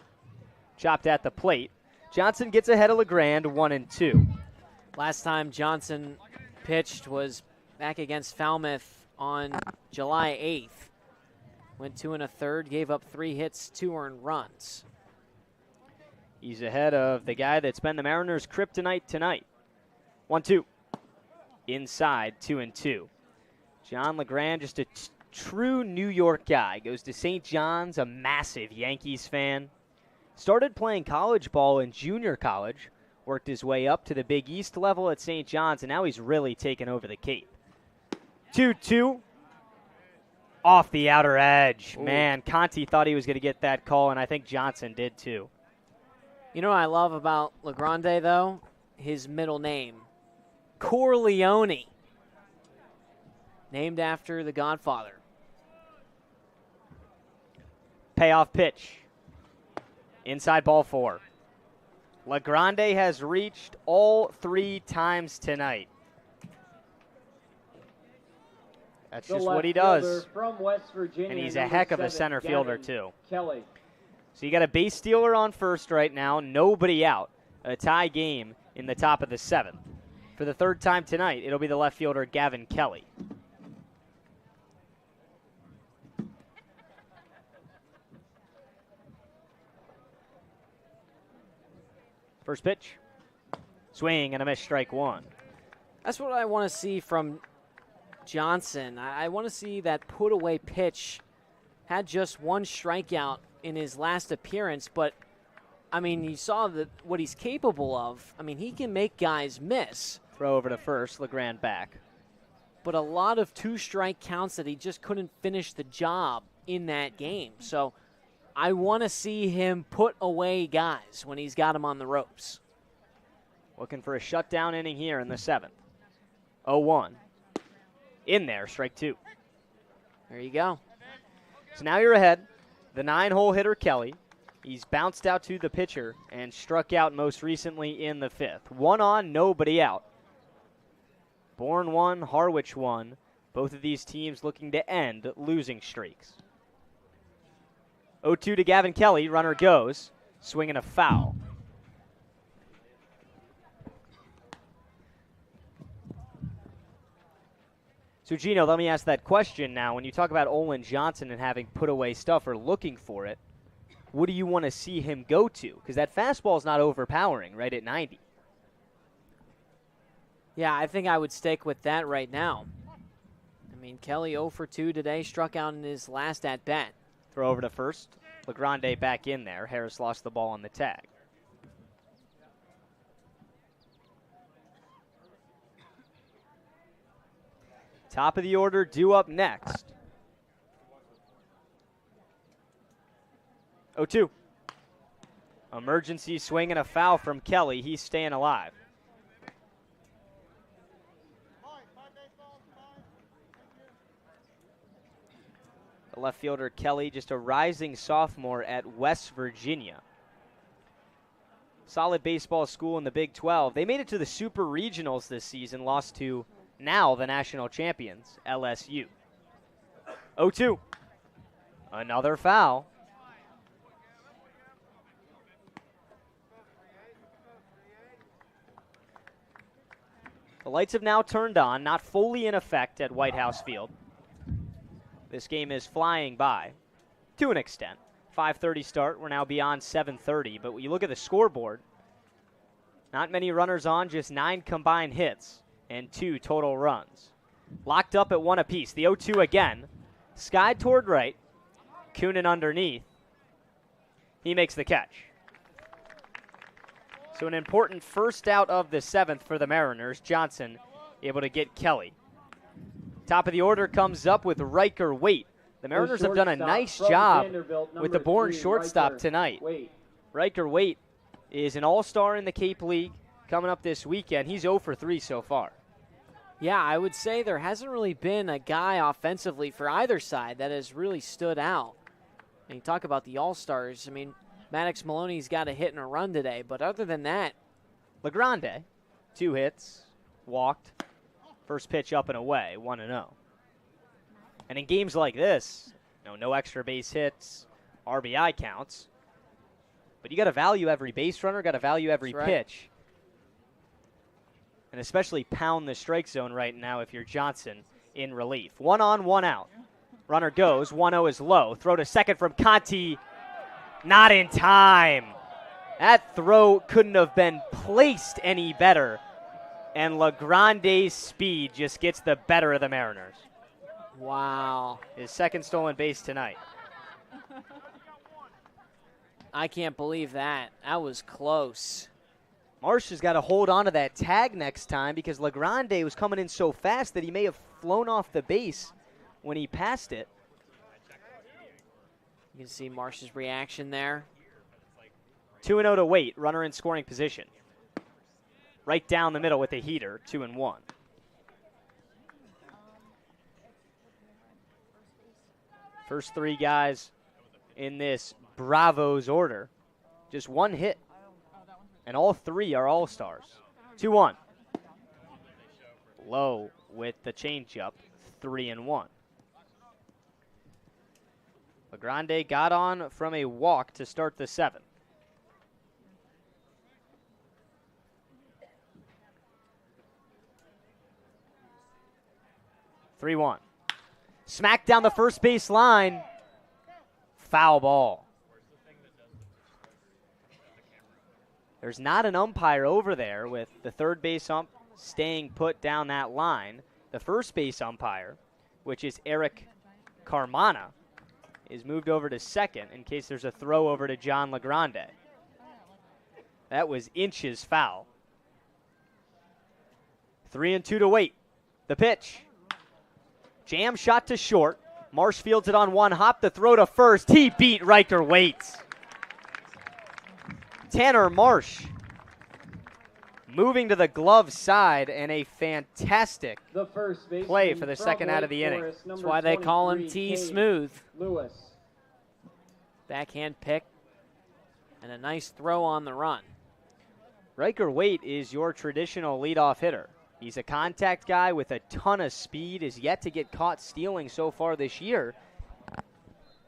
Chopped at the plate. Johnson gets ahead of LeGrand, 1-2. Last time Johnson pitched was back against Falmouth on July 8th. Went 2 1/3, gave up 3 hits, 2 earned runs. He's ahead of the guy that's been the Mariners' kryptonite tonight. 1-2. Inside, 2-2. John LeGrand, just a true New York guy. Goes to St. John's, a massive Yankees fan. Started playing college ball in junior college. Worked his way up to the Big East level at St. John's, and now he's really taken over the Cape. 2-2. Off the outer edge. Ooh. Man, Conti thought he was going to get that call, and I think Johnson did too. You know what I love about LeGrande, though? His middle name. Corleone. Named after the Godfather. Payoff pitch. Inside ball 4. LeGrande has reached all 3 times tonight. That's just what he does. From West Virginia, and he's a heck of a center fielder, too. Kelly. So you got a base stealer on first right now, nobody out. A tie game in the top of the 7th. For the 3rd time tonight, it'll be the left fielder, Gavin Kelly. First pitch. Swing and a miss, strike 1. That's what I want to see from Johnson. I want to see that put-away pitch. Had just 1 strikeout in his last appearance, but, I mean, you saw what he's capable of. I mean, he can make guys miss. Throw over to first, LeGrand back. But a lot of 2-strike counts that he just couldn't finish the job in that game. So I want to see him put away guys when he's got them on the ropes. Looking for a shutdown inning here in the 7th. 0-1. In there, strike 2. There you go. So now you're ahead. The 9-hole hitter, Kelly. He's bounced out to the pitcher and struck out most recently in the 5th. 1 on, nobody out. Bourne 1, Harwich 1. Both of these teams looking to end losing streaks. 0-2 to Gavin Kelly. Runner goes. Swinging a foul. So, Gino, let me ask that question now. When you talk about Olin Johnson and having put away stuff or looking for it, what do you want to see him go to? Because that fastball is not overpowering right at 90. Yeah, I think I would stick with that right now. I mean, Kelly 0 for 2 today, struck out in his last at-bat. Throw over to first. LeGrande back in there. Harris lost the ball on the tag. Top of the order due up next. 0-2. Emergency swing and a foul from Kelly. He's staying alive. The left fielder Kelly, just a rising sophomore at West Virginia. Solid baseball school in the Big 12. They made it to the Super Regionals this season, lost to now the national champions, LSU. 0-2. Another foul. The lights have now turned on, not fully in effect at White House Field. This game is flying by to an extent. 5:30 start. We're now beyond 7:30. But when you look at the scoreboard, not many runners on, just 9 combined hits and 2 total runs. Locked up at 1 apiece. The 0-2 again. Sky toward right. Kunin underneath. He makes the catch. So an important first out of the 7th for the Mariners. Johnson able to get Kelly. Top of the order comes up with Riker Waite. The Mariners have done a nice job with the Bourne shortstop tonight. Riker Waite is an all-star in the Cape League coming up this weekend. He's 0 for 3 so far. Yeah, I would say there hasn't really been a guy offensively for either side that has really stood out. And you talk about the all-stars. I mean, Maddox Maloney's got a hit and a run today, but other than that, LeGrande, 2 hits, walked, first pitch up and away, 1-0. And in games like this, no extra base hits, RBI counts, but you got to value every base runner, got to value every pitch, and especially pound the strike zone right now if you're Johnson in relief. 1 on, 1 out. Runner goes, 1-0 is low. Throw to second from Conti. Not in time. That throw couldn't have been placed any better. And LeGrande's speed just gets the better of the Mariners. Wow. His second stolen base tonight. I can't believe that. That was close. Marsh has got to hold on to that tag next time because LeGrande was coming in so fast that he may have flown off the base when he passed it. You can see Marsh's reaction there. 2-0 to Waite, runner in scoring position. Right down the middle with a heater, 2-1. First 3 guys in this Bravos order. Just 1 hit. And all 3 are all-stars. 2-1. Low with the changeup, 3-1. LeGrande got on from a walk to start the 7th. Smack down the first base line. Foul ball. There's not an umpire over there with the third base ump staying put down that line. The first base umpire, which is Eric Carmana, is moved over to second in case there's a throw over to John LeGrande. That was inches foul. 3-2 to Waite. The pitch. Jam shot to short. Marsh fields it on 1 hop. The throw to first. He beat Riker Waite. Tanner Marsh moving to the glove side, and a fantastic play for the second out of the inning. That's why they call him T-Smooth. Lewis. Backhand pick and a nice throw on the run. Riker Waite is your traditional leadoff hitter. He's a contact guy with a ton of speed, is yet to get caught stealing so far this year.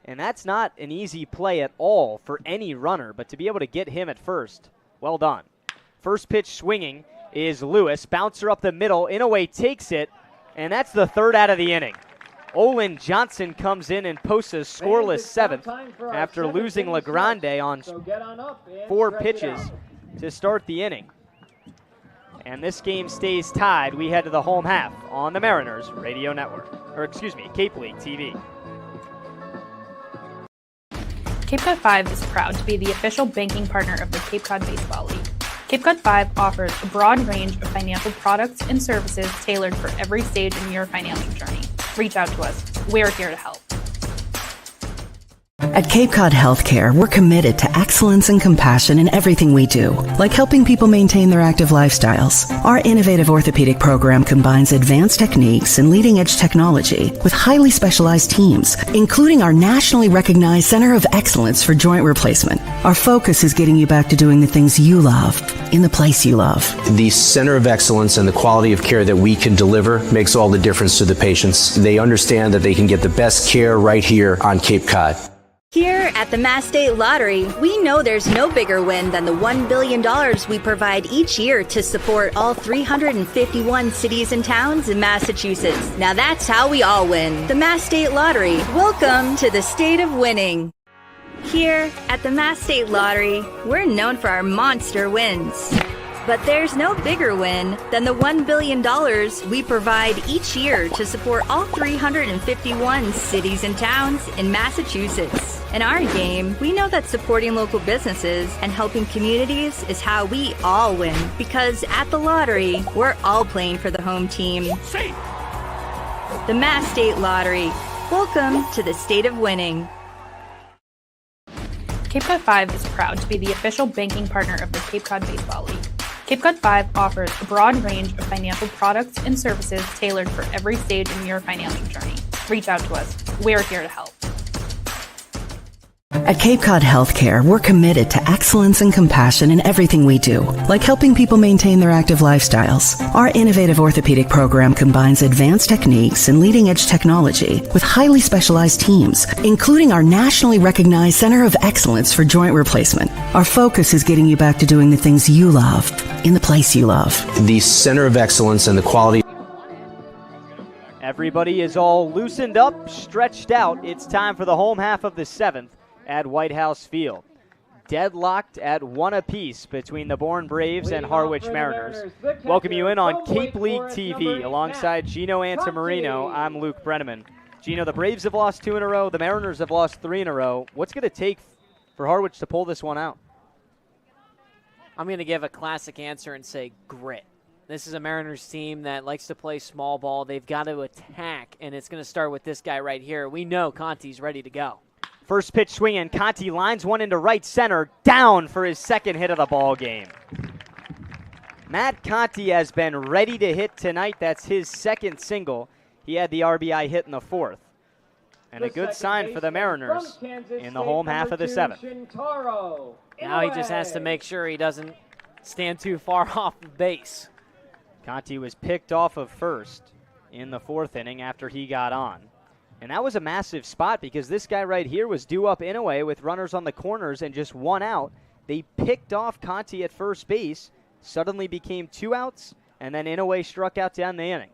And that's not an easy play at all for any runner, but to be able to get him at first, well done. First pitch swinging is Lewis. Bouncer up the middle. Inouye takes it, and that's the 3rd out of the inning. Olin Johnson comes in and posts a scoreless 7th after losing LeGrande on 4 pitches to start the inning. And this game stays tied. We head to the home half on the Mariners Radio Network. Cape League TV. Cape Cod 5 is proud to be the official banking partner of the Cape Cod Baseball League. Cape Cod 5 offers a broad range of financial products and services tailored for every stage in your financial journey. Reach out to us. We're here to help. At Cape Cod Healthcare, we're committed to excellence and compassion in everything we do, like helping people maintain their active lifestyles. Our innovative orthopedic program combines advanced techniques and leading-edge technology with highly specialized teams, including our nationally recognized Center of Excellence for Joint Replacement. Our focus is getting you back to doing the things you love, in the place you love. The Center of Excellence and the quality of care that we can deliver makes all the difference to the patients. They understand that they can get the best care right here on Cape Cod. Here at the Mass State Lottery, we know there's no bigger win than the $1 billion we provide each year to support all 351 cities and towns in Massachusetts. Now that's how we all win. The Mass State Lottery. Welcome to the state of winning. Here at the Mass State Lottery, we're known for our monster wins. But there's no bigger win than the $1 billion we provide each year to support all 351 cities and towns in Massachusetts. In our game, we know that supporting local businesses and helping communities is how we all win. Because at the lottery, we're all playing for the home team. The Mass State Lottery. Welcome to the state of winning. Cape Cod 5 is proud to be the official banking partner of the Cape Cod Baseball League. Cape Cod 5 offers a broad range of financial products and services tailored for every stage in your financial journey. Reach out to us. We're here to help. At Cape Cod Healthcare, we're committed to excellence and compassion in everything we do, like helping people maintain their active lifestyles. Our innovative orthopedic program combines advanced techniques and leading-edge technology with highly specialized teams, including our nationally recognized Center of Excellence for Joint Replacement. Our focus is getting you back to doing the things you love, in the place you love. The Center of Excellence and the quality. Everybody is all loosened up, stretched out. It's time for the home half of the seventh at White House Field. Deadlocked at 1 apiece between the Bourne Braves and Harwich Mariners. Welcome you in on Cape League TV alongside Gino Antamarino. I'm Luke Brenneman. Gino, the Braves have lost 2 in a row. The Mariners have lost 3 in a row. What's going to take for Harwich to pull this one out? I'm going to give a classic answer and say grit. This is a Mariners team that likes to play small ball. They've got to attack, and it's going to start with this guy right here. We know Conti's ready to go. First pitch swing, and Conti lines one into right center, down for his second hit of the ball game. Matt Conti has been ready to hit tonight. That's his second single. He had the RBI hit in the fourth. And a good sign for the Mariners in the home half of the seventh. Now he just has to make sure he doesn't stand too far off the base. Conti was picked off of first in the fourth inning after he got on. And that was a massive spot because this guy right here was due up in a way with runners on the corners and just 1 out. They picked off Conti at first base, suddenly became 2 outs, and then Inouye struck out down the inning.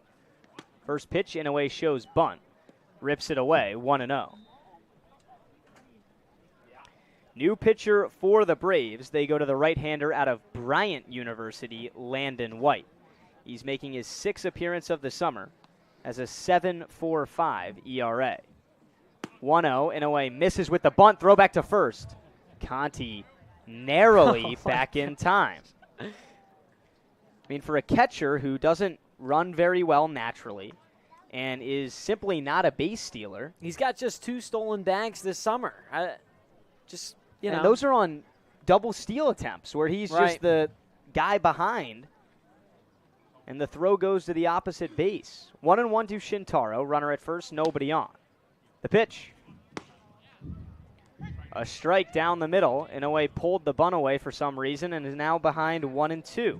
First pitch, Inouye shows bunt. Rips it away, 1-0. New pitcher for the Braves. They go to the right-hander out of Bryant University, Landon White. He's making his 6th appearance of the summer. As a 7.45 ERA. 1-0, Inouye misses with the bunt, throw back to first. Conti narrowly back in time. I mean, for a catcher who doesn't run very well naturally and is simply not a base stealer. He's got just 2 stolen bags this summer. And those are on double steal attempts where he's just the guy behind. And the throw goes to the opposite base. 1-1 to Shintaro. Runner at first, nobody on. The pitch. A strike down the middle. Inouye pulled the bunt away for some reason and is now behind 1-2.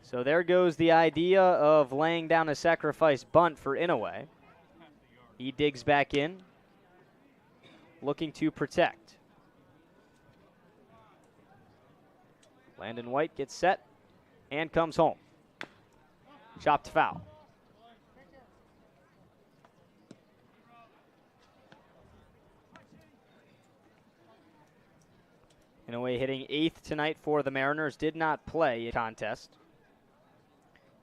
So there goes the idea of laying down a sacrifice bunt for Inouye. He digs back in, looking to protect. Landon White gets set. And comes home. Chopped foul. Inouye hitting 8th tonight for the Mariners. Did not play a contest.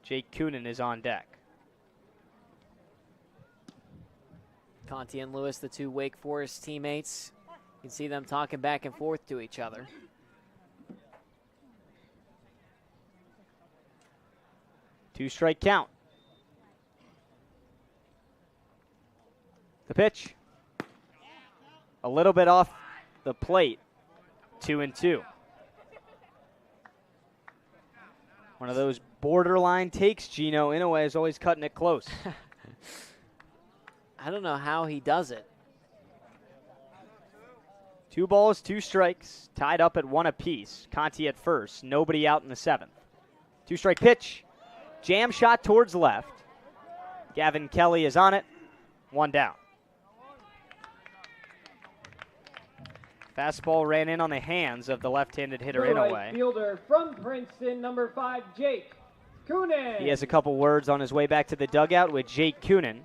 Jake Coonan is on deck. Conti and Lewis, the 2 Wake Forest teammates. You can see them talking back and forth to each other. 2-strike count. The pitch. A little bit off the plate. 2-2. One of those borderline takes, Gino Inoue is always cutting it close. I don't know how he does it. 2 balls, 2 strikes, tied up at 1 apiece. Conti at first, nobody out in the 7th. 2-strike pitch, jam shot towards left. Gavin Kelly is on it, 1 down. Fastball ran in on the hands of the left-handed hitter The Inoue. right fielder from Princeton, number 5, Jake Coonan. He has a couple words on his way back to the dugout with Jake Coonan.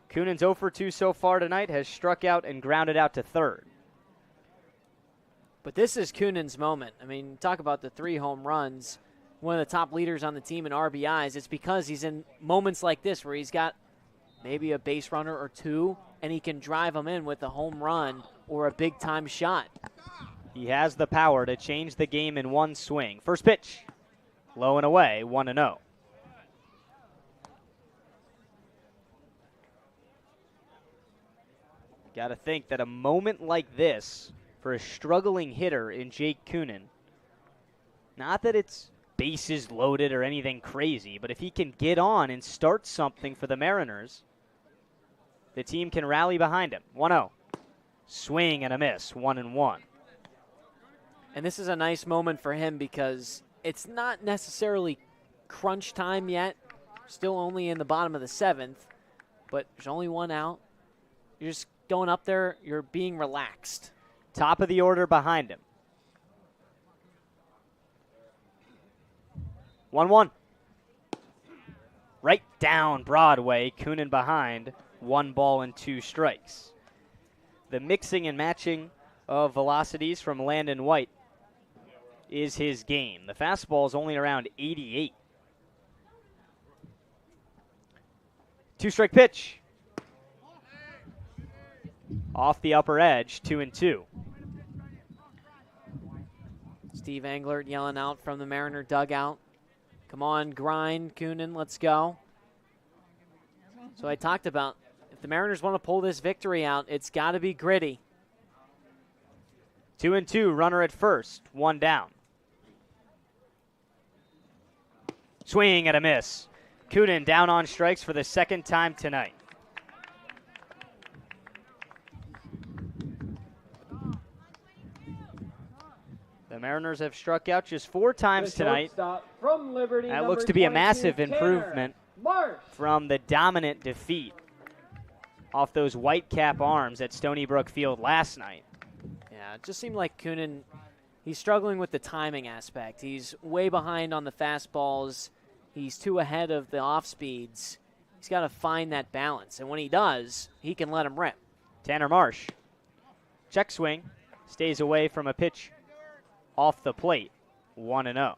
Coonan's 0 for 2 so far tonight, has struck out and grounded out to third. But this is Coonan's moment. I mean, talk about the 3 home runs, one of the top leaders on the team in RBIs. It's because he's in moments like this where he's got maybe a base runner or 2, and he can drive them in with a home run or a big-time shot. He has the power to change the game in one swing. First pitch, low and away, 1-0. Got to think that a moment like this for a struggling hitter in Jake Coonan, not that it's bases loaded or anything crazy, but if he can get on and start something for the Mariners, the team can rally behind him. 1-0. Swing and a miss, 1-1. And this is a nice moment for him because it's not necessarily crunch time yet. Still only in the bottom of the 7th, but there's only 1 out. You're just going up there, you're being relaxed. Top of the order behind him. 1-1. Right down Broadway, Coonan behind, 1 ball and 2 strikes. The mixing and matching of velocities from Landon White is his game. The fastball is only around 88. 2-strike pitch. Off the upper edge, 2-2. Steve Englert yelling out from the Mariner dugout. Come on, grind, Coonan, let's go. So I talked about, if the Mariners want to pull this victory out, it's got to be gritty. 2-2, runner at first, 1 down. Swing and a miss. Coonan down on strikes for the 2nd time tonight. The Mariners have struck out just 4 times tonight. From Liberty, that looks to be a massive 22, improvement from the dominant defeat off those Whitecap arms at Stony Brook Field last night. Yeah, it just seemed like Coonan, he's struggling with the timing aspect. He's way behind on the fastballs. He's too ahead of the off speeds. He's got to find that balance, and when he does, he can let him rip. Tanner Marsh, check swing, stays away from a pitch off the plate, 1-0.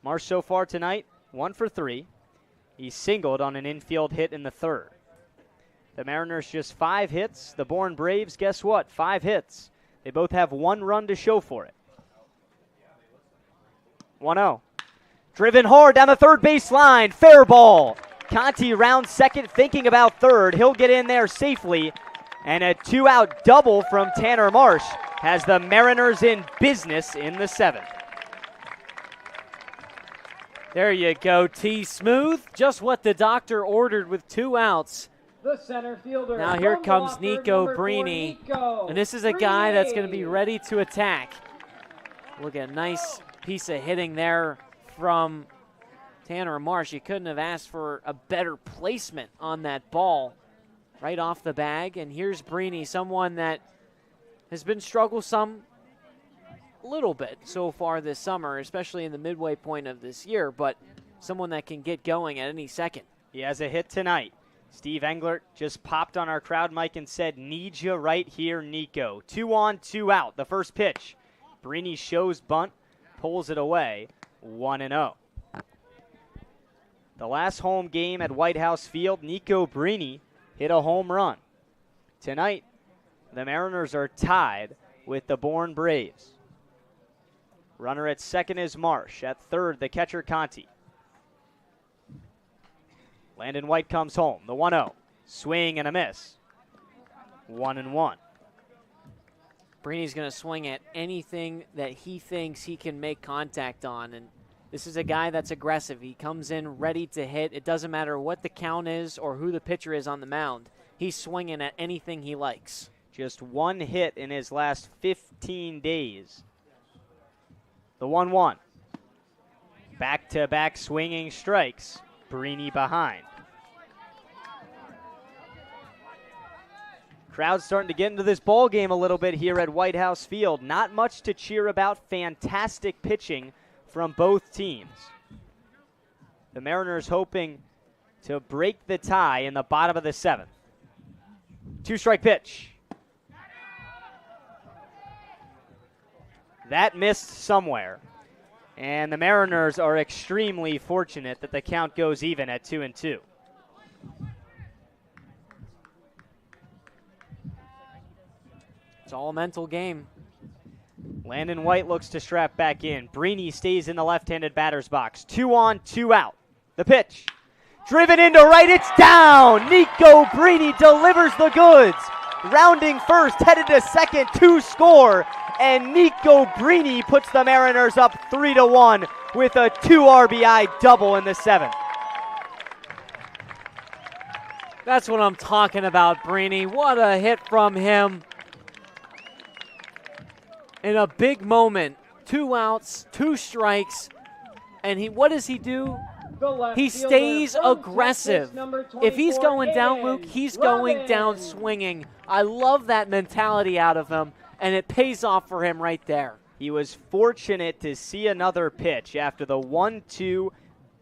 Marsh so far tonight, 1 for 3. He singled on an infield hit in the 3rd. The Mariners just 5 hits. The Bourne Braves, guess what? 5 hits. They both have 1 run to show for it. 1-0. Driven hard down the third base line. Fair ball. Conti rounds second, thinking about third. He'll get in there safely. And a 2-out double from Tanner Marsh has the Mariners in business in the 7th. There you go, T-Smooth. Just what the doctor ordered with 2 outs. The center fielder. Now here comes Wofford, Nico number 4, Brini. Nico And this is a guy Brini. that's going to be ready to attack. Look at a nice piece of hitting there from Tanner Marsh. You couldn't have asked for a better placement on that ball. Right off the bag, and here's Brini, someone that has been strugglesome a little bit so far this summer, especially in the midway point of this year, but someone that can get going at any second. He has a hit tonight. Steve Englert just popped on our crowd mic and said, "Need you right here, Nico." 2 on, 2 out. The first pitch. Brini shows bunt, pulls it away, 1-0. The last home game at White House Field, Nico Brini hit a home run. Tonight, the Mariners are tied with the Bourne Braves. Runner at second is Marsh. At third, the catcher Conti. Landon White comes home. The 1-0. Swing and a miss. 1-1. Breeny's going to swing at anything that he thinks he can make contact on. And this is a guy that's aggressive. He comes in ready to hit. It doesn't matter what the count is or who the pitcher is on the mound. He's swinging at anything he likes. Just one hit in his last 15 days. The 1-1. Back-to-back swinging strikes. Breeny behind. Crowd's starting to get into this ball game a little bit here at White House Field. Not much to cheer about. Fantastic pitching from both teams. The Mariners hoping to break the tie in the bottom of the 7th. 2-strike pitch. That missed somewhere. And the Mariners are extremely fortunate that the count goes even at 2-2. It's all a mental game. Landon White looks to strap back in. Breeny stays in the left-handed batter's box. 2 on, 2 out. The pitch. Driven into right, it's down! Nico Breeny delivers the goods. Rounding first, headed to second to score. And Nico Breeny puts the Mariners up 3-1 with a 2 RBI double in the 7th. That's what I'm talking about, Breeny. What a hit from him. In a big moment. 2 outs, 2 strikes. And what does he do? He stays aggressive. If he's going down, Luke, he's going down swinging. I love that mentality out of him, and it pays off for him right there. He was fortunate to see another pitch after the 1-2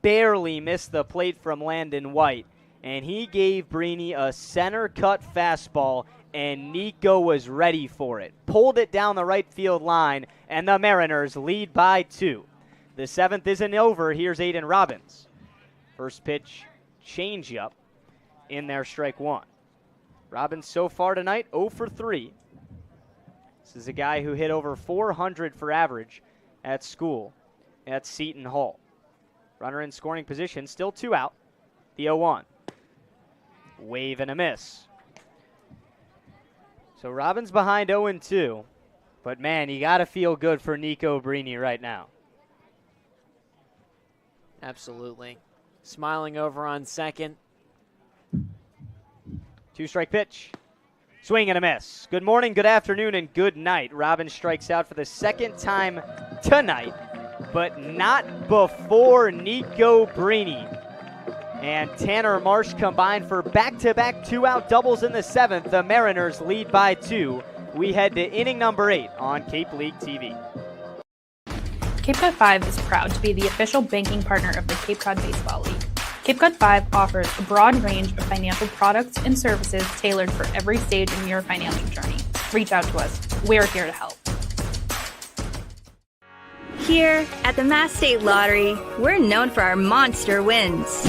barely missed the plate from Landon White, and he gave Breeny a center-cut fastball, and Nico was ready for it. Pulled it down the right field line, and the Mariners lead by 2. The 7th isn't over. Here's Aiden Robbins. First pitch, changeup in there, strike 1. Robbins so far tonight, 0 for 3. This is a guy who hit over 400 for average at school at Seton Hall. Runner in scoring position, still 2 out. The 0-1. Wave and a miss. So Robbins behind 0-2. But man, you got to feel good for Nico Breeny right now. Absolutely. Smiling over on second. 2-strike pitch. Swing and a miss. Good morning, good afternoon, and good night. Robbins strikes out for the 2nd time tonight, but not before Nico Breeny and Tanner Marsh combined for back-to-back 2-out doubles in the 7th. The Mariners lead by 2. We head to inning number 8 on Cape League TV. Cape Cod 5 is proud to be the official banking partner of the Cape Cod Baseball League. Cape Cod 5 offers a broad range of financial products and services tailored for every stage in your financial journey. Reach out to us. We're here to help. Here at the Mass State Lottery, we're known for our monster wins.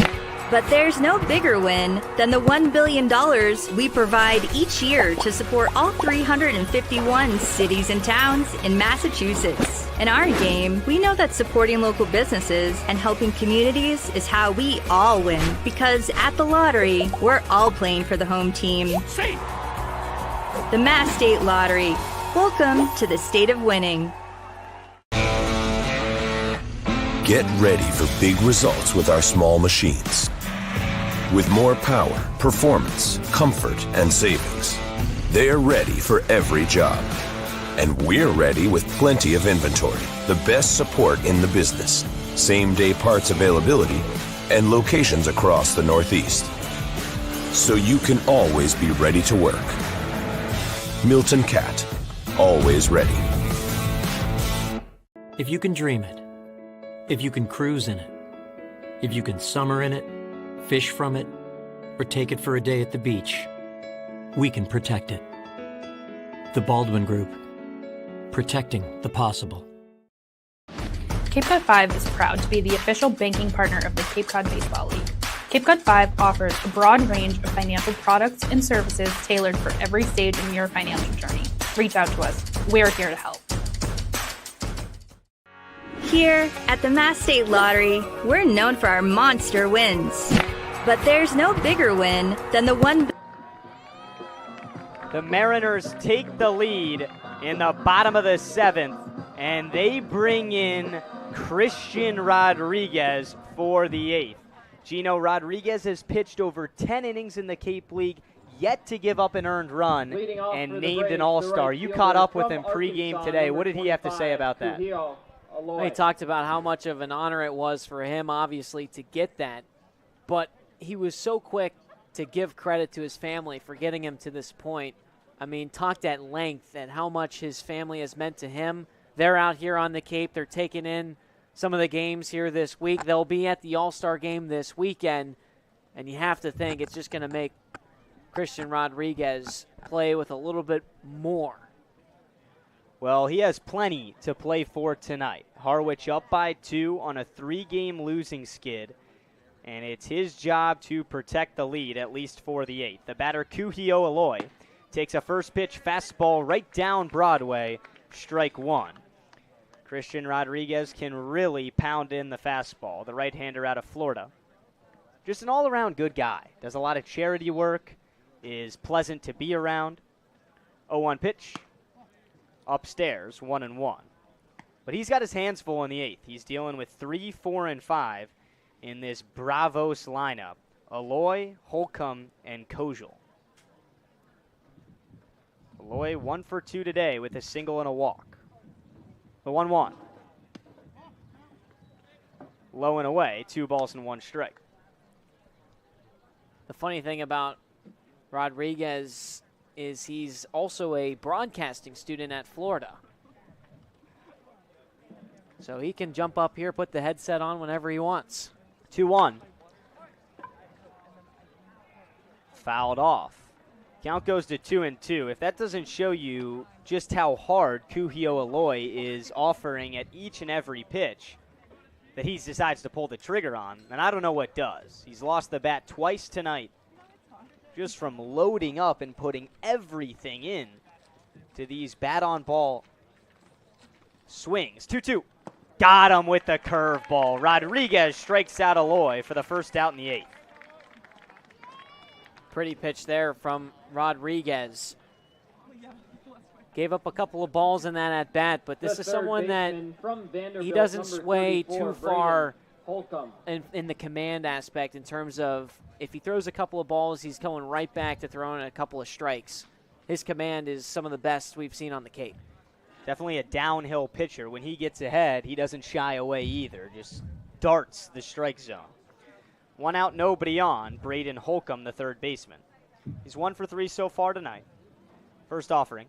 But there's no bigger win than the $1 billion we provide each year to support all 351 cities and towns in Massachusetts. In our game, we know that supporting local businesses and helping communities is how we all win. Because at the lottery, we're all playing for the home team. The Mass State Lottery. Welcome to the state of winning. Get ready for big results with our small machines. With more power, performance, comfort, and savings. They're ready for every job. And we're ready with plenty of inventory, the best support in the business, same-day parts availability, and locations across the Northeast. So you can always be ready to work. Milton Cat, always ready. If you can dream it, if you can cruise in it, if you can summer in it, fish from it, or take it for a day at the beach, we can protect it. The Baldwin Group. Protecting the possible. Cape Cod 5 is proud to be the official banking partner of the Cape Cod Baseball League. Cape Cod 5 offers a broad range of financial products and services tailored for every stage in your financial journey. Reach out to us. We're here to help. Here at the Mass State Lottery, we're known for our monster wins. But there's no bigger win than the one. The Mariners take the lead in the bottom of the 7th, and they bring in Christian Rodriguez for the 8th. Gino Rodriguez has pitched over 10 innings in the Cape League, yet to give up an earned run, and named an All-Star. You caught up with him pregame today. What did he have to say about that? He talked about how much of an honor it was for him, obviously, to get that. But he was so quick to give credit to his family for getting him to this point. I mean, talked at length at how much his family has meant to him. They're out here on the Cape. They're taking in some of the games here this week. They'll be at the All-Star game this weekend. And you have to think it's just going to make Christian Rodriguez play with a little bit more. Well, he has plenty to play for tonight. Harwich up by 2 on a 3-game losing skid, and it's his job to protect the lead, at least for the 8th. The batter, Kuhio Aloy, takes a first pitch fastball right down Broadway, strike 1. Christian Rodriguez can really pound in the fastball, the right-hander out of Florida. Just an all-around good guy. Does a lot of charity work, is pleasant to be around. 0-1 pitch. Upstairs, 1-1. But he's got his hands full in the 8th. He's dealing with 3, 4, and 5 in this Bravos lineup. Aloy, Holcomb, and Kojal. Aloy 1 for 2 today with a single and a walk. The 1-1. Low and away, 2 balls and 1 strike. The funny thing about Rodriguez is he's also a broadcasting student at Florida. So he can jump up here, put the headset on whenever he wants. 2-1. Fouled off. Count goes to 2-2. If that doesn't show you just how hard Kuhio Aloy is offering at each and every pitch that he decides to pull the trigger on, then I don't know what does. He's lost the bat twice tonight, just from loading up and putting everything in to these bat-on-ball swings. 2-2. Got him with the curveball. Rodriguez strikes out Aloy for the first out in the 8th. Pretty pitch there from Rodriguez. Gave up a couple of balls in that at-bat, but this is someone that he doesn't sway too far in the command aspect in terms of if he throws a couple of balls, he's going right back to throwing a couple of strikes. His command is some of the best we've seen on the Cape. Definitely a downhill pitcher. When he gets ahead, he doesn't shy away either. Just darts the strike zone. 1 out, nobody on. Braden Holcomb, the third baseman. He's 1 for 3 so far tonight. First offering.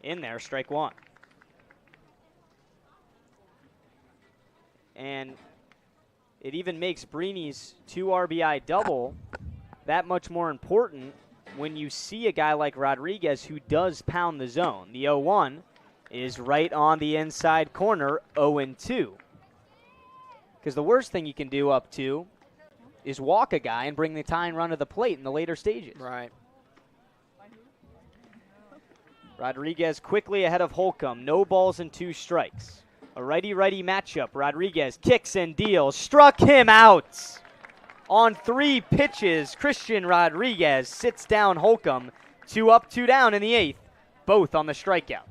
In there, strike 1. And it even makes Breeny's 2 RBI double that much more important when you see a guy like Rodriguez who does pound the zone. The 0-1 is right on the inside corner, 0-2. Because the worst thing you can do up 2 is walk a guy and bring the tying run to the plate in the later stages. Right. Rodriguez quickly ahead of Holcomb. No balls and 2 strikes. A righty-righty matchup. Rodriguez kicks and deals. Struck him out. On 3 pitches, Christian Rodriguez sits down Holcomb. 2 up, 2 down in the 8th. Both on the strikeout.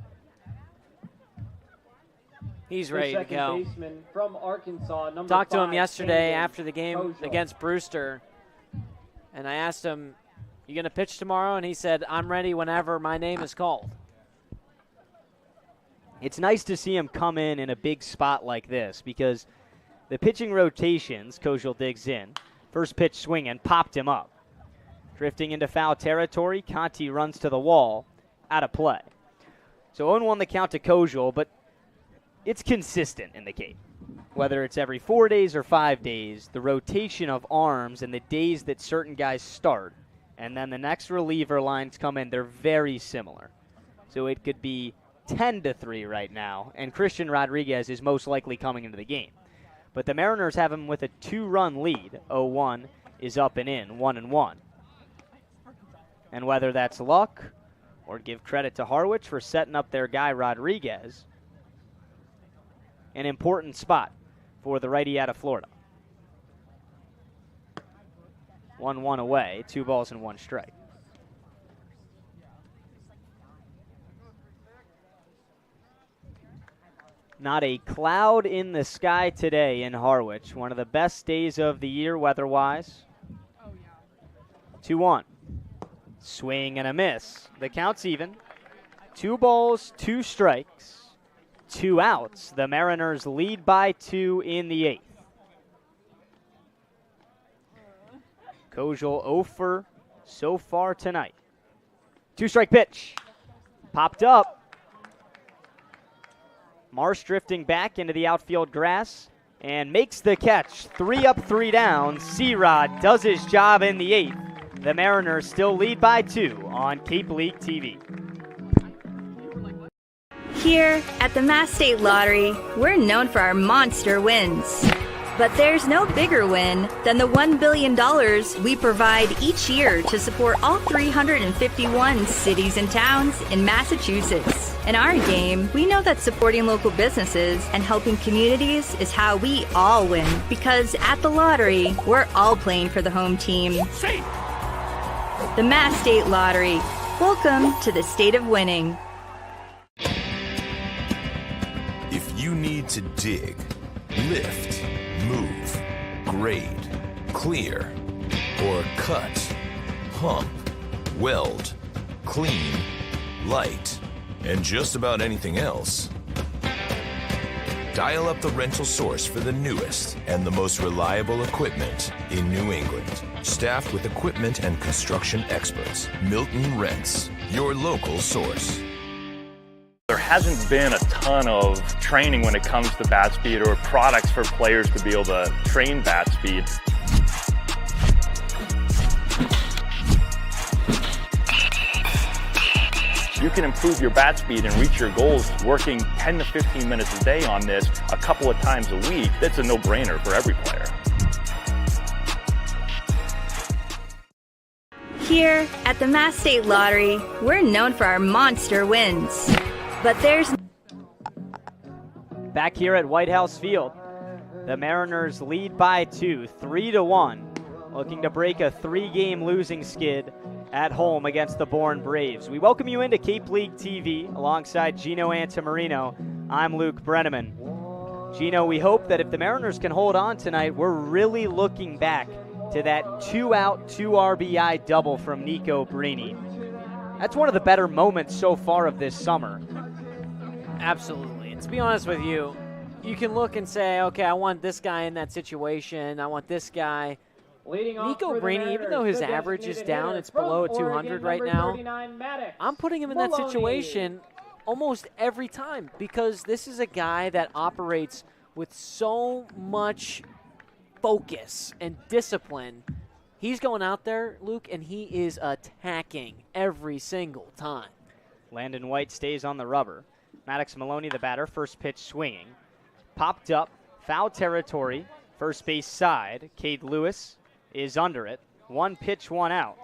He's ready to go. From Arkansas, Talked to him yesterday after the game against Brewster, and I asked him, "You going to pitch tomorrow?" And he said, "I'm ready whenever my name is called." It's nice to see him come in a big spot like this because the pitching rotations, Kojal digs in, first pitch swinging, popped him up. Drifting into foul territory, Conti runs to the wall, out of play. So 0-1 the count to Kojal, but it's consistent in the Cape. Whether it's every 4 days or 5 days, the rotation of arms and the days that certain guys start, and then the next reliever lines come in, they're very similar. So it could be 10-3 right now, and Christian Rodriguez is most likely coming into the game. But the Mariners have him with a 2-run lead. 0-1 is up and in, 1-1. And whether that's luck or give credit to Harwich for setting up their guy Rodriguez, an important spot for the righty out of Florida. 1-1 away, 2 balls and 1 strike. Not a cloud in the sky today in Harwich. One of the best days of the year weather-wise. 2-1. Swing and a miss. The count's even. 2 balls, 2 strikes, 2 outs. The Mariners lead by 2 in the 8th. Kojal 0 for so far tonight. 2-strike pitch. Popped up. Marsh drifting back into the outfield grass and makes the catch. 3 up, 3 down. C-Rod does his job in the 8th. The Mariners still lead by 2 on Cape League TV. Here at the Mass State Lottery, we're known for our monster wins. But there's no bigger win than the $1 billion we provide each year to support all 351 cities and towns in Massachusetts. In our game, we know that supporting local businesses and helping communities is how we all win. Because at the lottery, we're all playing for the home team. The Mass State Lottery. Welcome to the state of winning. If you need to dig, lift, move, grade, clear, or cut, pump, weld, clean, light, and just about anything else, dial up the rental source for the newest and the most reliable equipment in New England. Staffed with equipment and construction experts, Milton Rents, your local source. There hasn't been a ton of training when it comes to bat speed or products for players to be able to train bat speed. You can improve your bat speed and reach your goals working 10 to 15 minutes a day on this a couple of times a week. That's a no-brainer for every player. Here at the Mass State Lottery, we're known for our monster wins. But there's... Back here at White House Field, the Mariners lead by 2, 3-1, looking to break a 3-game losing skid at home against the Bourne Braves. We welcome you into Cape League TV alongside Gino Antamarino. I'm Luke Brenneman. Gino, we hope that if the Mariners can hold on tonight, we're really looking back to that 2-out, 2 RBI double from Nico Brini. That's one of the better moments so far of this summer. Absolutely. And to be honest with you, you can look and say, okay, I want this guy in that situation. I want this guy. Nico Brini, even though his average is down, it's below 200 right now, I'm putting him in that situation almost every time because this is a guy that operates with so much focus and discipline. He's going out there, Luke, and he is attacking every single time. Landon White stays on the rubber. Maddox Maloney, the batter, first pitch swinging. Popped up, foul territory, first base side. Cade Lewis is under it. 1 pitch, 1 out.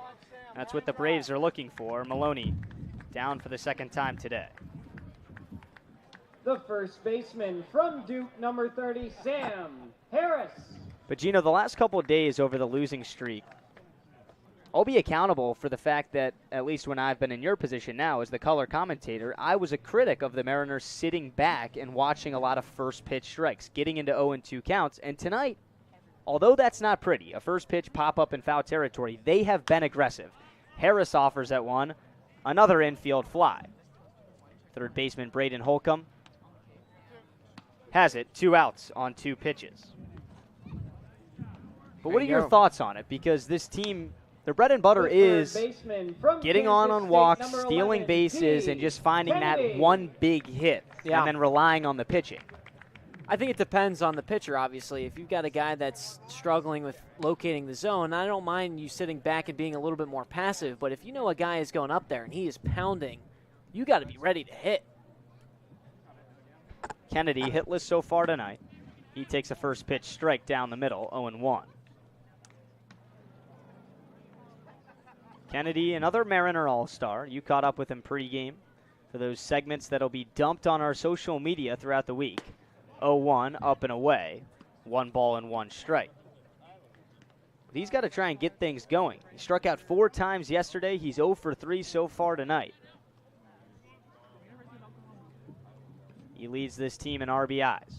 That's what the Braves are looking for. Maloney down for the second time today. The first baseman from Duke, number 30, Sam Harris. But, Gino, the last couple of days over the losing streak, I'll be accountable for the fact that, at least when I've been in your position now as the color commentator, I was a critic of the Mariners sitting back and watching a lot of first pitch strikes, getting into 0-2 counts. And tonight, although that's not pretty, a first pitch pop-up in foul territory, they have been aggressive. Harris offers at one, another infield fly. Third baseman Braden Holcomb has it, 2 outs on 2 pitches. But what are your thoughts on it? Because this team, their bread and butter is getting on walks, stealing bases, and just finding that one big hit, and then relying on the pitching. I think it depends on the pitcher, obviously. If you've got a guy that's struggling with locating the zone, I don't mind you sitting back and being a little bit more passive, but if you know a guy is going up there and he is pounding, you got to be ready to hit. Kennedy hitless so far tonight. He takes a first pitch strike down the middle, 0-1. Kennedy, another Mariner All-Star. You caught up with him pregame for those segments that'll be dumped on our social media throughout the week. 0-1, up and away. 1 ball and 1 strike. But he's got to try and get things going. He struck out 4 times yesterday. He's 0 for 3 so far tonight. He leads this team in RBIs.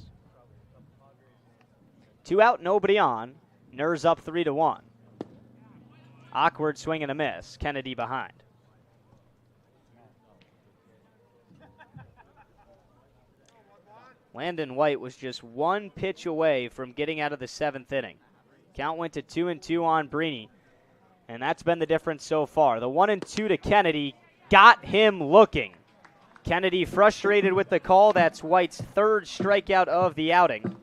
2 out, nobody on. Ners up 3-1. Awkward swing and a miss. Kennedy behind. Landon White was just 1 pitch away from getting out of the 7th inning. Count went to 2-2 on Brini, and that's been the difference so far. The 1-2 to Kennedy got him looking. Kennedy frustrated with the call. That's White's 3rd strikeout of the outing.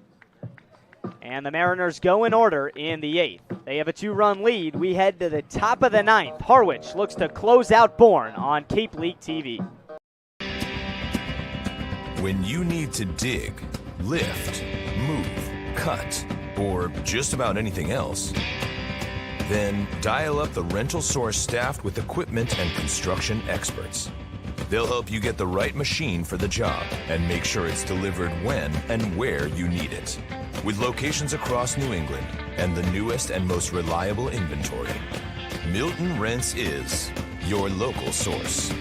And the Mariners go in order in the 8th. They have a 2-run lead. We head to the top of the 9th. Harwich looks to close out Bourne on Cape League TV. When you need to dig, lift, move, cut, or just about anything else, then dial up the Rental Source staffed with equipment and construction experts. They'll help you get the right machine for the job and make sure it's delivered when and where you need it. With locations across New England and the newest and most reliable inventory, Milton Rents is your local source.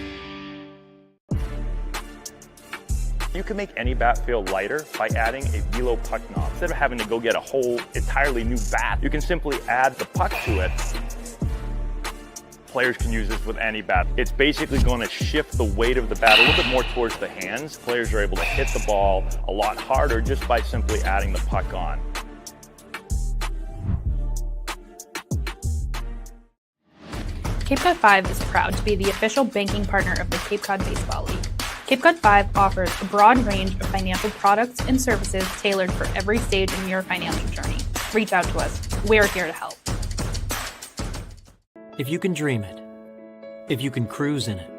You can make any bat feel lighter by adding a velo puck knob. Instead of having to go get a whole entirely new bat, you can simply add the puck to it. Players can use this with any bat. It's basically going to shift the weight of the bat a little bit more towards the hands. Players are able to hit the ball a lot harder just by simply adding the puck on. Cape Cod 5 is proud to be the official banking partner of the Cape Cod Baseball League. Cape Cod 5 offers a broad range of financial products and services tailored for every stage in your financial journey. Reach out to us. We're here to help. If you can dream it, if you can cruise in it,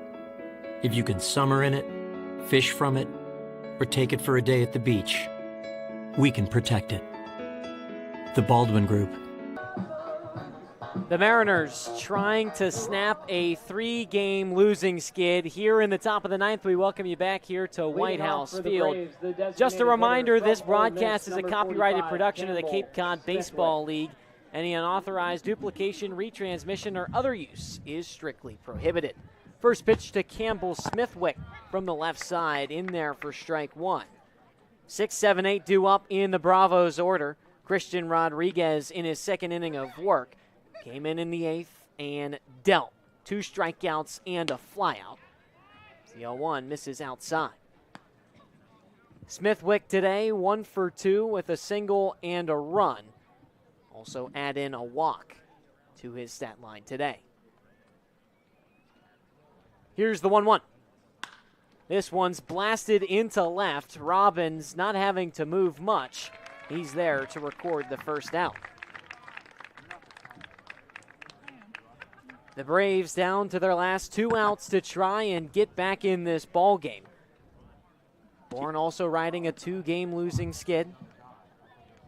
if you can summer in it, fish from it, or take it for a day at the beach, we can protect it. The Baldwin Group. The Mariners trying to snap a 3-game losing skid. Here in the top of the 9th, we welcome you back here to White House Field. Just a reminder, this broadcast is a copyrighted production of the Cape Cod Baseball League. Any unauthorized duplication, retransmission, or other use is strictly prohibited. First pitch to Campbell Smithwick from the left side, in there for strike 1. 6, 7, 8 due up in the Bravos order. Christian Rodriguez in his 2nd inning of work. Came in the 8th and dealt 2 strikeouts and a flyout. The 0-1 misses outside. Smithwick today 1 for 2 with a single and a run. Also add in a walk to his stat line today. Here's the 1-1. This one's blasted into left. Robbins not having to move much. He's there to record the first out. The Braves down to their last 2 outs to try and get back in this ball game. Bourne also riding a 2-game losing skid.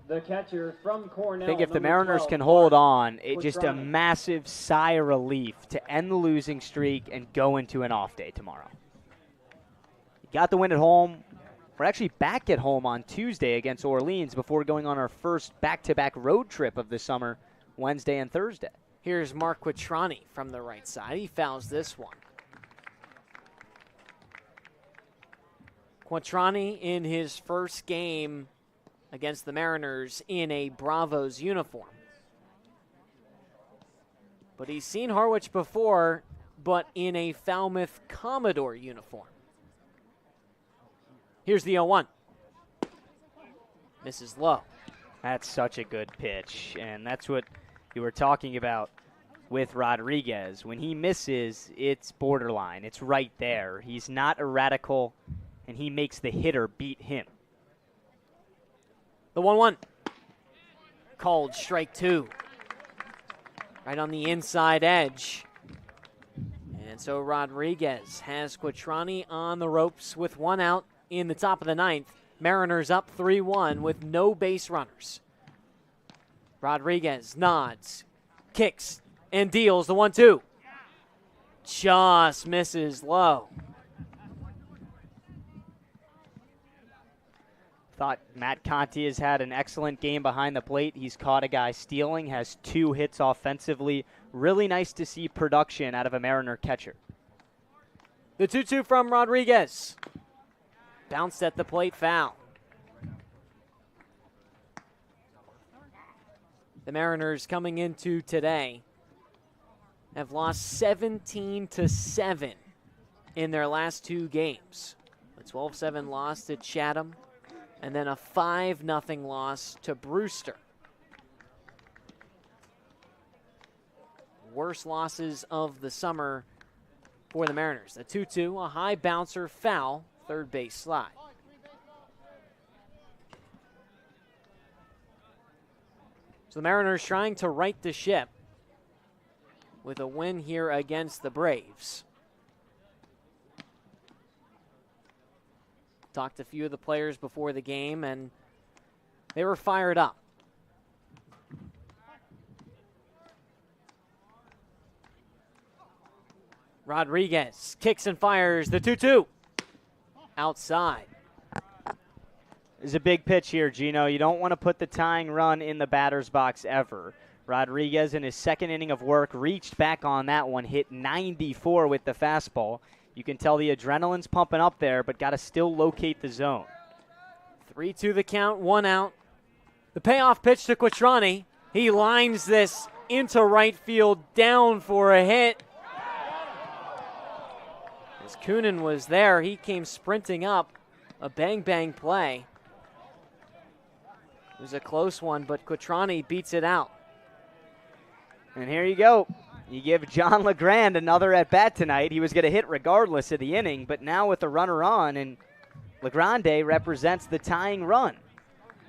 The catcher from Cornell. I think if the Mariners can hold on, it's just a massive sigh of relief to end the losing streak and go into an off day tomorrow. Got the win at home. We're actually back at home on Tuesday against Orleans before going on our first back-to-back road trip of the summer, Wednesday and Thursday. Here's Mark Quattrani from the right side. He fouls this one. Quattrani in his first game against the Mariners in a Bravos uniform. But he's seen Harwich before, but in a Falmouth Commodore uniform. Here's the 0-1. Misses low. That's such a good pitch, and that's what you were talking about with Rodriguez. When he misses, it's borderline. It's right there. He's not erratical, and he makes the hitter beat him. The 1-1. Called strike 2. Right on the inside edge. And so Rodriguez has Quattrani on the ropes with 1 out in the top of the 9th. Mariners up 3-1 with no base runners. Rodriguez nods, kicks, and deals the 1-2. Just misses low. Thought Matt Conti has had an excellent game behind the plate. He's caught a guy stealing, has 2 hits offensively. Really nice to see production out of a Mariner catcher. The 2-2 from Rodriguez. Bounced at the plate, foul. The Mariners coming into today have lost 17-7 in their last 2 games. A 12-7 loss to Chatham, and then a 5-0 loss to Brewster. Worst losses of the summer for the Mariners. A 2-2, a high bouncer, foul, third base slide. So the Mariners trying to right the ship with a win here against the Braves. Talked to a few of the players before the game, and they were fired up. Rodriguez kicks and fires the 2-2. Outside. This is a big pitch here, Gino. You don't want to put the tying run in the batter's box ever. Rodriguez in his second inning of work reached back on that one, hit 94 with the fastball. You can tell the adrenaline's pumping up there, but got to still locate the zone. 3-2 the count, 1 out. The payoff pitch to Quattrani. He lines this into right field, down for a hit. As Kunin was there, he came sprinting up. A bang-bang play. It was a close one, but Quattrani beats it out. And here you go. You give John LeGrand another at-bat tonight. He was going to hit regardless of the inning, but now with the runner on, and LeGrande represents the tying run.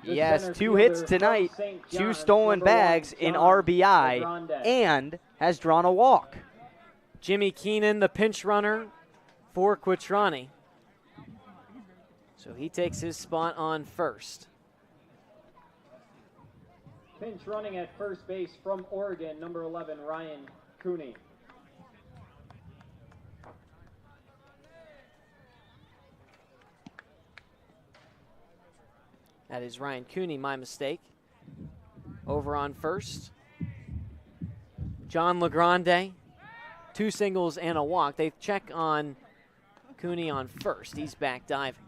He has 2 hits tonight, 2 stolen bags in RBI, and has drawn a walk. Jimmy Keenan, the pinch runner for Quattrani. So he takes his spot on first. Pinch running at first base from Oregon, number 11, Ryan Cooney. That is Ryan Cooney, my mistake. Over on first. John LeGrande, 2 singles and a walk. They check on Cooney on first. He's back diving.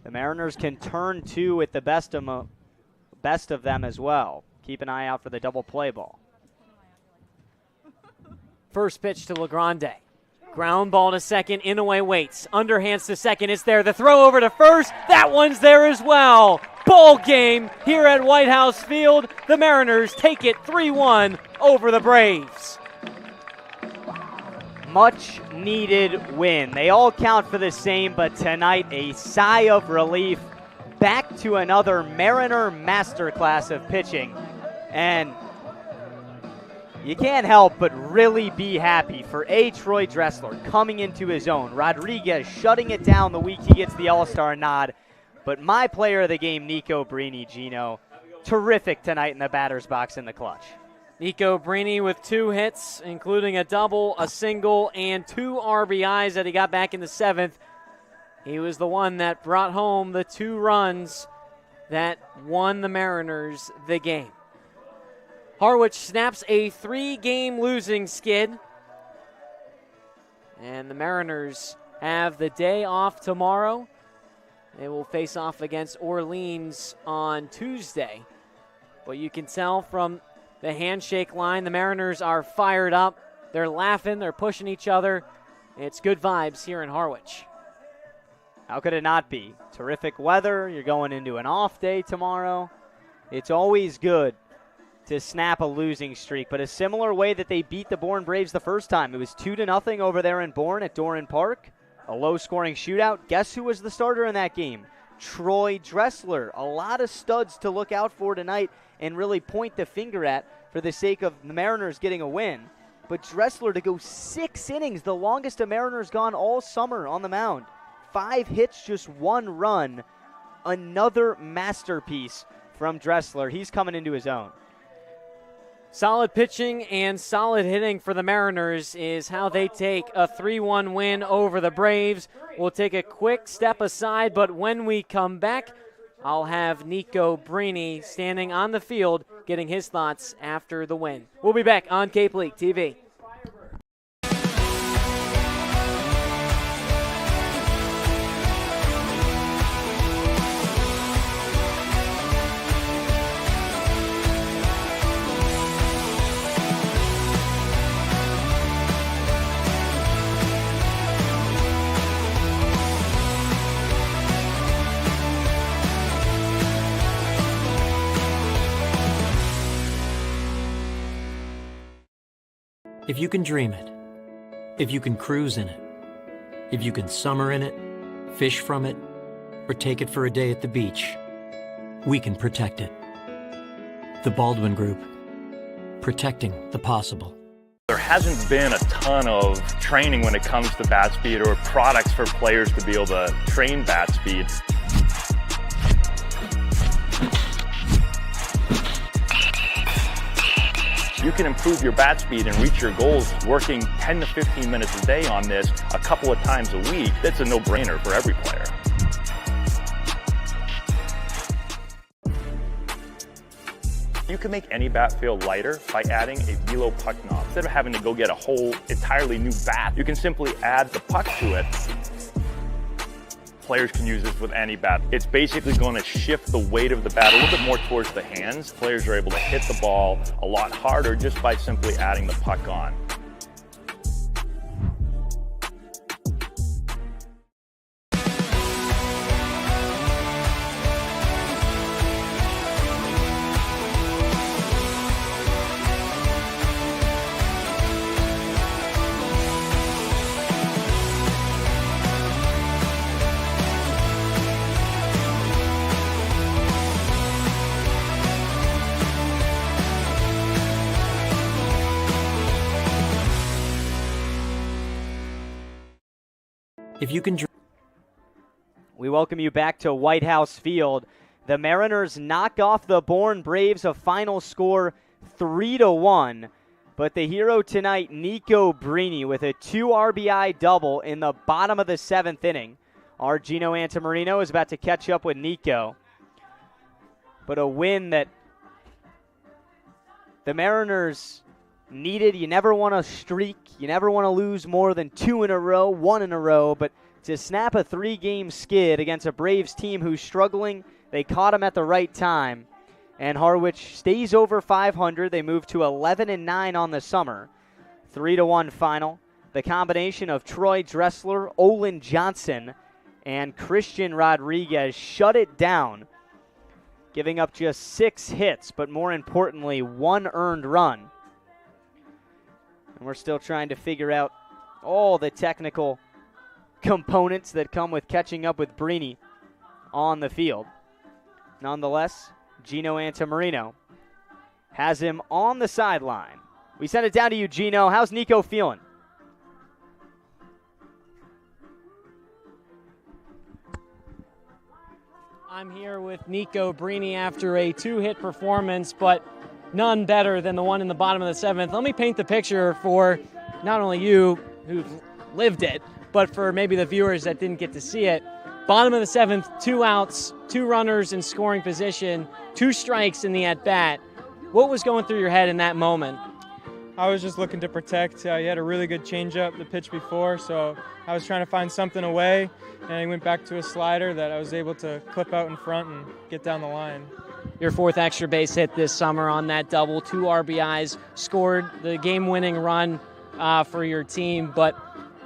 The Mariners can turn 2 with the best of them as well. Keep an eye out for the double play ball. First pitch to LeGrande. Ground ball to second, Inouye waits. Underhands to second, it's there. The throw over to first, that one's there as well. Ball game here at White House Field. The Mariners take it 3-1 over the Braves. Much needed win. They all count for the same, but tonight a sigh of relief. Back to another Mariner masterclass of pitching. And you can't help but really be happy for Troy Dressler coming into his own. Rodriguez shutting it down the week he gets the All-Star nod. But my player of the game, Nico Brini, Gino, terrific tonight in the batter's box in the clutch. Nico Brini with 2 hits, including a double, a single, and 2 RBIs that he got back in the 7th. He was the one that brought home the 2 runs that won the Mariners the game. Harwich snaps a 3-game losing skid. And the Mariners have the day off tomorrow. They will face off against Orleans on Tuesday. But you can tell from the handshake line, the Mariners are fired up. They're laughing, they're pushing each other. It's good vibes here in Harwich. How could it not be? Terrific weather. You're going into an off day tomorrow. It's always good to snap a losing streak, but a similar way that they beat the Bourne Braves the first time. It was 2-0 over there in Bourne at Doran Park. A low-scoring shootout. Guess who was the starter in that game? Troy Dressler. A lot of studs to look out for tonight and really point the finger at for the sake of the Mariners getting a win. But Dressler to go 6 innings, the longest a Mariner's gone all summer on the mound. 5 hits, just 1 run. Another masterpiece from Dressler. He's coming into his own. Solid pitching and solid hitting for the Mariners is how they take a 3-1 win over the Braves. We'll take a quick step aside, but when we come back, I'll have Nico Brini standing on the field getting his thoughts after the win. We'll be back on Cape League TV. If you can dream it, if you can cruise in it, if you can summer in it, fish from it, or take it for a day at the beach, we can protect it. The Baldwin Group, protecting the possible. There hasn't been a ton of training when it comes to bat speed or products for players to be able to train bat speed. You can improve your bat speed and reach your goals working 10 to 15 minutes a day on this a couple of times a week. That's a no-brainer for every player. You can make any bat feel lighter by adding a velo puck knob. Instead of having to go get a whole entirely new bat, you can simply add the puck to it. Players can use this with any bat. It's basically going to shift the weight of the bat a little bit more towards the hands. Players are able to hit the ball a lot harder just by simply adding the puck on. If you can We welcome you back to White House Field. The Mariners knock off the Bourne Braves, a final score 3-1. But the hero tonight, Nico Brini, with a 2 RBI double in the bottom of the 7th inning. Our Gino Antamarino is about to catch up with Nico. But a win that the Mariners needed. You never want to streak. You never want to lose more than 2 in a row, 1 in a row. But to snap a 3-game skid against a Braves team who's struggling, they caught him at the right time. And Harwich stays over 500. They move to 11-9 on the summer. 3-1 final. The combination of Troy Dressler, Olin Johnson, and Christian Rodriguez shut it down, giving up just 6 hits, but more importantly, 1 earned run. And we're still trying to figure out all the technical components that come with catching up with Brini on the field. Nonetheless, Gino Antamarino has him on the sideline. We send it down to you, Gino. How's Nico feeling? I'm here with Nico Brini after a 2-hit performance, but none better than the one in the bottom of the 7th. Let me paint the picture for not only you who've lived it, but for maybe the viewers that didn't get to see it. Bottom of the 7th, 2 outs, 2 runners in scoring position, 2 strikes in the at-bat. What was going through your head in that moment? I was just looking to protect. He had a really good changeup the pitch before, so I was trying to find something away, and he went back to a slider that I was able to clip out in front and get down the line. Your 4th extra base hit this summer on that double, 2 RBIs, scored the game-winning run for your team. But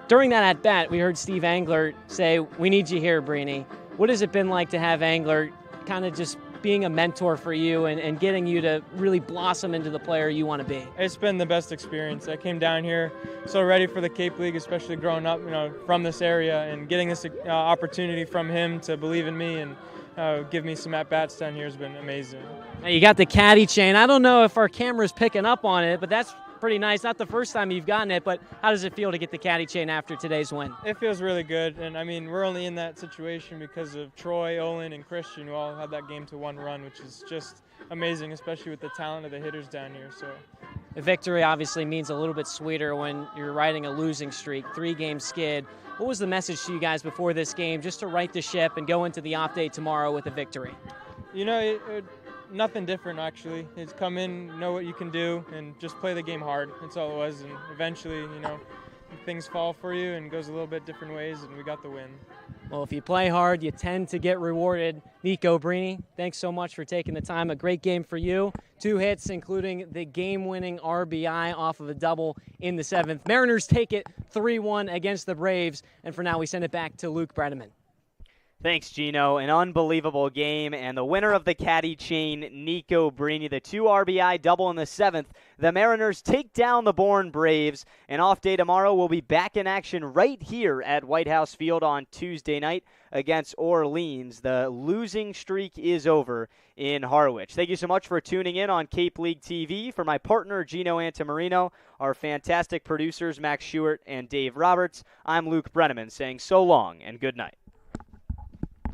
during that at-bat, we heard Steve Angler say, "We need you here, Brini." What has it been like to have Angler kind of just being a mentor for you and getting you to really blossom into the player you want to be? It's been the best experience. I came down here so ready for the Cape League, especially growing up, from this area, and getting this opportunity from him to believe in me and give me some at-bats down here has been amazing. Now you got the caddy chain. I don't know if our camera's picking up on it, but that's pretty nice. Not the first time you've gotten it, but how does it feel to get the caddy chain after today's win? It feels really good, and I mean, we're only in that situation because of Troy, Olin, and Christian, who all had that game to 1 run, which is just amazing, especially with the talent of the hitters down here. So A victory obviously means a little bit sweeter when you're riding a losing streak, 3-game skid. What was the message to you guys before this game, just to right the ship and go into the off day tomorrow with a victory? You know, nothing different, actually. It's come in, know what you can do, and just play the game hard. That's all it was. And eventually, you know, things fall for you and goes a little bit different ways, and we got the win. Well, if you play hard, you tend to get rewarded. Nico Brini, thanks so much for taking the time. A great game for you. 2 hits, including the game-winning RBI off of a double in the 7th. Mariners take it 3-1 against the Braves, and for now we send it back to Luke Bredeman. Thanks, Gino. An unbelievable game, and the winner of the caddy chain, Nico Brini, the 2 RBI double in the 7th. The Mariners take down the Bourne Braves. An off day tomorrow. We'll be back in action right here at White House Field on Tuesday night against Orleans. The losing streak is over in Harwich. Thank you so much for tuning in on Cape League TV. For my partner, Gino Antamarino, our fantastic producers, Max Schubert and Dave Roberts, I'm Luke Breneman saying so long and good night.